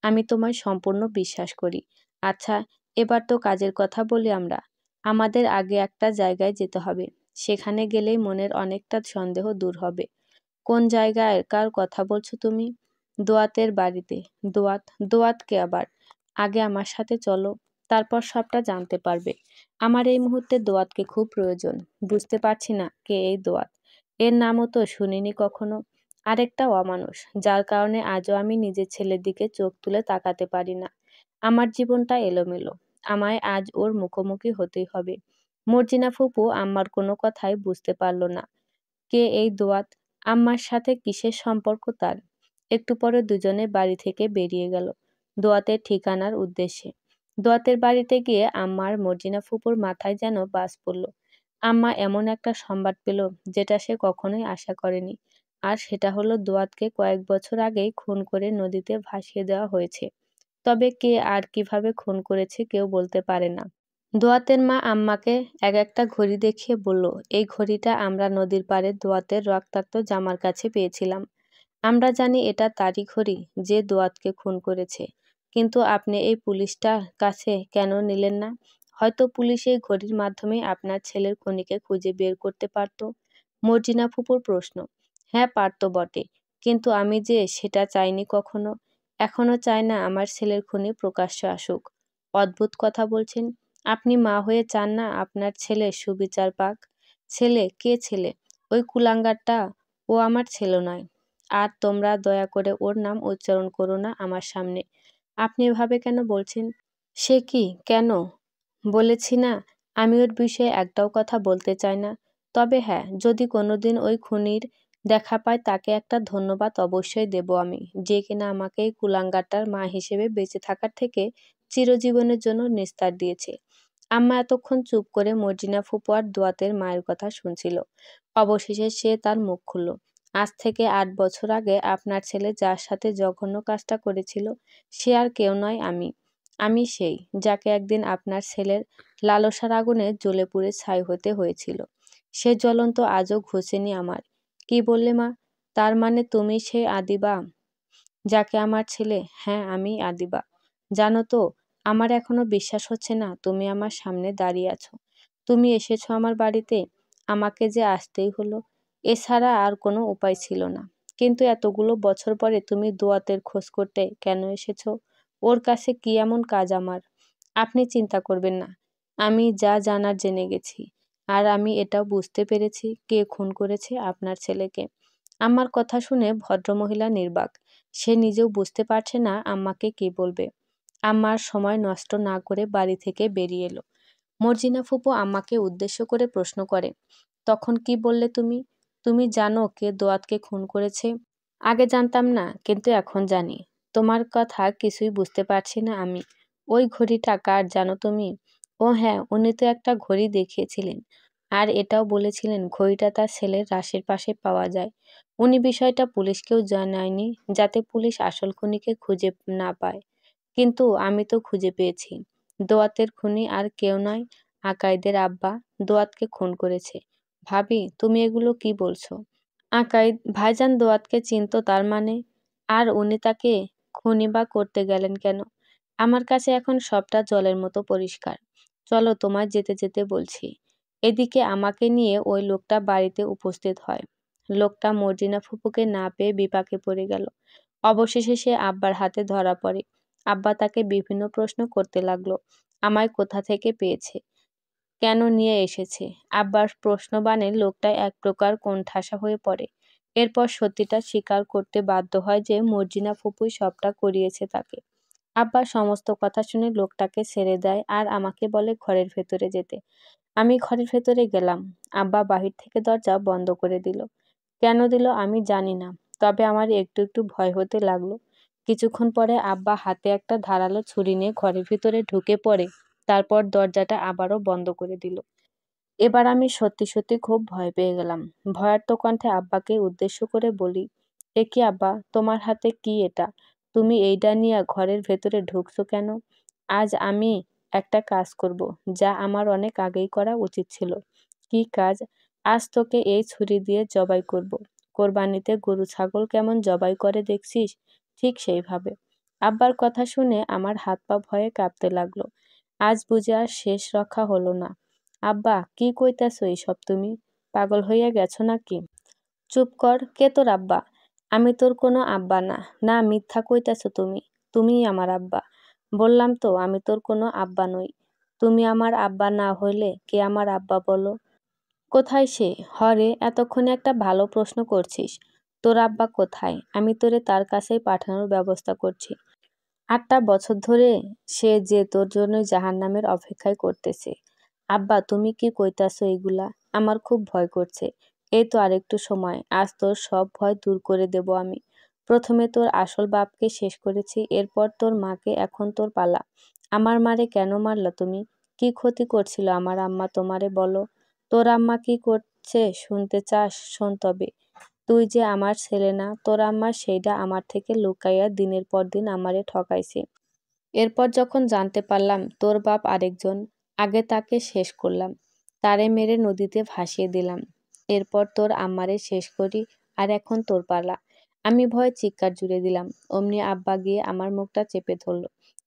আমি তোমায় সম্পূর্ণ বিশ্বাস করি। আচ্ছা, এবার তো কাজের কথা বলি আমরা। আমাদের আগে একটা জায়গায় যেতে হবে। সেখানে গেলেই মনের অনেকটা সন্দেহ দূর হবে। কোন জায়গায়কার কথা বলছো তুমি? দোয়াতের বাড়িতে। দোয়াত? দোয়াত কে আবার? আগে আমার সাথে চলো, তারপর সবটা জানতে পারবে। আমার এই মুহূর্তে দোয়াতকে খুব প্রয়োজন। বুঝতে পারছি না কে এই দোয়াত। এর নামও তো শুনিনি কখনো। আরেকটা অমানুষ, যার কারণে আজও আমি নিজের ছেলের দিকে চোখ তুলে তাকাতে পারি না। আমার জীবনটা এলোমেলো। আমায় আজ ওর মুখোমুখি হতেই হবে। মর্জিনা ফুপু আম্মার কোনো কথাই বুঝতে পারল না। কে এই দোয়াত? আম্মার সাথে কিসের সম্পর্ক তার? একটু পরে দুজনে বাড়ি থেকে বেরিয়ে গেল দোয়াতের ঠিকানার উদ্দেশ্যে। দোয়াতের বাড়িতে গিয়ে আম্মার মর্জিনা ফুপুর মাথায় যেন বাজ পড়ল। আম্মা এমন একটা সংবাদ পেল যেটা সে কখনোই আশা করেনি। আর সেটা হলো দোয়াতকে কয়েক বছর আগেই খুন করে নদীতে ভাসিয়ে দেওয়া হয়েছে। তবে কে আর কিভাবে খুন করেছে কেউ বলতে পারে না। দোয়াতের মা আম্মাকে একটা ঘড়ি দেখিয়ে বলল, এই ঘড়িটা আমরা নদীর পাড়ে দোয়াতের রক্তাক্ত জামার কাছে পেয়েছিলাম। আমরা জানি এটা তারই ঘড়ি যে দোয়াতকে খুন করেছে। কিন্তু আপনি এই পুলিশটার কাছে কেন নিলেন না? হয়তো পুলিশ এই ঘড়ির মাধ্যমে আপনার ছেলের খুনিকে খুঁজে বের করতে পারত। মর্জিনা ফুপুর প্রশ্ন। হ্যাঁ, পারত বটে, কিন্তু আমি যে সেটা চাইনি কখনো। এখনো চাই না আমার ছেলের খুনি প্রকাশ্যে আসুক। অদ্ভুত কথা বলছেন। আপনি মা হয়ে চান না আপনার ছেলে সুবিচার পাক? ছেলে? কে ছেলে? ওই কুলাঙ্গারটা। ও আমার ছেলে নয়। আর তোমরা দয়া করে ওর নাম উচ্চারণ করো না আমার সামনে। আপনি এভাবে কেন বলছেন? সে কি? কেন? বলেছি না, আমি ওর বিষয়ে একটাও কথা বলতে চাই না। তবে হ্যাঁ, যদি কোনোদিন ওই খুনির দেখা পাই তাকে একটা ধন্যবাদ অবশ্যই দেব আমি, যে কিনা আমাকে এই কুলাঙ্গারটার মা হিসেবে বেঁচে থাকার থেকে চিরজীবনের জন্য নিস্তার দিয়েছে। আম্মা এতক্ষণ চুপ করে মর্জিনা ফুপু আর দোয়াতের মায়ের কথা শুনছিল। অবশেষে সে তার মুখ খুলল। আজ থেকে ৮ বছর আগে আপনার ছেলে যার সাথে জঘন্য কাজটা করেছিল সে আর কেউ নয়, আমি। আমি সেই, যাকে একদিন আপনার ছেলের লালসার আগুনে জ্বলে পুড়ে ছাই হতে হয়েছিল। সে জ্বলন্ত আজও ঘুচেনি আমার। কি বললে মা? তার মানে তুমি সেই আদিবা যাকে আমার ছেলে? হ্যাঁ, আমি আদিবা। জানো তো, আমার এখনো বিশ্বাস হচ্ছে না তুমি আমার সামনে দাঁড়িয়ে আছো। তুমি এসেছো আমার বাড়িতে। আমাকে যে আসতেই হলো, এছাড়া আর কোনো উপায় ছিল না। কিন্তু এতগুলো বছর পরে তুমি দোয়াতের খোঁজ করতে কেন এসেছো? ওর কাছে কি এমন কাজ আমার? আপনি চিন্তা করবেন না, আমি যা জানার জেনে গেছি। আর আমি এটাও বুঝতে পেরেছি কে খুন করেছে আপনার ছেলেকে। আমার কথা শুনে ভদ্রমহিলা নির্বাক। সে নিজেও বুঝতে পারছে না আম্মাকে কি বলবে। আম্মার সময় নষ্ট না করে বাড়ি থেকে বেরিয়ে এলো। মর্জিনা ফুপু আম্মাকে উদ্দেশ্য করে প্রশ্ন করে, তখন কি বললে তুমি? তুমি জানো কে দোয়াতকে খুন করেছে? আগে জানতাম না, কিন্তু এখন জানি। তোমার কথা কিছুই বুঝতে পারছি না আমি। ওই ঘড়িটা কার জানো তুমি? ও হ্যাঁ, উনি তো একটা ঘড়ি দেখিয়েছিলেন। আর এটাও বলেছিলেন ঘড়িটা তার ছেলের রাশের পাশে পাওয়া যায়। উনি বিষয়টা পুলিশকেও জানায়নি, যাতে পুলিশ আসল খুনিকে খুঁজে না পায়। কিন্তু আমি তো খুঁজে পেয়েছি। দোয়াতের খুনি আর কেউ নয়, আকাইদের আব্বা দোয়াতকে খুন করেছে। ভাবি, তুমি এগুলো কি বলছো? আকাইদ ভাইজান দোয়াতকে চিনতো তার মানে? আর উনি তাকে খুনই বা করতে গেলেন কেন? আমার কাছে এখন সবটা জলের মতো পরিষ্কার। চলো, তোমায় যেতে যেতে বলছি। এদিকে আমাকে নিয়ে ওই লোকটা বাড়িতে উপস্থিত হয়। লোকটা মর্জিনা ফুপুকে না পেয়ে বিপাকে পড়ে গেল। অবশেষে সে আব্বার হাতে ধরা পড়ে। আব্বা তাকে বিভিন্ন প্রশ্ন করতে লাগলো। আমায় কোথা থেকে পেয়েছে? কেন নিয়ে এসেছে? আব্বার প্রশ্নবাণে লোকটা এক প্রকার কোণঠাসা হয়ে পড়ে। এরপর সত্যিটা স্বীকার করতে বাধ্য হয় যে মর্জিনা ফুপুই সবটা করিয়েছে তাকে। আব্বা সমস্ত কথা শুনে লোকটাকে ছেড়ে দেয় আর আমাকে বলে ঘরের ভেতরে যেতে। আমি ঘরের ভেতরে গেলাম। আব্বা বাহির থেকে দরজা বন্ধ করে দিল। কেন দিল আমি জানি না, তবে আমার একটু একটু ভয় হতে লাগলো। কিছুক্ষণ পরে আব্বা হাতে একটা ধারালো ছুরি নিয়ে ঘরের ভিতরে ঢুকে পড়ে। তারপর দরজাটা আবারও বন্ধ করে দিল। এবার আমি সত্যি সত্যি খুব ভয় পেয়ে গেলাম। ভয়ার্ত কণ্ঠে আব্বাকে উদ্দেশ্য করে বলি, এ কি আব্বা, তোমার হাতে কি এটা? তুমি এইটা নিয়ে ঘরের ভেতরে ঢুকছো কেন? আজ আমি একটা কাজ করব, যা আমার অনেক আগেই করা উচিত ছিল। কি কাজ? আজ তোকে এই ছুরি দিয়ে জবাই করব। কোরবানিতে গরু ছাগল কেমন জবাই করে দেখছিস, ঠিক সেইভাবে। আব্বার কথা শুনে আমার হাত পা ভয়ে কাঁপতে লাগলো। আজ বুঝি আর শেষ রক্ষা হলো না। আব্বা, কি কইতাছো এইসব তুমি? পাগল হইয়া গেছো নাকি? চুপ কর, কে তোর আব্বা? আমি তোর কোনো আব্বা না। না, মিথ্যা কইতাছো তুমি। তুমিই আমার আব্বা। বললাম তো আমি তোর কোনো আব্বা নই। তুমি আমার আব্বা না হইলে কে আমার আব্বা বলো? কোথায় সে? হরে, এতক্ষণে একটা ভালো প্রশ্ন করছিস। তোর আব্বা কোথায়? আমি তোরে তার কাছেই পাঠানোর ব্যবস্থা করছি। 8টা বছর ধরে সে যে তোর জন্য জাহান্নামের অপেক্ষায় করতেছে। আব্বা, তুমি কি কইতাছো এইগুলা? আমার খুব ভয় করছে। এই তো আরেকটু সময়, আজ তোর সব ভয় দূর করে দেব আমি। প্রথমে তোর আসল বাপকে শেষ করেছি, এরপর তোর মাকে, এখন তোর পালা। আমার মারে কেন মারলা তুমি? কি ক্ষতি করছিল আমার আম্মা তোমারে বলো? তোর আম্মা কি করছে শুনতে চাস? শোন তবে। তুই যে আমার ছেলে না, তোর আম্মা সেইডা আমার থেকে লুকাইয়া দিনের পর দিন আমারে ঠকাইছে। এরপর যখন জানতে পারলাম তোর বাপ আরেকজন, আগে তাকে শেষ করলাম, তারে মেরে নদীতে ভাসিয়ে দিলাম। এরপর তোর আম্মারে শেষ করি, আর এখন তোর পালা। আমি ভয়ে চিৎকার জুড়ে দিলাম। অমনি আব্বা গিয়ে আমার মুখটা চেপে ধরল,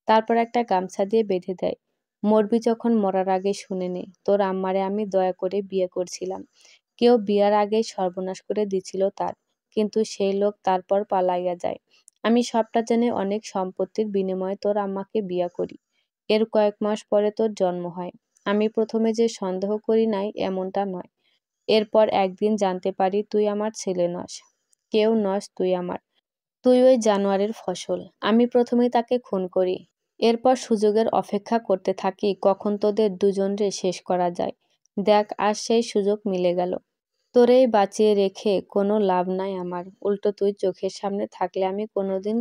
তারপর একটা গামছা দিয়ে বেঁধে দেয়। মরবি যখন মরার আগে শুনে নে, তোর আম্মারে আমি দয়া করে বিয়ে করছিলাম। কেউ বিয়ার আগেই সর্বনাশ করে দিছিল তার, কিন্তু সেই লোক তারপর পালাইয়া যায়। আমি সবটা জেনে অনেক সম্পত্তির বিনিময়ে তোর আম্মাকে বিয়া করি। এর কয়েক মাস পরে তোর জন্ম হয়। আমি প্রথমে যে সন্দেহ করি নাই এমনটা নয়। এরপর একদিন জানতে পারি তুই আমার ছেলে নস। কেউ নস তুই আমার। তুই ওই জানোয়ারের ফসল। আমি প্রথমেই তাকে খুন করি। এরপর সুযোগের অপেক্ষা করতে থাকি কখন তোদের দুজনরে শেষ করা যায়। দেখ, আজ সেই সুযোগ মিলে গেল। তোরেই বাঁচিয়ে রেখে কোনো লাভ নাই আমার। উল্টো তুই চোখের সামনে থাকলে আমি কোনোদিন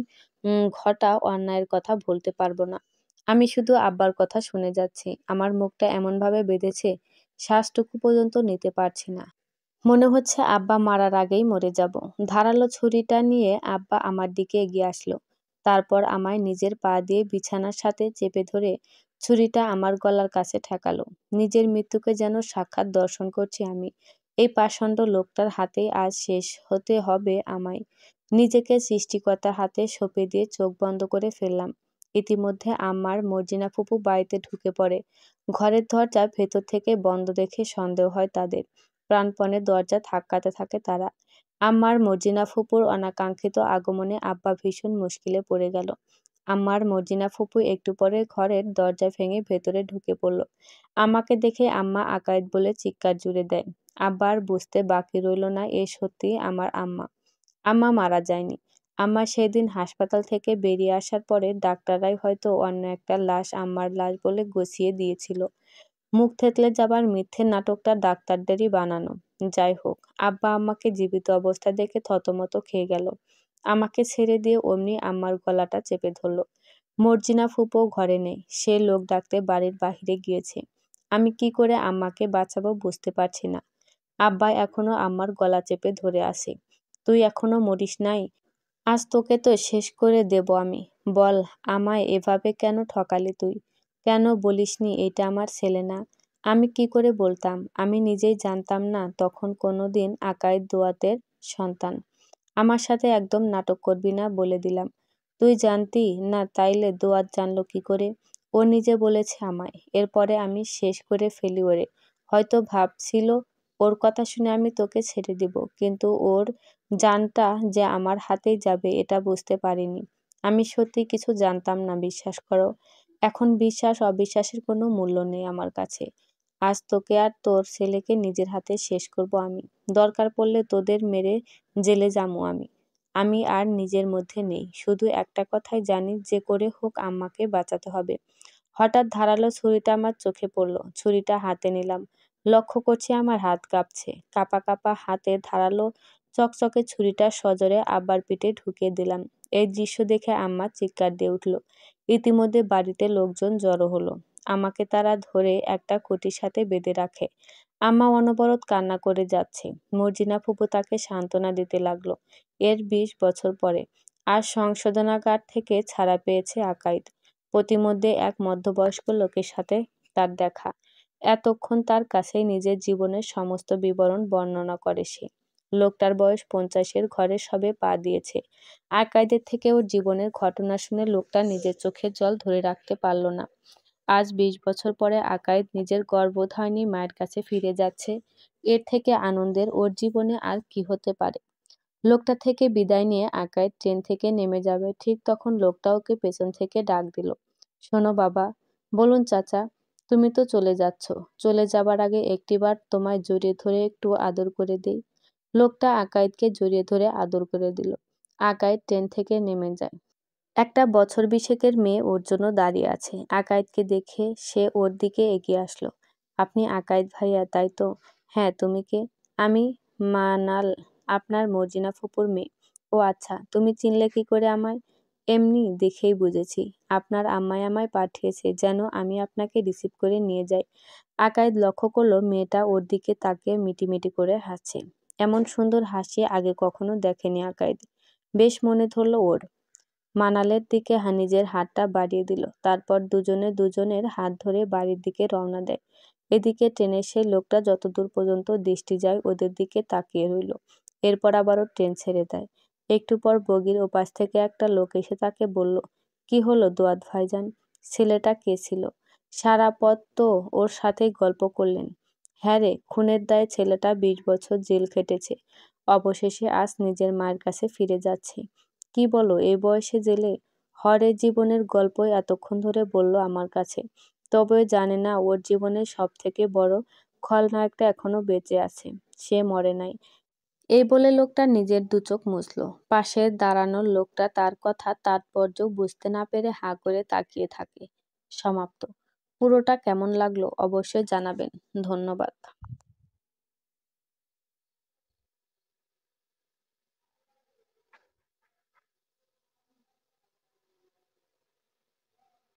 ঘটা অন্যায়ের কথা ভুলতে পারবো না। আমি শুধু আব্বার কথা শুনে যাচ্ছি। আমার মুখটা এমনভাবে বেঁধেছে, শ্বাসটুকু পর্যন্ত নিতে পারছি না। মনে হচ্ছে আব্বা মারার আগেই মরে যাব। ধারালো ছুরিটা নিয়ে আব্বা আমার দিকে এগিয়ে আসলো। তারপর আমায় নিজের পা দিয়ে বিছানার সাথে চেপে ধরে ছুরিটা আমার গলার কাছে ঠেকালো। নিজের মৃত্যুকে যেন সাক্ষাৎ দর্শন করছি আমি। এই পাষণ্ড লোকটার হাতেই আজ শেষ হতে হবে আমায়। নিজেকে সৃষ্টিকর্তার হাতে সঁপে দিয়ে চোখ বন্ধ করে ফেললাম। ইতিমধ্যে আমার মর্জিনা ফুপু বাড়িতে ঢুকে পড়ে। ঘরের দরজা ভেতর থেকে বন্ধ দেখে সন্দেহ হয় তাদের। প্রাণপণে দরজা ধাক্কাতে থাকে তারা। আম্মার মর্জিনা ফুপুর অনাকাঙ্ক্ষিত আগমনে আব্বা ভীষণ মুশকিলে পড়ে গেল। আম্মার মর্জিনা ফুপু একটু পরে ঘরের দরজা ভেঙে ভেতরে ঢুকে পড়ল। আমাকে দেখে আম্মা আকায়েত বলে চিৎকার জুড়ে দেয়। আব্বা আর বুঝতে বাকি রইল না এ সত্যিই আমার আম্মা। আম্মা মারা যায়নি। আম্মা সেদিন হাসপাতাল থেকে বেরিয়ে আসার পরে ডাক্তাররাই হয়তো অন্য একটা লাশ আম্মার লাশ বলে গুছিয়ে দিয়েছিল। মুখ থেঁতলে যাবার মিথ্যে নাটকটা ডাক্তারদেরই বানানো। যাই হোক, আব্বা আম্মাকে জীবিত অবস্থায় দেখে থতমত খেয়ে গেল। আমাকে ছেড়ে দিয়ে অমনি আম্মার গলাটা চেপে ধরল। মর্জিনা ফুপুও ঘরে নেই, সে লোক ডাকতে বাড়ির বাহিরে গিয়েছে। আমি কি করে আম্মাকে বাঁচাবো বুঝতে পারছি না। আব্বা এখনো আম্মার গলা চেপে ধরে আছে। তুই এখনো মরিস নাই? আজ তোকে তো শেষ করে দেব আমি। বল, আমায় এভাবে কেন ঠকালি তুই? কেন বলিসনি এইটা আমার ছেলে না? আমি কি করে বলতাম? আমি নিজেই জানতাম না তখন কোনোদিন আকাইদ দোয়াতের সন্তান। আমার সাথে একদম নাটক করবি না বলে দিলাম। তুই জানতি না তাইলে দোয়াত জানলো কি করে? ও নিজে বলেছে আমায়। এরপরে আমি শেষ করে ফেলি ওরে। হয়তো ভাবছিল ওর কথা শুনে আমি তোকে ছেড়ে দিব, কিন্তু ওর জানটা যে আমার হাতেই যাবে এটা বুঝতে পারিনি। আমি সত্যি কিছু জানতাম না, বিশ্বাস করো। এখন বিশ্বাস অবিশ্বাসের কোনো মূল্য নেই আমার কাছে। আজ তোকে আর তোর ছেলেকে নিজের হাতে শেষ করব আমি। দরকার পড়লে তোদের মেরে জেলে যামু আমি। আমি আর নিজের মধ্যে নেই। শুধু একটা কথাই জানি, যে করে হোক আম্মাকে বাঁচাতে হবে। হঠাৎ ধারালো ছুরিটা আমার চোখে পড়ল। ছুরিটা হাতে নিলাম। লক্ষ্য করছি আমার হাত কাঁপছে। কাঁপা কাঁপা হাতে ধারালো চকচকে ছুরিটা সজোরে আব্বার পিঠে ঢুকিয়ে দিলাম। এই দৃশ্য দেখে আম্মা চিৎকার দিয়ে উঠল। ইতিমধ্যে বাড়িতে লোকজন জড়ো হলো। আমাকে তারা ধরে একটা খুঁটির সাথে বেঁধে রাখে। আম্মা অনবরত কান্না করে যাচ্ছে। মর্জিনা ফুপু তাকে সান্ত্বনা দিতে লাগলো। এর 20 বছর পরে আজ সংশোধনাগার থেকে ছাড়া পেয়েছে আকাইদ। প্রতিমধ্যে এক মধ্যবয়স্ক লোকের সাথে তার দেখা। এতক্ষণ তার কাছেই নিজের জীবনের সমস্ত বিবরণ বর্ণনা করে সে। লোকটার বয়স 50-এর ঘরে সবে পা দিয়েছে। আকাইদের থেকে ওর জীবনের ঘটনা শুনে লোকটা নিজের চোখের জল ধরে রাখতে পারল না। আজ 20 বছর পরে আকাইদ নিজের গর্ভধারিণী মায়ের কাছে ফিরে যাচ্ছে। এর থেকে আনন্দের ওর জীবনে আর কি হতে পারে? লোকটা থেকে বিদায় নিয়ে আকাইদ ট্রেন থেকে নেমে যাবে, ঠিক তখন লোকটা ওকে পেছন থেকে ডাক দিল। শোনো বাবা। বলুন চাচা। তুমি তো চলে যাচ্ছ, চলে যাবার আগে একটিবার তোমায় জড়িয়ে ধরে একটু আদর করে দেই। লোকটা আকাইদকে জড়িয়ে ধরে আদর করে দিল। আকাইদ ট্রেন থেকে নেমে যায়। একটা বছর বিশেকের মেয়ে ওর জন্য দাঁড়িয়ে আছে। আকাইদকে দেখে সে ওর দিকে এগিয়ে আসলো। আপনি আকাইদ ভাইয়া, তাই তো? হ্যাঁ, তুমি কে? আমি মানাল, আপনার মর্জিনা ফুপুর মেয়ে। ও আচ্ছা, তুমি চিনলে কি করে আমায়? এমনি দেখেই বুঝেছি। আপনার আম্মাই আমায় পাঠিয়েছে যেন আমি আপনাকে রিসিভ করে নিয়ে যাই। আকাইদ লক্ষ্য করলো মেয়েটা ওর দিকে তাকিয়ে মিটিমিটি করে হাসছে। এমন সুন্দর হাসি আগে কখনো দেখেনি আকাইদ। বেশ মনে ধরল ওর। মানালের দিকে নিজের হাতটা বাড়িয়ে দিল। তারপর দুজনে দুজনের হাত ধরে বাড়ির দিকে রওনা দেয়। এদিকে ট্রেনের সেই লোকটা যতদূর পর্যন্ত দৃষ্টি যায় ওদের দিকে তাকিয়ে রইল। এরপর আবারও ট্রেন ছেড়ে দেয়। একটু পর বগির ওপাশ থেকে একটা লোক এসে তাকে বলল, কি হলো দোয়াত ভাইজান? ছেলেটা কে ছিল? সারা পথ তো ওর সাথেই গল্প করলেন। হ্যাঁ রে, খুনের দায়ে ছেলেটা 20 বছর জেল খেটেছে। অবশেষে আজ নিজের মায়ের কাছে ফিরে যাচ্ছে। কি বলো, এই বয়সে জেলে? হরের জীবনের গল্পই এতক্ষণ ধরে বলল আমার কাছে। তবে জানে না ওর জীবনের সব থেকে বড় খলনায়কটা এখনো বেঁচে আছে। সে মরে নাই। এই বলে লোকটা নিজের দুচোখ মুছল। পাশে দাঁড়ানো লোকটা তার কথা তাৎপর্য বুঝতে না পেরে হাঁ করে তাকিয়ে থাকে। সমাপ্ত। পুরোটা কেমন লাগলো অবশ্যই জানাবেন। ধন্যবাদ।